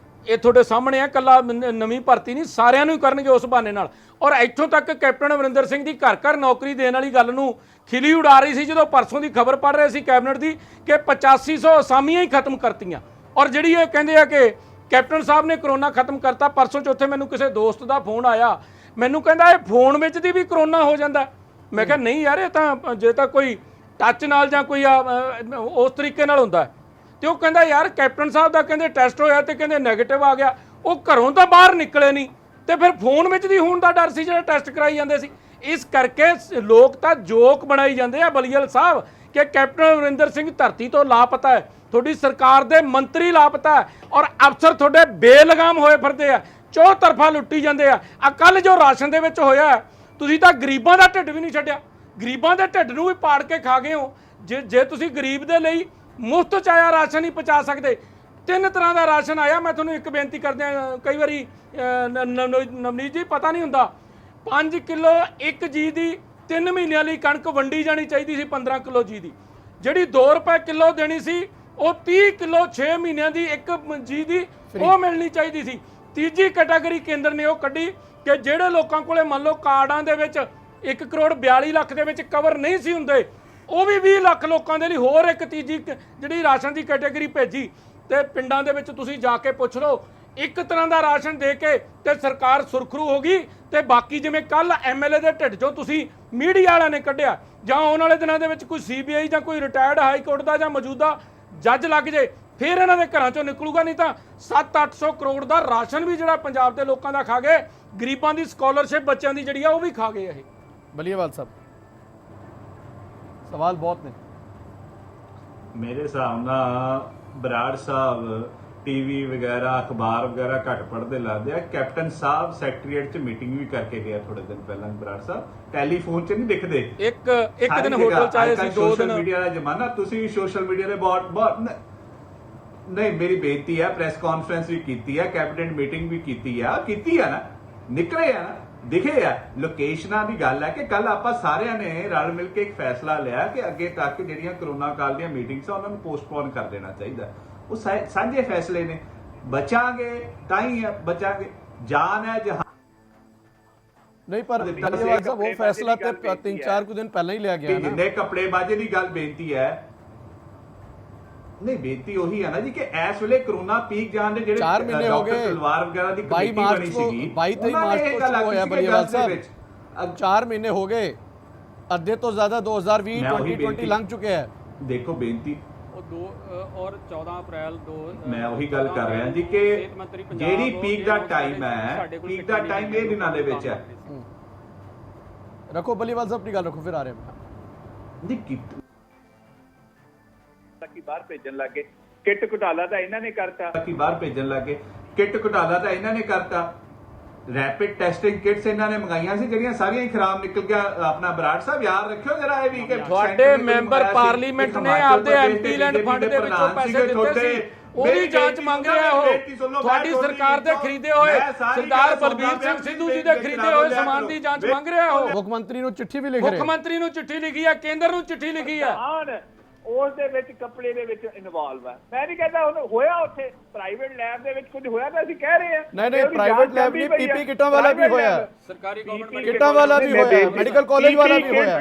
ਇਹ ਤੁਹਾਡੇ ਸਾਹਮਣੇ ਆ, ਕੱਲਾ ਨਵੀਂ ਭਰਤੀ ਨਹੀਂ, ਸਾਰਿਆਂ ਨੂੰ ਹੀ ਕਰਨਗੇ ਉਸ ਬਹਾਨੇ ਨਾਲ। ਔਰ ਇੱਥੋਂ ਤੱਕ ਕੈਪਟਨ ਅਮਰਿੰਦਰ ਸਿੰਘ ਦੀ ਘਰ ਘਰ ਨੌਕਰੀ ਦੇਣ ਵਾਲੀ ਗੱਲ ਨੂੰ ਖਿਲੀ ਉਡਾ ਰਹੀ ਸੀ ਜਦੋਂ ਪਰਸੋਂ ਦੀ ਖਬਰ ਪੜ੍ਹ ਰਹੇ ਸੀ ਕੈਬਨਿਟ ਦੀ ਕਿ 8500 ਅਸਾਮੀਆਂ ਹੀ ਖਤਮ ਕਰਤੀਆਂ। ਔਰ ਜਿਹੜੀ ਇਹ ਕਹਿੰਦੇ ਆ ਕਿ ਕੈਪਟਨ ਸਾਹਿਬ ਨੇ ਕਰੋਨਾ ਖਤਮ ਕਰਤਾ, ਪਰਸੋਂ ਚੌਥੇ ਮੈਨੂੰ ਕਿਸੇ ਦੋਸਤ ਦਾ ਫੋਨ ਆਇਆ, ਮੈਨੂੰ ਕਹਿੰਦਾ ਇਹ ਫੋਨ ਵਿੱਚ ਦੀ ਵੀ ਕਰੋਨਾ ਹੋ ਜਾਂਦਾ। ਮੈਂ ਕਿਹਾ ਨਹੀਂ ਯਾਰ, ਇਹ ਤਾਂ ਜੇ ਤਾਂ ਕੋਈ ਟੱਚ ਨਾਲ ਜਾਂ ਕੋਈ ਉਸ ਤਰੀਕੇ ਨਾਲ ਹੁੰਦਾ। ਤੇ ਉਹ ਕਹਿੰਦਾ ਯਾਰ ਕੈਪਟਨ ਸਾਹਿਬ ਦਾ ਕਹਿੰਦੇ ਟੈਸਟ ਹੋਇਆ ਤੇ ਕਹਿੰਦੇ ਨੈਗੇਟਿਵ ਆ ਗਿਆ, ਉਹ ਘਰੋਂ ਤਾਂ ਬਾਹਰ ਨਿਕਲੇ ਨਹੀਂ ਤੇ ਫਿਰ ਫੋਨ ਵਿੱਚ ਦੀ ਹੋਣ ਦਾ ਡਰ ਸੀ ਜਿਹੜਾ ਟੈਸਟ ਕਰਾਈ ਜਾਂਦੇ ਸੀ। ਇਸ ਕਰਕੇ ਲੋਕ ਤਾਂ ਜੋਕ ਬਣਾਈ ਜਾਂਦੇ ਆ ਬਲੀਅਲ ਸਾਹਿਬ ਕਿ ਕੈਪਟਨ ਅਮਰਿੰਦਰ ਸਿੰਘ ਧਰਤੀ ਤੋਂ ਲਾਪਤਾ ਹੈ, ਤੁਹਾਡੀ ਸਰਕਾਰ ਦੇ ਮੰਤਰੀ ਲਾਪਤਾ ਹੈ ਔਰ ਅਫਸਰ ਤੁਹਾਡੇ ਬੇਲਗਾਮ ਹੋਏ ਫਿਰਦੇ ਆ, ਚੌ ਤਰਫਾ ਲੁੱਟੀ ਜਾਂਦੇ ਆ। ਕੱਲ ਜੋ ਰਾਸ਼ਨ ਦੇ ਵਿੱਚ ਹੋਇਆ, ਤੁਸੀਂ ਤਾਂ ਗਰੀਬਾਂ ਦਾ ਢਿੱਡ ਵੀ ਨਹੀਂ ਛੱਡਿਆ, ਗਰੀਬਾਂ ਦੇ ਢਿੱਡ ਨੂੰ ਵੀ ਪਾੜ ਕੇ ਖਾ ਗਏ ਹੋ। ਜੇ ਤੁਸੀਂ ਗਰੀਬ ਦੇ ਲਈ ਮੁਫਤ ਚ ਆਇਆ ਰਾਸ਼ਨ ਨਹੀਂ ਪਹੁੰਚਾ ਸਕਦੇ। 3 ਤਰ੍ਹਾਂ ਦਾ ਰਾਸ਼ਨ ਆਇਆ। ਮੈਂ ਤੁਹਾਨੂੰ ਇੱਕ ਬੇਨਤੀ ਕਰਦਿਆਂ, ਕਈ ਵਾਰੀ ਨਵਨੀਤ ਜੀ ਪਤਾ ਨਹੀਂ ਹੁੰਦਾ, 5 ਕਿਲੋ 1 ਜੀ ਦੀ 3 ਮਹੀਨਿਆਂ ਲਈ ਕਣਕ ਵੰਡੀ ਜਾਣੀ ਚਾਹੀਦੀ ਸੀ। 15 ਕਿਲੋ ਜੀ ਦੀ ਜਿਹੜੀ 2 ਰੁਪਏ ਕਿਲੋ ਦੇਣੀ ਸੀ, ਉਹ 30 ਕਿਲੋ 6 ਮਹੀਨਿਆਂ ਦੀ 1 ਜੀ ਦੀ ਉਹ ਮਿਲਣੀ ਚਾਹੀਦੀ ਸੀ। ਤੀਜੀ ਕੈਟਾਗਰੀ ਕੇਂਦਰ ਨੇ ਉਹ ਕੱਢੀ ਕਿ ਜਿਹੜੇ ਲੋਕਾਂ ਕੋਲੇ ਮੰਨ ਲਓ ਕਾਰਡਾਂ ਦੇ ਵਿੱਚ 1 ਕਰੋੜ 42 ਲੱਖ ਦੇ ਵਿੱਚ ਕਵਰ ਨਹੀਂ ਸੀ ਹੁੰਦੇ, ਉਹ ਵੀ 20 ਲੱਖ ਲੋਕਾਂ ਦੇ ਲਈ ਹੋਰ ਇੱਕ ਤੀਜੀ ਜਿਹੜੀ ਰਾਸ਼ਨ ਦੀ ਕੈਟਾਗਰੀ ਭੇਜੀ। ਤੇ ਪਿੰਡਾਂ ਦੇ ਵਿੱਚ ਤੁਸੀਂ ਜਾ ਕੇ ਪੁੱਛ ਲਓ, ਇੱਕ ਤਰ੍ਹਾਂ ਦਾ ਰਾਸ਼ਨ ਦੇ ਕੇ ਤੇ ਸਰਕਾਰ ਸੁਰਖਰੂ ਹੋ ਗਈ। ਤੇ ਬਾਕੀ ਜਿਵੇਂ ਕੱਲ ਐਮਐਲਏ ਦੇ ਢਿੱਡ ਚੋਂ ਤੁਸੀਂ ਮੀਡੀਆ ਵਾਲਿਆਂ ਨੇ ਕੱਢਿਆ, ਜਾਂ ਆਉਣ ਵਾਲੇ ਦਿਨਾਂ ਦੇ ਵਿੱਚ ਕੋਈ ਸੀਬੀਆਈ ਜਾਂ ਕੋਈ ਰਿਟਾਇਰਡ ਹਾਈ ਕੋਰਟ ਦਾ ਜਾਂ ਮੌਜੂਦਾ ਜੱਜ ਲੱਗ ਜੇ ਫਿਰ ਇਹਨਾਂ ਦੇ ਘਰਾਂ ਚੋਂ ਨਿਕਲੂਗਾ। ਨਹੀਂ ਤਾਂ 700-800 ਕਰੋੜ ਦਾ ਰਾਸ਼ਨ ਵੀ ਜਿਹੜਾ ਪੰਜਾਬ ਦੇ ਲੋਕਾਂ ਦਾ ਖਾ ਗਏ, ਗਰੀਬਾਂ ਦੀ ਸਕਾਲਰਸ਼ਿਪ ਬੱਚਿਆਂ ਦੀ ਜਿਹੜੀ ਆ ਉਹ ਵੀ ਖਾ ਗਏ ਇਹ। ਬਲੀਏਵਾਲ ਸਾਹਿਬ, ਸਵਾਲ ਬਹੁਤ ਨੇ। ਮੇਰੇ ਹਿਸਾਬ ਨਾਲ ਬਰਾੜ ਸਾਹਿਬ ਟੀਵੀ ਵਗੈਰਾ ਅਖਬਾਰ ਵਗੈਰਾ ਘੱਟ ਪੜ੍ਹਦੇ ਲੱਗਦੇ ਆ। ਕੈਪਟਨ ਸਾਹਿਬ ਸੈਕਟਰੀਏਟ 'ਚ ਮੀਟਿੰਗ ਵੀ ਕਰਕੇ ਗਿਆ ਥੋੜੇ ਦਿਨ ਪਹਿਲਾਂ। ਬਰਾੜ ਸਾਹਿਬ ਟੈਲੀਫੋਨ 'ਚ ਨਹੀਂ ਦਿਖਦੇ। ਇੱਕ ਦਿਨ ਹੋਟਲ 'ਚ ਆਏ ਸੀ, 2 ਸੋਸ਼ਲ ਦਿਨ ਮੀਡੀਆ ਦਾ ਜ਼ਮਾਨਾ, ਤੁਸੀਂ ਵੀ ਸੋਸ਼ਲ ਮੀਡੀਆ ਦੇ ਬਹੁਤ ਨਹੀਂ, ਮੇਰੀ ਬੇਨਤੀ ਹੈ, ਪ੍ਰੈਸ ਕਾਨਫਰੰਸ ਵੀ ਕੀਤੀ ਹੈ, ਕੈਬਨਿਟ ਮੀਟਿੰਗ ਵੀ ਕੀਤੀ ਆ ਨਾ, ਨਿਕਲੇ ਆ ਨਾ, ਦਿਖੇ ਆ। ਲੋਕੇਸ਼ਨਾਂ ਦੀ ਗੱਲ ਹੈ ਕਿ ਕੱਲ ਆਪਾਂ ਸਾਰਿਆਂ ਨੇ ਰਲ ਮਿਲ ਕੇ ਇੱਕ ਫੈਸਲਾ ਲਿਆ ਕਿ ਅੱਗੇ ਤੱਕ ਜਿਹੜੀਆਂ ਕਰੋਨਾ ਕਾਲ ਦੀਆਂ ਮੀਟਿੰਗਸ ਆ ਉਹਨਾਂ ਨੂੰ ਪੋਸਟਪੋਨ ਕਰ ਦੇਣਾ ਚਾਹੀਦਾ। ਉਹ ਸਾਂਝੇ ਫੈਸਲੇ ਨੇ। ਬਚਾਂਗੇ ਤਾਂ ਹੀ ਬਚਾਂਗੇ, ਜਾਨ ਹੈ ਜਹਾਨ ਨਹੀਂ, ਪਰ ਬਲੀਏਵਾਲ ਸਾਹਿਬ ਉਹ ਫੈਸਲਾ ਤੇ 3-4 ਕੁ ਦਿਨ ਪਹਿਲਾਂ ਹੀ ਲਿਆ ਗਿਆ ਨਾ। ਜਿੰਨੇ ਕੱਪੜੇਬਾਜ਼ੀ ਦੀ ਗੱਲ ਬੇਨਤੀ ਹੈ, ਨਹੀਂ ਬੇਨਤੀ ਉਹੀ ਹੈ ਨਾ ਜੀ ਕਿ ਇਸ ਵੇਲੇ ਕਰੋਨਾ ਪੀਕ ਜਾਣ ਦੇ ਜਿਹੜੇ 4 ਮਹੀਨੇ ਹੋ ਗਏ। ਤਲਵਾਰ ਵਗੈਰਾ ਦੀ 22 ਕਮੇਟੀ ਮਾਰਚ ਬਣੀ को ਸੀਗੀ, 22 ਮਾਰਚ को शुरू ਹੋਇਆ ਬਲੀਏਵਾਲ ਸਾਹਿਬ। 4 ਮਹੀਨੇ ਹੋ ਗਏ, ਅੱਧੇ ਤੋਂ ਜ਼ਿਆਦਾ 2020 2020 ਲੰਘ ਚੁੱਕੇ ਹੈ। ਦੇਖੋ ਬੇਨਤੀ ਉਹ 2 ਔਰ 14 ਅਪ੍ਰੈਲ 2 ਮੈਂ ਉਹੀ ਗੱਲ ਕਰ ਰਿਹਾ ਜੀ ਕਿ ਜਿਹੜੀ ਪੀਕ ਦਾ ਟਾਈਮ ਹੈ, ਪੀਕ ਦਾ ਟਾਈਮ ਇਹ ਦਿਨਾਂ ਦੇ ਵਿੱਚ ਹੈ। ਰੱਖੋ ਬਲੀਏਵਾਲ ਸਾਹਿਬ, ਆਪਣੀ ਗੱਲ ਰੱਖੋ, ਫਿਰ ਆ ਰਹੇ ਹਾਂ। ਜੀ ਕਿ ਬਾਹਰ ਭੇਜਣ ਲੱਗੇ। ਕਿੱਟ ਘੁਟਾਲਾ ਤਾਂ ਇਹਨਾਂ ਨੇ ਕਰਤਾ, ਕਿ ਬਾਹਰ ਭੇਜਣ ਲੱਗੇ। ਕਿੱਟ ਘੁਟਾਲਾ ਤਾਂ ਇਹਨਾਂ ਨੇ ਕਰਤਾ। ਰੈਪਿਡ ਟੈਸਟਿੰਗ ਕਿਟਸ ਇਹਨਾਂ ਨੇ ਮੰਗਾਈਆਂ ਸੀ ਜਿਹੜੀਆਂ ਸਾਰੀਆਂ ਹੀ ਖਰਾਬ ਨਿਕਲ ਗਿਆ। ਆਪਣਾ ਬਰਾੜ ਸਾਹਿਬ ਯਾਦ ਰੱਖਿਓ ਜਰਾ ਇਹ ਵੀ ਕਿ ਤੁਹਾਡੇ ਮੈਂਬਰ ਪਾਰਲੀਮੈਂਟ ਨੇ ਆਪਦੇ ਐਮਪੀ ਲੈਂਡ ਫੰਡ ਦੇ ਵਿੱਚੋਂ ਪੈਸੇ ਦਿੱਤੇ ਸੀ, ਉਹਦੀ ਜਾਂਚ ਮੰਗ ਰਿਹਾ ਉਹ। ਤੁਹਾਡੀ ਸਰਕਾਰ ਦੇ ਖਰੀਦੇ ਹੋਏ ਸਰਦਾਰ ਬਲਬੀਰ ਸਿੰਘ ਸਿੱਧੂ ਜੀ ਦੇ ਖਰੀਦੇ ਹੋਏ ਸਮਾਨ ਦੀ ਜਾਂਚ ਮੰਗ ਰਿਹਾ ਉਹ। ਮੁੱਖ ਮੰਤਰੀ ਨੂੰ ਚਿੱਠੀ ਵੀ ਲਿਖ ਰਹੇ। ਮੁੱਖ ਮੰਤਰੀ ਨੂੰ ਚਿੱਠੀ ਲਿਖੀ ਹੈ, ਕੇਂਦਰ ਨੂੰ ਚਿੱਠੀ ਲਿਖੀ ਹੈ। ਉਸ ਦੇ ਵਿੱਚ ਕੱਪੜੇ ਦੇ ਵਿੱਚ ਇਨਵੋਲਵ ਹੈ। ਮੈਂ ਨਹੀਂ ਕਹਿੰਦਾ ਹੁਣ ਹੋਇਆ ਉੱਥੇ ਪ੍ਰਾਈਵੇਟ ਲੈਬ ਦੇ ਵਿੱਚ ਕੁਝ ਹੋਇਆ ਤਾਂ ਅਸੀਂ ਕਹਿ ਰਹੇ ਹਾਂ। ਨਹੀਂ, ਪ੍ਰਾਈਵੇਟ ਲੈਬ ਨਹੀਂ, ਪੀਪੀ ਕਿਟਾਂ ਵਾਲਾ ਵੀ ਹੋਇਆ, ਸਰਕਾਰੀ ਗਵਰਨਮੈਂਟ ਕਿਟਾਂ ਵਾਲਾ ਵੀ ਹੋਇਆ, ਮੈਡੀਕਲ ਕਾਲਜ ਵਾਲਾ ਵੀ ਹੋਇਆ।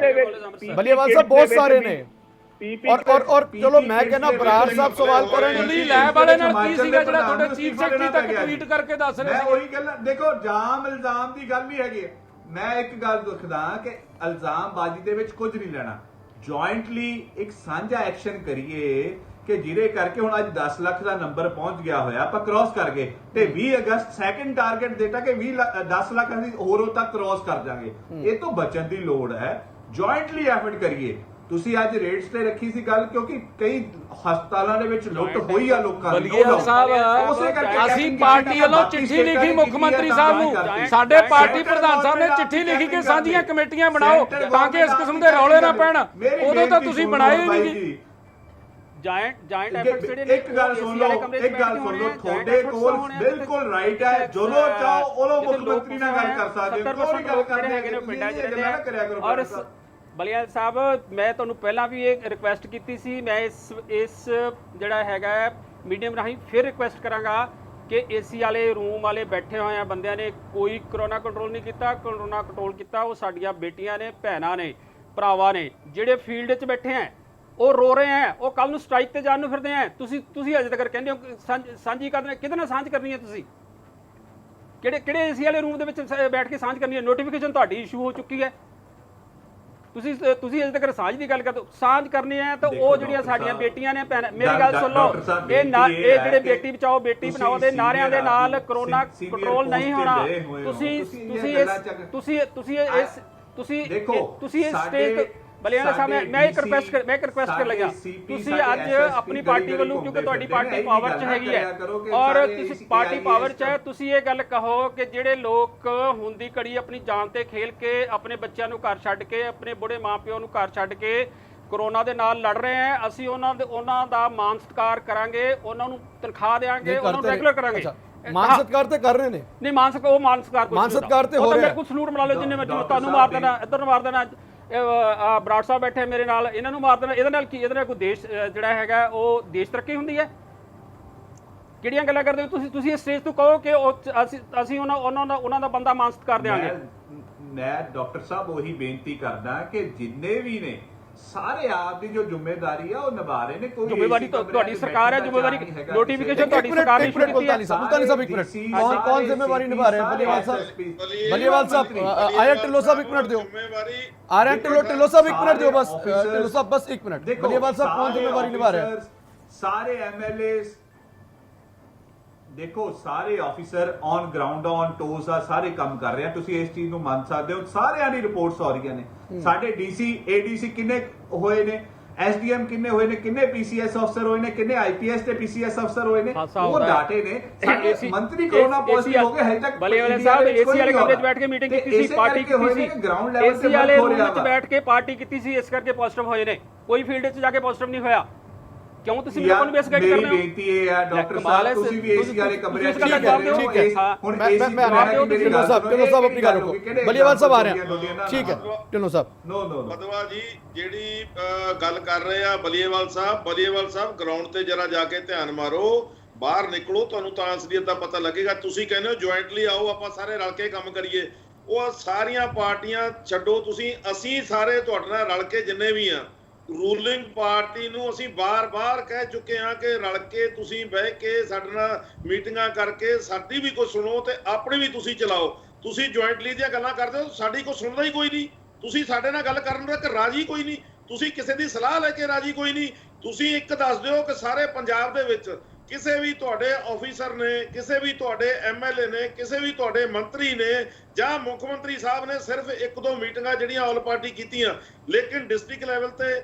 ਬਲੀਏਵਾਲ ਸਾਹਿਬ ਬਹੁਤ ਸਾਰੇ ਨੇ। ਔਰ ਚਲੋ ਮੈਂ ਕਹਿੰਦਾ ਬਰਾੜ ਸਾਹਿਬ ਸਵਾਲ ਕਰਨ ਦਿੱਲੀ ਲੈਬ ਵਾਲੇ ਨਾਲ ਕੀ ਸੀਗਾ ਜਿਹੜਾ ਤੁਹਾਡੇ ਚੀਫ ਸੈਕਟਰੀ ਤੱਕ ਟਵੀਟ ਕਰਕੇ ਦੱਸ ਰਹੇ ਮੈਂ ਸੀ। ਉਹੀ ਗੱਲ ਦੇਖੋ, ਇਲਜ਼ਾਮ ਦੀ ਗੱਲ ਵੀ ਹੈਗੀ। ਮੈਂ ਇੱਕ ਗੱਲ ਦੱਸਦਾ ਕਿ ਇਲਜ਼ਾਮਬਾਜ਼ੀ ਦੇ ਵਿੱਚ ਕੁਝ ਨਹੀਂ ਲੈਣਾ। ਜੁਆਇੰਟਲੀ ਇੱਕ ਸਾਂਝਾ ਐਕਸ਼ਨ ਕਰੀਏ ਕਿ ਜਿਹਦੇ ਕਰਕੇ ਹੁਣ ਅੱਜ 10 ਲੱਖ ਦਾ ਨੰਬਰ ਪਹੁੰਚ ਗਿਆ ਹੋਇਆ, ਆਪਾਂ ਕ੍ਰਾਸ ਕਰ ਗਏ ਤੇ 20 ਅਗਸਤ ਸੈਕੰਡ ਟਾਰਗੇਟ ਦਿੱਤਾ ਕਿ 10 ਲੱਖ ਅਸੀਂ ਹੋਰੋਂ ਤੱਕ ਕ੍ਰਾਸ ਕਰ ਜਾਾਂਗੇ। ਇਹ ਤੋਂ ਬਚਣ ਦੀ ਲੋੜ ਹੈ। ਜੁਆਇੰਟਲੀ ਐਫਰਟ ਕਰੀਏ। ਤੁਸੀਂ ਅੱਜ ਰੇਟਸ ਤੇ ਰੱਖੀ ਸੀ ਗੱਲ ਕਿਉਂਕਿ ਕਈ ਹਸਪਤਾਲਾਂ ਦੇ ਵਿੱਚ ਲੁੱਟ ਹੋਈ ਆ ਲੋਕਾਂ ਦੀ। ਬਲੀਏਵਾਲ ਸਾਹਿਬ, ਅਸੀਂ ਪਾਰਟੀ ਵੱਲੋਂ ਚਿੱਠੀ ਲਿਖੀ ਮੁੱਖ ਮੰਤਰੀ ਸਾਹਿਬ ਨੂੰ। ਸਾਡੇ ਪਾਰਟੀ ਪ੍ਰਧਾਨ ਸਾਹਿਬ ਨੇ ਚਿੱਠੀ ਲਿਖੀ ਕਿ ਸਾਂਝੀਆਂ ਕਮੇਟੀਆਂ ਬਣਾਓ ਤਾਂ ਕਿ ਇਸ ਕਿਸਮ ਦੇ ਰੌਲੇ ਨਾ ਪੈਣ। ਉਦੋਂ ਤਾਂ ਤੁਸੀਂ ਬਣਾਏ ਹੀ ਨਹੀਂ। ਜਾਇੰਟ ਐਫਰਟਸ ਜਿਹੜੇ ਨੇ ਇੱਕ ਗੱਲ ਸੁਣ ਲਓ, ਤੁਹਾਡੇ ਕੋਲ ਬਿਲਕੁਲ ਰਾਈਟ ਹੈ। ਜਦੋਂ ਚਾਹੋ ਉਦੋਂ ਮੁੱਖ ਮੰਤਰੀ ਨਾਲ ਗੱਲ ਕਰ ਸਕਦੇ ਹੋ। ਕੋਈ ਗੱਲ ਕਰਦੇ ਹੈਗੇ ਨੇ ਪਿੰਡਾਂ 'ਚ ਰਹਿੰਦੇ ਆ। ਕਰਿਆ ਕਰੋ। ਔਰ ਬਲੀਏਵਾਲ ਸਾਹਿਬ, ਮੈਂ ਤੁਹਾਨੂੰ ਪਹਿਲਾਂ ਵੀ ਇਹ ਰਿਕੁਐਸਟ ਕੀਤੀ ਸੀ। ਮੈਂ ਇਸ ਜਿਹੜਾ ਹੈਗਾ ਮੀਡੀਅਮ ਰਾਹੀਂ ਫਿਰ ਰਿਕੁਐਸਟ ਕਰਾਂਗਾ ਕਿ ਏਸੀ ਵਾਲੇ ਰੂਮ ਵਾਲੇ ਬੈਠੇ ਹੋਏ ਆ ਬੰਦਿਆਂ ਨੇ ਕੋਈ ਕਰੋਨਾ ਕੰਟਰੋਲ ਨਹੀਂ ਕੀਤਾ। ਕਰੋਨਾ ਕੰਟਰੋਲ ਕੀਤਾ ਉਹ ਸਾਡੀਆਂ ਬੇਟੀਆਂ ਨੇ, ਭੈਣਾਂ ਨੇ, ਭਰਾਵਾਂ ਨੇ, ਜਿਹੜੇ ਫੀਲਡ 'ਚ ਬੈਠੇ ਆ ਉਹ ਰੋ ਰਹੇ ਆ। ਉਹ ਕੱਲ ਨੂੰ ਸਟ੍ਰਾਈਕ ਤੇ ਜਾਣ ਨੂੰ ਫਿਰਦੇ ਆ। ਤੁਸੀਂ ਅਜੇ ਤੱਕ ਕਹਿੰਦੇ ਹੋ ਸਾਂਝੀ ਕਰਨੀ, ਕਿਹਦੇ ਨਾਲ ਸਾਂਝ ਕਰਨੀ ਹੈ? ਤੁਸੀਂ ਕਿਹੜੇ ਏਸੀ ਵਾਲੇ ਰੂਮ ਦੇ ਵਿੱਚ ਬੈਠ ਕੇ ਸਾਂਝ ਕਰਨੀ ਹੈ? ਨੋਟੀਫਿਕੇਸ਼ਨ ਤੁਹਾਡੀ ਇਸ਼ੂ ਹੋ ਚੁੱਕੀ ਹੈ। ਤੁਸੀਂ ਅਜੇ ਤੱਕ ਸਾਂਝ ਦੀ ਗੱਲ ਕਰਦੇ ਹੋ। ਸਾਂਝ ਕਰਨੀ ਹੈ ਤਾਂ ਉਹ ਜਿਹੜੀਆਂ ਸਾਡੀਆਂ ਬੇਟੀਆਂ ਨੇ, ਮੇਰੀ ਗੱਲ ਸੁਣ ਲਓ, ਇਹ ਜਿਹੜੇ ਬੇਟੀ ਬਚਾਓ ਬੇਟੀ ਬਣਾਓ ਦੇ ਨਾਰਿਆਂ ਦੇ ਨਾਲ ਕਰੋਨਾ ਕੰਟਰੋਲ ਨਹੀਂ ਹੋਣਾ। ਤੁਸੀਂ ਇਸ ਸਟੇਜ ਬਲੀਏਵਾਲ ਸਾਹਿਬ, ਮੈਂ ਇੱਕ ਰਿਕੁਐਸਟ ਕਰ ਲਿਆ। ਤੁਸੀਂ ਅੱਜ ਆਪਣੀ ਪਾਰਟੀ ਵੱਲੋਂ, ਕਿਉਂਕਿ ਤੁਹਾਡੀ ਪਾਰਟੀ ਪਾਵਰ 'ਚ ਹੈਗੀ ਹੈ ਔਰ ਤੁਸੀਂ ਪਾਰਟੀ ਪਾਵਰ 'ਚ ਹੈ, ਤੁਸੀਂ ਇਹ ਗੱਲ ਕਹੋ ਕਿ ਜਿਹੜੇ ਲੋਕ ਹੁਣ ਦੀ ਘੜੀ ਆਪਣੀ ਜਾਨ ਤੇ ਖੇਲ ਕੇ ਆਪਣੇ ਬੱਚਿਆਂ ਨੂੰ ਘਰ ਛੱਡ ਕੇ, ਆਪਣੇ ਬੁੜੇ ਮਾਪਿਆਂ ਨੂੰ ਘਰ ਛੱਡ ਕੇ ਕਰੋਨਾ ਦੇ ਨਾਲ ਲੜ ਰਹੇ ਹੈ, ਅਸੀਂ ਉਹਨਾਂ ਦਾ ਮਾਨ ਸਤਿਕਾਰ ਕਰਾਂਗੇ, ਉਹਨਾਂ ਨੂੰ ਤਨਖਾਹ ਦੇਵਾਂਗੇ, ਉਹਨਾਂ ਨੂੰ ਰੈਗੂਲਰ ਕਰਾਂਗੇ। ਮਾਨ ਸਤਿਕਾਰ ਤੇ ਕਰ ਰਹੇ ਨੇ। ਨਹੀਂ, ਮਾਨ ਸਤਿਕਾਰ ਤੇ ਹੋ ਰਿਹਾ। ਕੁਝ ਸਲੂਟ ਬਣਾ ਲਓ, ਜਿੰਨੇ ਮੈਂ ਤੁਹਾਨੂੰ ਮਾਰ ਦੇਣਾ, ਇੱਧਰ ਨੂੰ ਮਾਰ ਦੇਣਾ। ਬਰਾੜ ਸਾਹਿਬ ਬੈਠੇ ਮੇਰੇ ਨਾਲ, ਇਹਨਾਂ ਨੂੰ ਮਾਰ ਦੇਣਾ। ਇਹਦੇ ਨਾਲ ਕੋਈ ਦੇਸ਼ ਜਿਹੜਾ ਹੈਗਾ ਉਹ ਦੇਸ਼ ਤਰੱਕੀ ਹੁੰਦੀ ਹੈ? ਕਿਹੜੀਆਂ ਗੱਲਾਂ ਕਰਦੇ ਹੋ ਤੁਸੀਂ? ਇਸ ਸਟੇਜ ਤੋਂ ਕਹੋ ਕਿ ਅਸੀਂ ਉਹਨਾਂ ਦਾ ਬੰਦਾ ਮਾਨ ਸਤਿਕਾਰ ਦਿਆਂਗੇ। ਮੈਂ ਡਾਕਟਰ ਸਾਹਿਬ ਉਹੀ ਬੇਨਤੀ ਕਰਦਾ ਕਿ ਜਿੰਨੇ ਵੀ ਨੇ ਸਾਰੇ ਆਪ ਦੀ ਜੋ ਜ਼ਿੰਮੇਵਾਰੀ ਆ ਉਹ ਨਿਭਾ ਰਹੇ ਨੇ। ਕੋਈ ਜ਼ਿੰਮੇਵਾਰੀ ਤੁਹਾਡੀ ਸਰਕਾਰ ਹੈ, ਜ਼ਿੰਮੇਵਾਰੀ ਨੋਟੀਫਿਕੇਸ਼ਨ ਤੁਹਾਡੀ ਸਰਕਾਰ ਨੇ ਸ਼ੁਰੂ ਕੀਤੀ ਹੈ। ਸਾਹਿਬ ਇੱਕ ਮਿੰਟ, ਕੌਣ ਜ਼ਿੰਮੇਵਾਰੀ ਨਿਭਾ ਰਹੇ हैं? बलीवाल साहब आया टिल्लो साहब एक मिनट दो। आ रहे हैं टिल्लो साहब एक मिनट दो बस। टिल्लो साहब बस एक मिनट। बलीवाल साहब कौन जिम्मेवारी निभा रहे हैं? ਸਾਰੇ ਐਮਐਲਏ ਦੇਖੋ, ਸਾਰੇ officer on ground on toss ਆ, ਸਾਰੇ ਕੰਮ ਕਰ ਰਹੇ ਆ, ਤੁਸੀਂ ਇਸ ਚੀਜ਼ ਨੂੰ ਮੰਨ ਸਕਦੇ ਹੋ। ਸਾਰਿਆਂ ਦੀ ਰਿਪੋਰਟਸ ਆ ਰਹੀਆਂ ਨੇ। ਸਾਡੇ ਡੀਸੀ ਏਡੀਸੀ ਕਿੰਨੇ ਹੋਏ ਨੇ, ਐਸਡੀਐਮ ਕਿੰਨੇ ਹੋਏ ਨੇ, ਕਿੰਨੇ ਪੀਸੀਐਸ ਅਫਸਰ ਹੋਏ ਨੇ, ਕਿੰਨੇ ਆਈਪੀਐਸ ਤੇ ਪੀਸੀਐਸ ਅਫਸਰ ਹੋਏ ਨੇ, ਉਹ ਡਾਟੇ ਨੇ। ਸਾਡੇ ਮੰਤਰੀ ਕੋਰੋਨਾ ਪੋਜ਼ਿਟਿਵ ਹੋ ਗਏ, ਹਜੇ ਤੱਕ ਬਲੇ ਵਾਲੇ ਸਾਹਿਬ ਏਸੀ ਵਾਲੇ ਕਮਰੇ 'ਚ ਬੈਠ ਕੇ ਮੀਟਿੰਗ ਕੀਤੀ ਸੀ, ਪਾਰਟੀ ਕੀਤੀ ਸੀ, ਗਰਾਊਂਡ ਲੈਵਲ ਏਸੀ ਵਾਲੇ ਰੂਮ 'ਚ ਬੈਠ ਕੇ ਪਾਰਟੀ ਕੀਤੀ ਸੀ, ਇਸ ਕਰਕੇ ਪੋਜ਼ਿਟਿਵ ਹੋਏ ਨੇ। ਕੋਈ ਫੀਲਡ 'ਚ ਜਾ ਕੇ ਪੋਜ਼ਿਟਿਵ ਨਹੀਂ ਹੋਇਆ। ਕਿਉਂ ਤੁਸੀਂ ਲੋਕਾਂ ਨੂੰ ਬੇਸ ਗਾਈਡ ਕਰ ਰਹੇ ਹੋ? ਮੇਰੀ ਬੇਨਤੀ ਇਹ ਹੈ ਡਾਕਟਰ ਸਾਹਿਬ, ਤੁਸੀਂ ਵੀ ਏਸੀ ਵਾਲੇ ਕਮਰੇ 'ਚ ਠੀਕ ਹੈ ਹੁਣ ਏਸੀ ਢਿੱਲੋਂ ਸਾਹਿਬ ਆਪਣੀ ਗੱਲ ਰੋਕੋ, ਬਲੀਵਾਲ ਸਾਹਿਬ ਆ ਰਹੇ ਆ। ਠੀਕ ਹੈ ਢਿੱਲੋਂ ਸਾਹਿਬ। ਨੋ ਬਦਵਾ ਜੀ ਜਿਹੜੀ ਗੱਲ ਕਰ ਰਹੇ ਆ ਬਲੀਏਵਾਲ ਸਾਹਿਬ ਗਰਾਊਂਡ ਤੇ ਜਰਾ ਜਾ ਕੇ ਧਿਆਨ ਮਾਰੋ, ਬਾਹਰ ਨਿਕਲੋ, ਤੁਹਾਨੂੰ ਤਾਂ ਅਸਲੀਅਤ ਦਾ ਪਤਾ ਲੱਗੇਗਾ। ਤੁਸੀਂ ਕਹਿੰਦੇ ਹੋ ਜੁਆਇੰਟਲੀ ਆਓ, ਆਪਾਂ ਸਾਰੇ ਰਲ ਕੇ ਕੰਮ ਕਰੀਏ। ਉਹ ਸਾਰੀਆਂ ਪਾਰਟੀਆਂ ਛੱਡੋ, ਅਸੀਂ ਸਾਰੇ ਤੁਹਾਡੇ ਨਾਲ ਰਲ ਕੇ ਜਿੰਨੇ ਵੀ ਆ, ਰੂਲਿੰਗ ਪਾਰਟੀ ਨੂੰ ਅਸੀਂ ਬਾਰ-ਬਾਰ ਕਹਿ ਚੁੱਕੇ ਹਾਂ ਕਿ ਰਲ ਕੇ ਤੁਸੀਂ ਬਹਿ ਕੇ ਸਾਡੇ ਨਾਲ ਮੀਟਿੰਗਾਂ ਕਰਕੇ ਸਾਡੀ ਵੀ ਕੋਈ ਸੁਣੋ ਤੇ ਆਪਣੀ ਵੀ ਤੁਸੀਂ ਚਲਾਓ। ਤੁਸੀਂ ਜੁਆਇੰਟਲੀ ਦੀਆਂ ਗੱਲਾਂ ਕਰਦੇ ਹੋ, ਸਾਡੀ ਕੋਈ ਸੁਣਦਾ ਹੀ ਕੋਈ ਨਹੀਂ। ਤੁਸੀਂ ਸਾਡੇ ਨਾਲ ਗੱਲ ਕਰਨ ਤੱਕ ਰਾਜੀ ਕੋਈ ਨਹੀਂ, ਤੁਸੀਂ ਕਿਸੇ ਦੀ ਸਲਾਹ ਲੈ ਕੇ ਰਾਜੀ ਕੋਈ ਨਹੀਂ। ਤੁਸੀਂ ਇੱਕ ਦੱਸ ਦਿਓ ਕਿ ਸਾਰੇ ਪੰਜਾਬ ਦੇ ਵਿੱਚ ਕਿਸੇ ਵੀ ਤੁਹਾਡੇ ਆਫੀਸਰ ਨੇ, ਕਿਸੇ ਵੀ ਤੁਹਾਡੇ ਐਮਐਲਏ ਨੇ, ਕਿਸੇ ਵੀ ਤੁਹਾਡੇ ਮੰਤਰੀ ਨੇ ਜਾਂ ਮੁੱਖ ਮੰਤਰੀ ਸਾਹਿਬ ਨੇ ਸਿਰਫ 1-2 ਮੀਟਿੰਗਾਂ ਜਿਹੜੀਆਂ ਆਲ ਪਾਰਟੀ ਕੀਤੀਆਂ, ਲੇਕਿਨ ਡਿਸਟ੍ਰਿਕਟ ਲੈਵਲ ਤੇ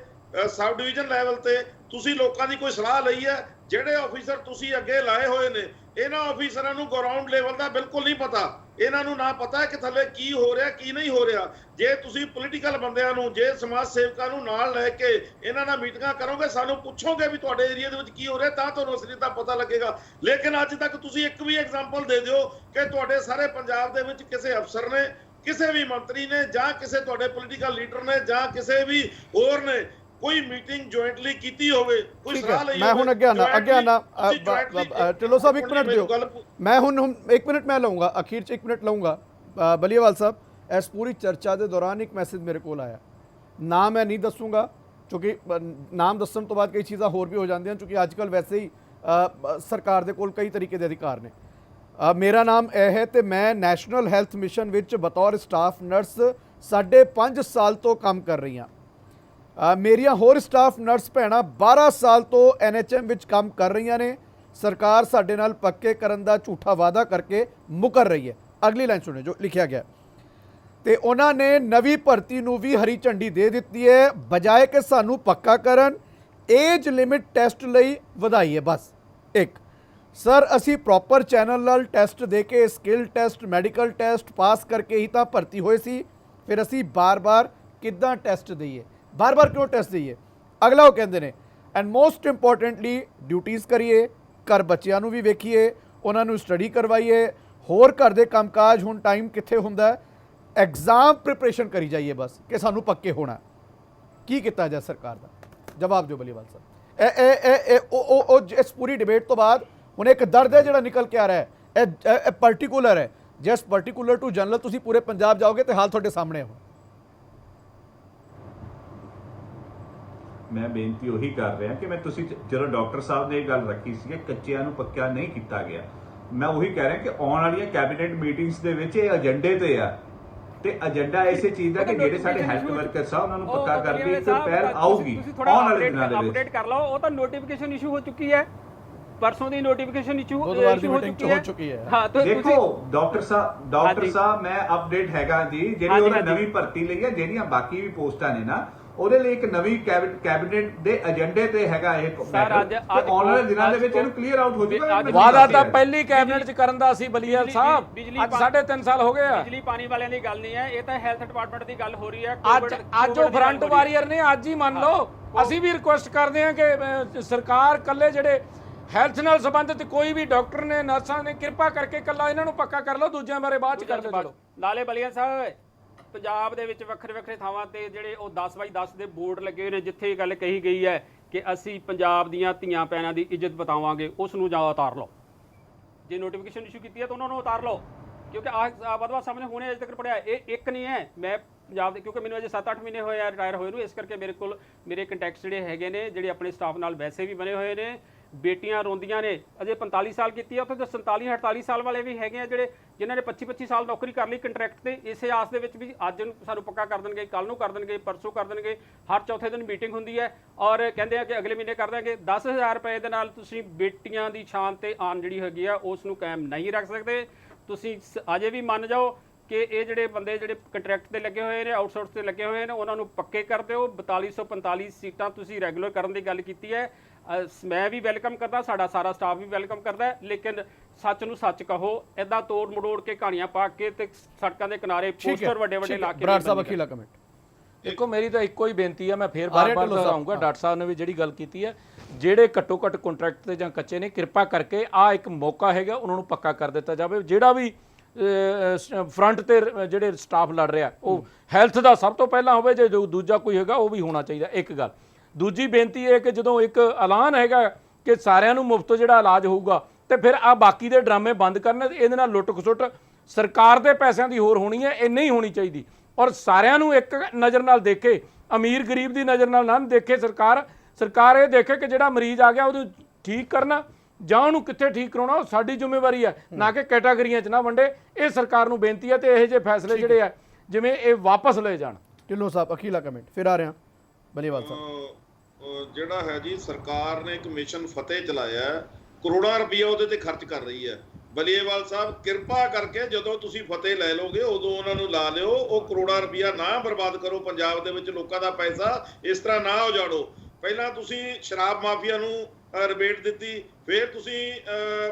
ਸਬ ਡਿਵੀਜ਼ਨ ਲੈਵਲ ਤੇ ਤੁਸੀਂ ਲੋਕਾਂ ਦੀ ਕੋਈ ਸਲਾਹ ਲਈ ਹੈ? ਜਿਹੜੇ ਆਫੀਸਰ ਤੁਸੀਂ ਅੱਗੇ ਲਾਏ ਹੋਏ ਨੇ, ਇਹਨਾਂ ਆਫੀਸਰਾਂ ਨੂੰ ਗਰਾਊਂਡ ਲੈਵਲ ਦਾ ਬਿਲਕੁਲ ਨਹੀਂ ਪਤਾ। ਇਹਨਾਂ ਨੂੰ ਨਾ ਪਤਾ ਕਿ ਥੱਲੇ ਕੀ ਹੋ ਰਿਹਾ ਕੀ ਨਹੀਂ ਹੋ ਰਿਹਾ। ਜੇ ਤੁਸੀਂ ਪੋਲੀਟੀਕਲ ਬੰਦਿਆਂ ਨੂੰ, ਜੇ ਸਮਾਜ ਸੇਵਕਾਂ ਨੂੰ ਨਾਲ ਲੈ ਕੇ ਇਹਨਾਂ ਨਾਲ ਮੀਟਿੰਗਾਂ ਕਰੋਗੇ, ਸਾਨੂੰ ਪੁੱਛੋਗੇ ਵੀ ਤੁਹਾਡੇ ਏਰੀਆ ਦੇ ਵਿੱਚ ਕੀ ਹੋ ਰਿਹਾ, ਤਾਂ ਤੁਹਾਨੂੰ ਅਸਲੀਅਤ ਦਾ ਪਤਾ ਲੱਗੇਗਾ। ਲੇਕਿਨ ਅੱਜ ਤੱਕ ਤੁਸੀਂ ਇੱਕ ਵੀ ਐਗਜ਼ਾਮਪਲ ਦੇ ਦਿਓ ਕਿ ਤੁਹਾਡੇ ਸਾਰੇ ਪੰਜਾਬ ਦੇ ਵਿੱਚ ਕਿਸੇ ਅਫਸਰ ਨੇ, ਕਿਸੇ ਵੀ ਮੰਤਰੀ ਨੇ ਜਾਂ ਕਿਸੇ ਤੁਹਾਡੇ ਪੋਲੀਟੀਕਲ ਲੀਡਰ ਨੇ ਜਾਂ ਕਿਸੇ ਵੀ ਹੋਰ ਨੇ ਕੋਈ ਮੀਟਿੰਗ ਜੁਆਇੰਟਲੀ ਕੀਤੀ ਹੋਵੇ, ਕੋਈ ਸਲਾਹ ਲਈ ਹੋਵੇ। ਮੈਂ ਹੁਣ ਅੱਗੇ ਆਣਾ ਢਿੱਲੋਂ ਸਾਹਿਬ 1 ਮਿੰਟ ਦਿਓ। ਮੈਂ ਹੁਣ 1 ਮਿੰਟ ਮੈਂ ਲਊਂਗਾ, ਅਖੀਰ 'ਚ 1 ਮਿੰਟ ਲਊਂਗਾ। ਬਲੀਵਾਲ ਸਾਹਿਬ, ਇਸ ਪੂਰੀ ਚਰਚਾ ਦੇ ਦੌਰਾਨ ਇੱਕ ਮੈਸੇਜ ਮੇਰੇ ਕੋਲ ਆਇਆ, ਨਾ ਮੈਂ ਨਹੀਂ ਦੱਸੂਗਾ ਕਿਉਂਕਿ ਨਾਮ ਦੱਸਣ ਤੋਂ ਬਾਅਦ ਕਈ ਚੀਜ਼ਾਂ ਹੋਰ ਵੀ ਹੋ ਜਾਂਦੀਆਂ, ਕਿਉਂਕਿ ਅੱਜ ਕੱਲ੍ਹ ਵੈਸੇ ਹੀ ਸਰਕਾਰ ਦੇ ਕੋਲ ਕਈ ਤਰੀਕੇ ਦੇ ਅਧਿਕਾਰ ਨੇ। ਮੇਰਾ ਨਾਮ ਇਹ ਹੈ ਤੇ ਮੈਂ ਨੈਸ਼ਨਲ ਹੈਲਥ ਮਿਸ਼ਨ ਵਿੱਚ ਬਤੌਰ ਸਟਾਫ ਨਰਸ 5.5 ਸਾਲ ਤੋਂ ਕੰਮ ਕਰ ਰਹੀ ਹਾਂ। ਮੇਰੀਆਂ ਹੋਰ ਸਟਾਫ ਨਰਸ ਭੈਣਾਂ 12 ਸਾਲ ਤੋਂ NHM ਵਿੱਚ ਕੰਮ ਕਰ ਰਹੀਆਂ ਨੇ। ਸਰਕਾਰ ਸਾਡੇ ਨਾਲ ਪੱਕੇ ਕਰਨ ਦਾ ਝੂਠਾ ਵਾਅਦਾ ਕਰਕੇ ਮੁਕਰ ਰਹੀ ਹੈ। ਅਗਲੀ ਲਾਈਨ ਸੁਣੋ ਜੋ ਲਿਖਿਆ ਗਿਆ, ਤੇ ਉਹਨਾਂ ਨੇ ਨਵੀਂ ਭਰਤੀ ਨੂੰ ਵੀ ਹਰੀ ਝੰਡੀ ਦੇ ਦਿੱਤੀ ਹੈ, ਬਜਾਏ ਕਿ ਸਾਨੂੰ ਪੱਕਾ ਕਰਨ। ਏਜ ਲਿਮਿਟ ਟੈਸਟ ਲਈ ਵਧਾਈ ਹੈ ਬਸ। ਇੱਕ ਸਰ, ਅਸੀਂ ਪ੍ਰੋਪਰ ਚੈਨਲ ਨਾਲ ਟੈਸਟ ਦੇ ਕੇ, skill test, medical test pass ਕਰਕੇ ਹੀ ਤਾਂ ਭਰਤੀ ਹੋਏ ਸੀ। ਫਿਰ ਅਸੀਂ ਬਾਰ-ਬਾਰ ਕਿੱਦਾਂ ਟੈਸਟ ਦਈਏ, ਬਾਰ-ਬਾਰ ਕਿਉਂ ਟੈਸਟ ਦਈਏ? ਅਗਲਾ ਉਹ ਕਹਿੰਦੇ ਨੇ ਐਂਡ ਮੋਸਟ ਇੰਪੋਰਟੈਂਟਲੀ ਡਿਊਟੀਜ਼ ਕਰੀਏ, ਘਰ ਬੱਚਿਆਂ ਨੂੰ ਵੀ ਵੇਖੀਏ, ਉਹਨਾਂ ਨੂੰ ਸਟੱਡੀ ਕਰਵਾਈਏ, ਹੋਰ ਘਰ ਦੇ ਕੰਮਕਾਜ। ਹੁਣ ਟਾਈਮ ਕਿੱਥੇ ਹੁੰਦਾ, ਐਗਜ਼ਾਮ ਪ੍ਰਿਪਰੇਸ਼ਨ ਕਰੀ ਜਾਈਏ ਬਸ ਕਿ ਸਾਨੂੰ ਪੱਕੇ ਹੋਣਾ। ਕੀ ਕੀਤਾ ਜਾਏ ਸਰਕਾਰ ਦਾ? ਜਵਾਬ ਦਿਓ ਬਲੀਵਾਲ ਸਾਹਿਬ। ਇਸ ਪੂਰੀ ਡਿਬੇਟ ਤੋਂ ਬਾਅਦ ਹੁਣ ਇੱਕ ਦਰਦ ਹੈ ਜਿਹੜਾ ਨਿਕਲ ਕੇ ਆ ਰਿਹਾ ਹੈ, ਇਹ ਪਾਰਟਿਕੂਲਰ ਹੈ। ਜਸਟ ਪਾਰਟਿਕੂਲਰ ਟੂ ਜਨਰਲ, ਤੁਸੀਂ ਪੂਰੇ ਪੰਜਾਬ ਜਾਓਗੇ ਤੇ ਹਾਲ ਤੁਹਾਡੇ ਸਾਹਮਣੇ ਹੋ। ਮੈਂ ਬੇਨਤੀ ਉਹੀ ਕਰ ਰਿਹਾ ਕਿ ਤੁਸੀਂ ਜਦੋਂ ਡਾਕਟਰ ਸਾਹਿਬ ਨੇ ਇਹ ਗੱਲ ਰੱਖੀ ਸੀ ਕਿ ਕੱਚਿਆਂ ਨੂੰ ਪੱਕਿਆ ਨਹੀਂ ਕੀਤਾ ਗਿਆ, ਮੈਂ ਉਹੀ ਕਹਿ ਰਿਹਾ ਕਿ ਆਉਣ ਵਾਲੀਆਂ ਕੈਬਨਿਟ ਮੀਟਿੰਗਸ ਦੇ ਵਿੱਚ ਇਹ ਏਜੰਡੇ ਤੇ ਆ, ਤੇ ਏਜੰਡਾ ਇਸੇ ਚੀਜ਼ ਦਾ ਕਿ ਜਿਹੜੇ ਸਾਡੇ ਹੈਲਥ ਵਰਕਰਸ ਆ ਉਹਨਾਂ ਨੂੰ ਪੱਕਾ ਕਰਕੇ ਇੱਕ ਪਹਿਲ ਆਊਗੀ ਆਉਣ ਵਾਲੇ ਦਿਨਾਂ ਦੇ ਵਿੱਚ। ਅਪਡੇਟ ਕਰ ਲਓ, ਉਹ ਤਾਂ ਨੋਟੀਫਿਕੇਸ਼ਨ ਇਸ਼ੂ ਹੋ ਚੁੱਕੀ ਹੈ, ਪਰਸੋਂ ਦੀ ਨੋਟੀਫਿਕੇਸ਼ਨ ਇਸ਼ੂ ਹੋ ਚੁੱਕੀ ਹੈ। ਹਾਂ, ਦੇਖੋ ਡਾਕਟਰ ਸਾਹਿਬ ਮੈਂ ਅਪਡੇਟ ਹੈਗਾ ਜੀ, ਜਿਹੜੀ ਉਹਨਾਂ ਨਵੀਂ ਭਰਤੀ ਲਈ ਹੈ, ਜਿਹੜੀਆਂ ਬਾਕੀ ਵੀ ਪੋਸਟਾਂ ਨੇ ਨਾ, ਉਹਦੇ ਲਈ ਇੱਕ ਨਵੀਂ ਕੈਬਨਿਟ ਦੇ ਏਜੰਡੇ ਤੇ ਹੈਗਾ ਇਹ ਮੈਟਰ, ਤੇ ਆਉਣ ਵਾਲੇ ਦਿਨਾਂ ਦੇ ਵਿੱਚ ਇਹਨੂੰ ਕਲੀਅਰ ਆਊਟ ਹੋ ਜਾਊਗਾ। ਵਾਅਦਾ ਤਾਂ ਪਹਿਲੀ ਕੈਬਨਿਟ 'ਚ ਕਰਨ ਦਾ ਸੀ ਬਲੀਵਾਲ ਸਾਹਿਬ, ਅੱਜ 3.5 ਸਾਲ ਹੋ ਗਏ ਆ। ਬਿਜਲੀ ਪਾਣੀ ਵਾਲਿਆਂ ਦੀ ਗੱਲ ਨਹੀਂ ਹੈ, ਇਹ ਤਾਂ ਹੈਲਥ ਡਿਪਾਰਟਮੈਂਟ ਦੀ ਗੱਲ ਹੋ ਰਹੀ ਹੈ। ਅੱਜ ਉਹ ਫਰੰਟ ਵਾਰੀਅਰ ਨੇ, ਅੱਜ ਹੀ ਮੰਨ ਲਓ। ਅਸੀਂ ਵੀ ਰਿਕੁਐਸਟ ਕਰਦੇ ਹਾਂ ਕਿ ਸਰਕਾਰ ਕੱਲੇ ਜਿਹੜੇ ਹੈਲਥ ਨਾਲ ਸੰਬੰਧਿਤ ਕੋਈ ਵੀ ਡਾਕਟਰ ਨੇ, ਨਰਸਾਂ ਨੇ, ਕਿਰਪਾ ਕਰਕੇ ਕੱਲਾ ਇਹਨਾਂ ਨੂੰ ਪੱਕਾ ਕਰ ਲਓ, ਦੂਜਿਆਂ ਬਾਰੇ ਬਾਅਦ 'ਚ ਕਰਦੇ ਚਲੋ। ਲਾਲੇ ਬਲੀਆ ਸਾਹਿਬ, ਪੰਜਾਬ ਦੇ ਵਿੱਚ ਵੱਖਰੇ ਵੱਖਰੇ ਥਾਵਾਂ ਤੇ ਜਿਹੜੇ ਉਹ 10/10 ਦੇ ਬੋਰਡ ਲੱਗੇ ਹੋਏ ਨੇ, ਜਿੱਥੇ ਇਹ ਗੱਲ ਕਹੀ ਗਈ ਹੈ ਕਿ ਅਸੀਂ ਪੰਜਾਬ ਦੀਆਂ ਧੀਆਂ ਭੈਣਾਂ ਦੀ ਇੱਜ਼ਤ ਬਤਾਵਾਂਗੇ, ਉਸ ਨੂੰ ਜਾਂ ਉਤਾਰ ਲਓ। ਜੇ ਨੋਟੀਫਿਕੇਸ਼ਨ ਇਸ਼ੂ ਕੀਤੀ ਹੈ ਤਾਂ ਉਹਨਾਂ ਨੂੰ ਉਤਾਰ ਲਓ, ਕਿਉਂਕਿ ਵਧਵਾ ਸਾਹਿਬ ਨੇ ਹੁਣੇ ਅਜੇ ਤੱਕ ਪੜਿਆ, ਇਹ ਇੱਕ ਨਹੀਂ ਹੈ। ਮੈਂ ਪੰਜਾਬ ਦੇ, ਕਿਉਂਕਿ ਮੈਨੂੰ ਅਜੇ 7-8 ਮਹੀਨੇ ਹੋਏ ਆ ਰਿਟਾਇਰ ਹੋਏ ਨੂੰ, ਇਸ ਕਰਕੇ ਮੇਰੇ ਕੋਲ ਮੇਰੇ ਕੰਟੈਕਟਸ ਜਿਹੜੇ ਹੈਗੇ ਨੇ, ਜਿਹੜੇ ਆਪਣੇ ਸਟਾਫ ਨਾਲ ਵੈਸੇ ਵੀ ਬਣੇ ਹੋਏ ਨੇ, ਬੇਟੀਆਂ ਰੋਂਦੀਆਂ ਨੇ। ਅਜੇ 45 ਸਾਲ ਕੀਤੀ ਹੈ, ਉੱਥੇ ਤਾਂ 47 48 ਸਾਲ ਵਾਲੇ ਵੀ ਹੈਗੇ ਆ ਜਿਹੜੇ ਜਿਨ੍ਹਾਂ ਨੇ 25 ਸਾਲ ਨੌਕਰੀ ਕਰ ਲਈ ਕੰਟਰੈਕਟ ਤੇ। ਇਸੇ ਆਸ ਦੇ ਵਿੱਚ ਵੀ ਅੱਜ ਨੂੰ ਸਾਨੂੰ ਪੱਕਾ ਕਰ ਦੇਣਗੇ, ਕੱਲ ਨੂੰ ਕਰ ਦੇਣਗੇ, ਪਰਸੋਂ ਕਰ ਦੇਣਗੇ। ਹਰ ਚੌਥੇ ਦਿਨ ਮੀਟਿੰਗ ਹੁੰਦੀ ਹੈ ਔਰ ਕਹਿੰਦੇ ਆ ਕਿ ਅਗਲੇ ਮਹੀਨੇ ਕਰ ਦਾਂਗੇ। 10,000 ਰੁਪਏ ਦੇ ਨਾਲ ਤੁਸੀਂ ਬੇਟੀਆਂ ਦੀ ਸ਼ਾਨ ਤੇ ਆਨ ਜਿਹੜੀ ਹੈਗੀ ਆ ਉਸ ਨੂੰ ਕਾਇਮ ਨਹੀਂ ਰੱਖ ਸਕਦੇ। ਤੁਸੀਂ ਅਜੇ ਵੀ ਮੰਨ ਜਾਓ ਕਿ ਇਹ ਜਿਹੜੇ ਬੰਦੇ ਜਿਹੜੇ ਕੰਟਰੈਕਟ ਤੇ ਲੱਗੇ ਹੋਏ ਨੇ, ਆਊਟਸੋਰਸ ਤੇ ਲੱਗੇ ਹੋਏ ਨੇ, ਉਹਨਾਂ ਨੂੰ ਪੱਕੇ ਕਰ ਦਿਓ। 4245 ਸੀਟਾਂ ਤੁਸੀਂ ਰੈਗੂਲਰ ਕਰਨ ਦੀ ਗੱਲ ਕੀਤੀ ਹੈ, ਮੈਂ ਵੀ ਵੈਲਕਮ ਕਰਦਾ, ਸਾਡਾ ਸਾਰਾ ਸਟਾਫ ਵੀ ਵੈਲਕਮ ਕਰਦਾ ਹੈ। ਲੇਕਿਨ ਸੱਚ ਨੂੰ ਸੱਚ ਕਹੋ, ਇਦਾਂ ਤੋੜ ਮੜੋੜ ਕੇ ਕਹਾਣੀਆਂ ਪਾ ਕੇ ਤੇ ਸੜਕਾਂ ਦੇ ਕਿਨਾਰੇ ਪੋਸਟਰ ਵੱਡੇ ਵੱਡੇ ਲਾ ਕੇ ਬਰਾੜ ਸਾਹਿਬ ਅਖੀਲਾ ਕਮੈਂਟ। ਦੇਖੋ ਮੇਰੀ ਤਾਂ ਇੱਕੋ ਹੀ ਬੇਨਤੀ ਹੈ, ਮੈਂ ਫੇਰ ਬਾਰ-ਬਾਰ ਦੁਹਰਾਊਂਗਾ, ਡਾਕਟਰ ਸਾਹਿਬ ਨੇ ਵੀ ਜਿਹੜੀ ਗੱਲ ਕੀਤੀ ਹੈ, ਜਿਹੜੇ ਘੱਟੋ ਘੱਟ ਕੰਟਰੈਕਟ ਤੇ ਜਾਂ ਕੱਚੇ ਨੇ, ਕਿਰਪਾ ਕਰਕੇ ਆ ਇੱਕ ਮੌਕਾ ਹੈਗਾ ਉਹਨਾਂ ਨੂੰ ਪੱਕਾ ਕਰ ਦਿੱਤਾ ਜਾਵੇ। ਜਿਹੜਾ ਵੀ ਫਰੰਟ ਤੇ ਜਿਹੜੇ ਸਟਾਫ ਲੜ ਰਿਹਾ ਉਹ ਹੈਲਥ ਦਾ ਸਭ ਤੋਂ ਪਹਿਲਾਂ ਹੋਵੇ, ਜੇ ਦੂਜਾ ਕੋਈ ਹੈਗਾ ਉਹ ਵੀ ਹੋਣਾ ਚਾਹੀਦਾ। ਇੱਕ ਗੱਲ। ਦੂਜੀ ਬੇਨਤੀ ਹੈ ਕਿ ਜਦੋਂ ਇੱਕ ਐਲਾਨ ਹੈਗਾ ਕਿ ਸਾਰਿਆਂ ਨੂੰ ਮੁਫਤ ਜਿਹੜਾ ਇਲਾਜ ਹੋਊਗਾ, ਤੇ ਫਿਰ ਆ ਬਾਕੀ ਦੇ ਡਰਾਮੇ ਬੰਦ ਕਰਨੇ। ਇਹਦੇ ਨਾਲ ਲੁੱਟ ਖਸੁੱਟ ਸਰਕਾਰ ਦੇ ਪੈਸਿਆਂ ਦੀ ਹੋਰ ਹੋਣੀ ਹੈ, ਇਹ ਨਹੀਂ ਹੋਣੀ ਚਾਹੀਦੀ। ਔਰ ਸਾਰਿਆਂ ਨੂੰ ਇੱਕ ਨਜ਼ਰ ਨਾਲ ਦੇਖੇ, ਅਮੀਰ ਗਰੀਬ ਦੀ ਨਜ਼ਰ ਨਾਲ ਨਾ ਦੇਖੇ ਸਰਕਾਰ ਇਹ ਦੇਖੇ ਕਿ ਜਿਹੜਾ ਮਰੀਜ਼ ਆ ਗਿਆ ਉਹਨੂੰ ਠੀਕ ਕਰਨਾ ਜਾਂ ਉਹਨੂੰ ਕਿੱਥੇ ਠੀਕ ਕਰਾਉਣਾ ਉਹ ਸਾਡੀ ਜ਼ਿੰਮੇਵਾਰੀ ਹੈ, ਨਾ ਕਿ ਕੈਟਾਗਰੀਆਂ 'ਚ ਨਾ ਵੰਡੇ। ਇਹ ਸਰਕਾਰ ਨੂੰ ਬੇਨਤੀ ਹੈ ਤੇ ਇਹੋ ਜਿਹੇ ਫੈਸਲੇ ਜਿਹੜੇ ਆ ਜਿਵੇਂ ਇਹ ਵਾਪਸ ਲਏ ਜਾਣ। ਢਿੱਲੋਂ ਸਾਹਿਬ ਅਖੀਲਾ ਕਮੈਂਟ, ਫਿਰ ਆ ਰਿਹਾ ਬਲੀਵਾਲ ਸਾਹਿਬ। ਜਿਹੜਾ ਹੈ ਜੀ, ਸਰਕਾਰ ਨੇ ਇੱਕ ਮਿਸ਼ਨ ਫਤਿਹ ਚਲਾਇਆ ਹੈ, ਕਰੋੜਾਂ ਰੁਪਈਆ ਉਹਦੇ ਤੇ ਖਰਚ ਕਰ ਰਹੀ ਹੈ। ਬਲੀਏਵਾਲ ਸਾਹਿਬ, ਕਿਰਪਾ ਕਰਕੇ ਜਦੋਂ ਤੁਸੀਂ ਫਤਿਹ ਲੈ ਲਓਗੇ ਉਦੋਂ ਉਹਨਾਂ ਨੂੰ ਲਾ ਲਿਓ। ਉਹ ਕਰੋੜਾਂ ਰੁਪਈਆ ਨਾ ਬਰਬਾਦ ਕਰੋ, ਪੰਜਾਬ ਦੇ ਵਿੱਚ ਲੋਕਾਂ ਦਾ ਪੈਸਾ ਇਸ ਤਰ੍ਹਾਂ ਨਾ ਉਜਾੜੋ। ਪਹਿਲਾਂ ਤੁਸੀਂ ਸ਼ਰਾਬ ਮਾਫੀਆ ਨੂੰ ਰਿਬੇਟ ਦਿੱਤੀ, ਫਿਰ ਤੁਸੀਂ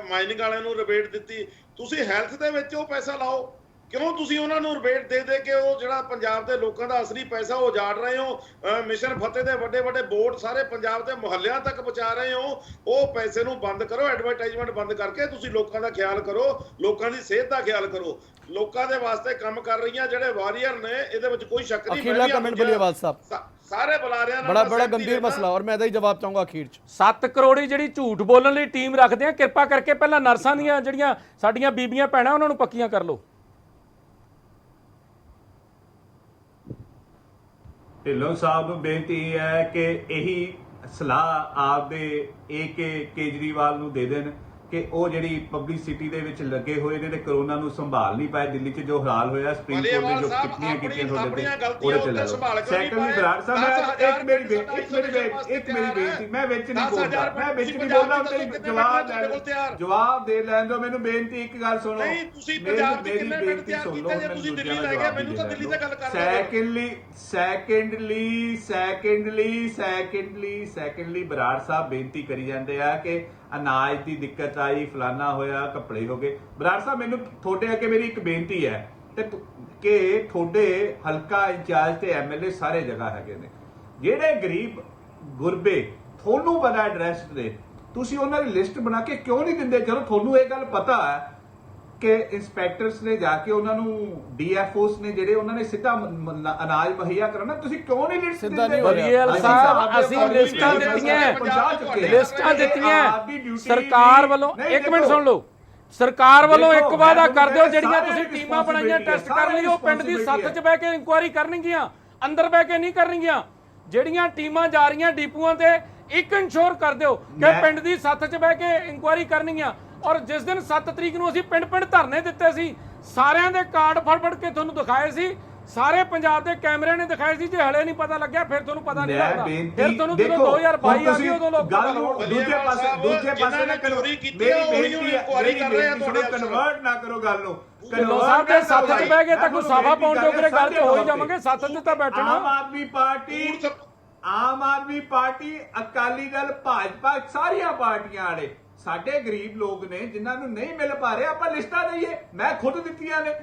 ਮਾਈਨਿੰਗ ਵਾਲਿਆਂ ਨੂੰ ਰਿਬੇਟ ਦਿੱਤੀ। ਤੁਸੀਂ ਹੈਲਥ ਦੇ ਵਿੱਚ ਉਹ ਪੈਸਾ ਲਾਓ। ਕਿਉਂ ਤੁਸੀਂ ਉਹਨਾਂ ਨੂੰ ਰਿਬੇਟ ਦੇ ਦੇ ਕੇ ਉਹ ਜਿਹੜਾ ਪੰਜਾਬ ਦੇ ਲੋਕਾਂ ਦਾ ਅਸਲੀ ਪੈਸਾ ਉਹ ਉਜਾੜ ਰਹੇ ਹੋ? ਮਿਸ਼ਨ ਫਤਿਹ ਦੇ ਵੱਡੇ ਵੱਡੇ ਬੋਰਡ ਸਾਰੇ ਪੰਜਾਬ ਦੇ ਮੁਹੱਲਿਆਂ ਤੱਕ ਪਹੁੰਚਾ ਰਹੇ ਹੋ। ਉਹ ਪੈਸੇ ਨੂੰ ਬੰਦ ਕਰੋ, ਐਡਵਰਟਾਈਜ਼ਮੈਂਟ ਬੰਦ ਕਰਕੇ ਤੁਸੀਂ ਲੋਕਾਂ ਦਾ ਖਿਆਲ ਕਰੋ, ਲੋਕਾਂ ਦੀ ਸਿਹਤ ਦਾ ਖਿਆਲ ਕਰੋ। ਲੋਕਾਂ ਦੇ ਵਾਸਤੇ ਕੰਮ ਕਰ ਰਹੀਆਂ ਜਿਹੜੇ ਵਾਰੀਅਰ ਨੇ, ਇਹਦੇ ਵਿੱਚ ਕੋਈ ਸ਼ੱਕ ਨਹੀਂ। ਅਖੀਲਾ ਕਮੈਂਟ ਬਲੀਵਾਲ ਸਾਹਿਬ। ਸਾਰੇ ਬੁਲਾ ਰਹੇ ਨੇ, ਬੜਾ ਗੰਭੀਰ ਮਸਲਾ, ਔਰ ਮੈਂ ਇਹਦਾ ਹੀ ਜਵਾਬ ਚਾਹੂੰਗਾ ਅਖੀਰ 'ਚ। 7 ਕਰੋੜੀ ਜਿਹੜੀ ਝੂਠ ਬੋਲਣ ਲਈ ਟੀਮ ਰੱਖਦੇ ਆ, ਕਿਰਪਾ ਕਰਕੇ ਪਹਿਲਾਂ ਨਰਸਾਂ ਦੀਆਂ ਜਿਹੜੀਆਂ ਸਾਡੀਆਂ ਬੀਬੀਆਂ ਭੈਣਾਂ ਉਹਨਾਂ ਨੂੰ ਪੱਕੀਆਂ ਕਰ ਲਓ। ਢਿੱਲੋਂ ਸਾਹਿਬ, ਬੇਨਤੀ ਇਹ ਹੈ ਕਿ ਇਹੀ ਸਲਾਹ ਆਪਦੇ ਕੇਜਰੀਵਾਲ ਨੂੰ ਦੇ ਦੇਣ ਕਿ ਉਹ ਜਿਹੜੀ ਪਬਲਿਸਿਟੀ ਦੇ ਵਿੱਚ ਲੱਗੇ ਹੋਏ ਨੇ ਤੇ ਕਰੋਨਾ ਨੂੰ ਸੰਭਾਲ ਨਹੀਂ ਪਾਏ। ਦਿੱਲੀ 'ਚ ਜੋ ਹਾਲ ਹੋਇਆ, ਸੁਪਰੀਮ ਕੋਰਟ ਨੇ ਜੋ ਟਿੱਪਣੀਆਂ ਕੀਤੀਆਂ ਤੁਹਾਡੇ ਤੇ, ਉਹਦੇ ਤੇ ਚਲਾਓ। ਸੈਕੰਡਲੀ ਬਰਾੜ ਸਾਹਿਬ, ਇੱਕ ਮੇਰੀ ਬੇਨਤੀ, ਮੈਂ ਵਿੱਚ ਨਹੀਂ ਬੋਲਦਾ, ਮੈਂ ਵਿੱਚ ਨਹੀਂ ਬੋਲਦਾ, ਤੇਰੀ ਜਵਾਬ ਦੇ ਲੈਣ ਦਿਓ ਮੈਨੂੰ। ਬੇਨਤੀ ਇੱਕ ਗੱਲ ਸੁਣੋ, ਨਹੀਂ ਤੁਸੀਂ ਪੰਜਾਬ ਦੇ ਕਿੰਨੇ ਪਿੰਡ ਤਿਆਰ ਕੀਤੇ ਜੇ ਤੁਸੀਂ ਦਿੱਲੀ ਲੈ ਗਏ? ਮੈਨੂੰ ਤਾਂ ਦਿੱਲੀ ਤੇ ਗੱਲ ਕਰ ਰਹੇ ਸੈਕੰਡਲੀ ਬਰਾੜ ਸਾਹਿਬ ਬੇਨਤੀ ਕਰੀ ਜਾਂਦੇ ਆ ਕਿ ਅਨਾਜ ਦੀ ਦਿੱਕਤ ਆਈ, ਫਲਾਨਾ ਹੋਇਆ, ਕੱਪੜੇ ਹੋ ਗਏ। ਬਰਾੜ ਸਾਹਿਬ, ਮੈਨੂੰ ਤੁਹਾਡੇ ਅੱਗੇ ਮੇਰੀ ਇੱਕ ਬੇਨਤੀ ਹੈ ਕਿ ਤੁਹਾਡੇ ਹਲਕਾ ਇੰਚਾਰਜ ਤੇ ਐਮਐਲਏ ਸਾਰੇ ਜਗ੍ਹਾ ਹੈਗੇ ਨੇ, ਜਿਹੜੇ ਗਰੀਬ ਗੁਰਬੇ ਤੁਹਾਨੂੰ ਪਤਾ ਐਡਰੈਸ ਦੇ, ਤੁਸੀਂ ਉਹਨਾਂ ਦੀ ਲਿਸਟ ਬਣਾ ਕੇ ਕਿਉਂ ਨਹੀਂ ਦਿੰਦੇ? ਜਦੋਂ ਤੁਹਾਨੂੰ ਇਹ ਗੱਲ ਪਤਾ ਹੈ ਕਿ ਇੰਸਪੈਕਟਰਸ ਨੇ ਜਾ ਕੇ ਉਹਨਾਂ ਨੂੰ, ਡੀਐਫਓਸ ਨੇ ਜਿਹੜੇ, ਉਹਨਾਂ ਨੇ ਸਿੱਧਾ ਅਨਾਜ ਮੁਹੱਈਆ ਕਰਾਉਣਾ, ਤੁਸੀਂ ਕਿਉਂ ਨਹੀਂ ਲਿਸਟ ਸਿੱਧਾ ਨਹੀਂ ਦਿੰਦੇ? ਬਲੀਏਵਾਲ ਸਾਹਿਬ, ਅਸੀਂ ਲਿਸਟਾਂ ਦਿੱਤੀਆਂ ਸਰਕਾਰ ਵੱਲੋਂ। ਇੱਕ ਮਿੰਟ ਸੁਣ ਲਓ, ਸਰਕਾਰ ਵੱਲੋਂ ਇੱਕ ਵਾਅਦਾ ਕਰ ਦਿਓ, ਜਿਹੜੀਆਂ ਤੁਸੀਂ ਟੀਮਾਂ ਬਣਾਈਆਂ ਟੈਸਟ ਕਰਨ ਲਈ, ਉਹ ਪਿੰਡ ਦੀ ਸੱਥ 'ਚ ਬਹਿ ਕੇ ਇਨਕੁਆਇਰੀ ਕਰਨਗੀਆਂ, ਅੰਦਰ ਬਹਿ ਕੇ ਨਹੀਂ ਕਰਨਗੀਆਂ। ਜਿਹੜੀਆਂ ਟੀਮਾਂ ਜਾ ਰਹੀਆਂ ਡਿਪੂਆਂ ਤੇ, ਇੱਕ ਇਨਸ਼ੋਰ ਕਰ ਦਿਓ ਕਿ ਪਿੰਡ ਦੀ ਸੱਥ 'ਚ ਬਹਿ ਕੇ ਇਨਕੁਆਇਰੀ ਕਰਨਗੀਆਂ। ਔਰ ਜਿਸ ਦਿਨ 7 ਤਰੀਕ ਨੂੰ ਅਸੀਂ ਪਿੰਡ ਧਰਨੇ ਦਿੱਤੇ ਸੀ, ਸਾਰਿਆਂ ਦੇ ਕਾਰਡ ਫੜ ਕੇ ਤੁਹਾਨੂੰ ਦਿਖਾਏ ਸੀ, ਸਾਰੇ ਪੰਜਾਬ ਦੇ ਕੈਮਰੇ ਨੇ ਦਿਖਾਏ ਸੀ। ਜੇ ਹਲੇ ਨਹੀਂ ਪਤਾ ਲੱਗਿਆ ਫਿਰ ਤੁਹਾਨੂੰ ਪਤਾ ਨਹੀਂ ਲੱਗਦਾ। ਫਿਰ ਤੁਹਾਨੂੰ ਜਦੋਂ 2022 ਆ ਗਈ ਉਦੋਂ ਲੋਕ ਗੱਲ ਦੂਜੇ ਪਾਸੇ ਨਾ ਕਰੋ। ਮੇਰੀ ਬੇਨਤੀ ਹੈ, ਕਨਵਰਟ ਨਾ ਕਰੋ ਗੱਲ ਨੂੰ। ਢਿੱਲੋਂ ਸਾਹਿਬ ਦੇ ਸੱਥ 'ਚ ਬਹਿ ਕੇ ਤਾਂ ਕੋਈ ਸਾਫਾ ਪਾਉਣ ਜੋਗਰੇ ਗੱਲ 'ਚ ਹੋ ਹੀ ਜਾਵਾਂਗੇ। ਸੱਥ 'ਚ ਤਾਂ ਬੈਠਣਾ। ਆਮ ਆਦਮੀ ਪਾਰਟੀ, ਅਕਾਲੀ ਦਲ, ਭਾਜਪਾ, ਸਾਰੀਆਂ ਪਾਰਟੀਆਂ ਵਾਲੇ ਸਾਡੇ ਗਰੀਬ ਲੋਕ ਨੇ ਜਿਨ੍ਹਾਂ ਨੂੰ ਨਹੀਂ ਮਿਲ ਪਾ ਰਿਹਾ, ਆਪਾਂ ਲਿਸਟਾਂ ਦਈਏ। ਮੈਂ ਖੁਦ ਦਿੱਤੀਆਂ ਨੇ।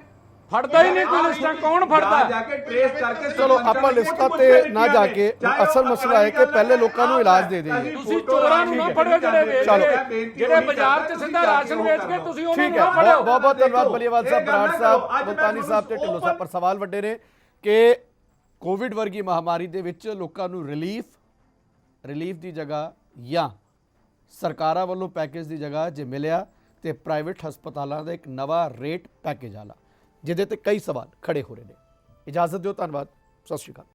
ਫੜਦਾ ਹੀ ਨਹੀਂ ਕੋਈ ਲਿਸਟਾਂ, ਕੌਣ ਫੜਦਾ? ਜਾ ਕੇ ਟ੍ਰੇਸ ਕਰਕੇ ਚਲੋ ਆਪਾਂ ਲਿਸਟਾਂ ਤੇ ਨਾ ਜਾ ਕੇ, ਅਸਲ ਮਸਲਾ ਹੈ ਕਿ ਪਹਿਲੇ ਲੋਕਾਂ ਨੂੰ ਇਲਾਜ ਦੇ ਦੇਈਏ। ਤੁਸੀਂ ਚੋਰਾਂ ਨੂੰ ਨਾ ਫੜੋ, ਜਿਹੜੇ ਬਾਜ਼ਾਰ 'ਚ ਸਿੱਧਾ ਰਾਸ਼ਨ ਵੇਚ ਕੇ, ਤੁਸੀਂ ਉਹਨਾਂ ਨੂੰ ਨਾ ਫੜੋ। ਬਹੁਤ ਬਹੁਤ ਧੰਨਵਾਦ ਬਲੀਵਾਲ ਸਾਹਿਬ, ਬਰਾੜ ਸਾਹਿਬ, ਮੁਲਤਾਨੀ ਸਾਹਿਬ ਤੇ ਢਿੱਲੋਂ ਸਾਹਿਬ। ਪਰ ਸਵਾਲ ਵੱਡੇ ਨੇ ਕਿ ਕੋਵਿਡ ਵਰਗੀ ਮਹਾਮਾਰੀ ਦੇ ਵਿੱਚ ਲੋਕਾਂ ਨੂੰ ਰਿਲੀਫ ਦੀ ਜਗ੍ਹਾ ਜਾਂ ਸਰਕਾਰਾਂ ਵੱਲੋਂ ਪੈਕੇਜ ਦੀ ਜਗ੍ਹਾ ਜੇ ਮਿਲਿਆ ਤੇ ਪ੍ਰਾਈਵੇਟ ਹਸਪਤਾਲਾਂ ਦਾ ਇੱਕ ਨਵਾਂ ਰੇਟ ਪੈਕੇਜ ਵਾਲਾ, ਜਿਹਦੇ ਤੇ ਕਈ ਸਵਾਲ ਖੜੇ ਹੋ ਰਹੇ ਨੇ। ਇਜਾਜ਼ਤ ਦਿਓ, ਧੰਨਵਾਦ, ਸਤਿ ਸ਼੍ਰੀ ਅਕਾਲ।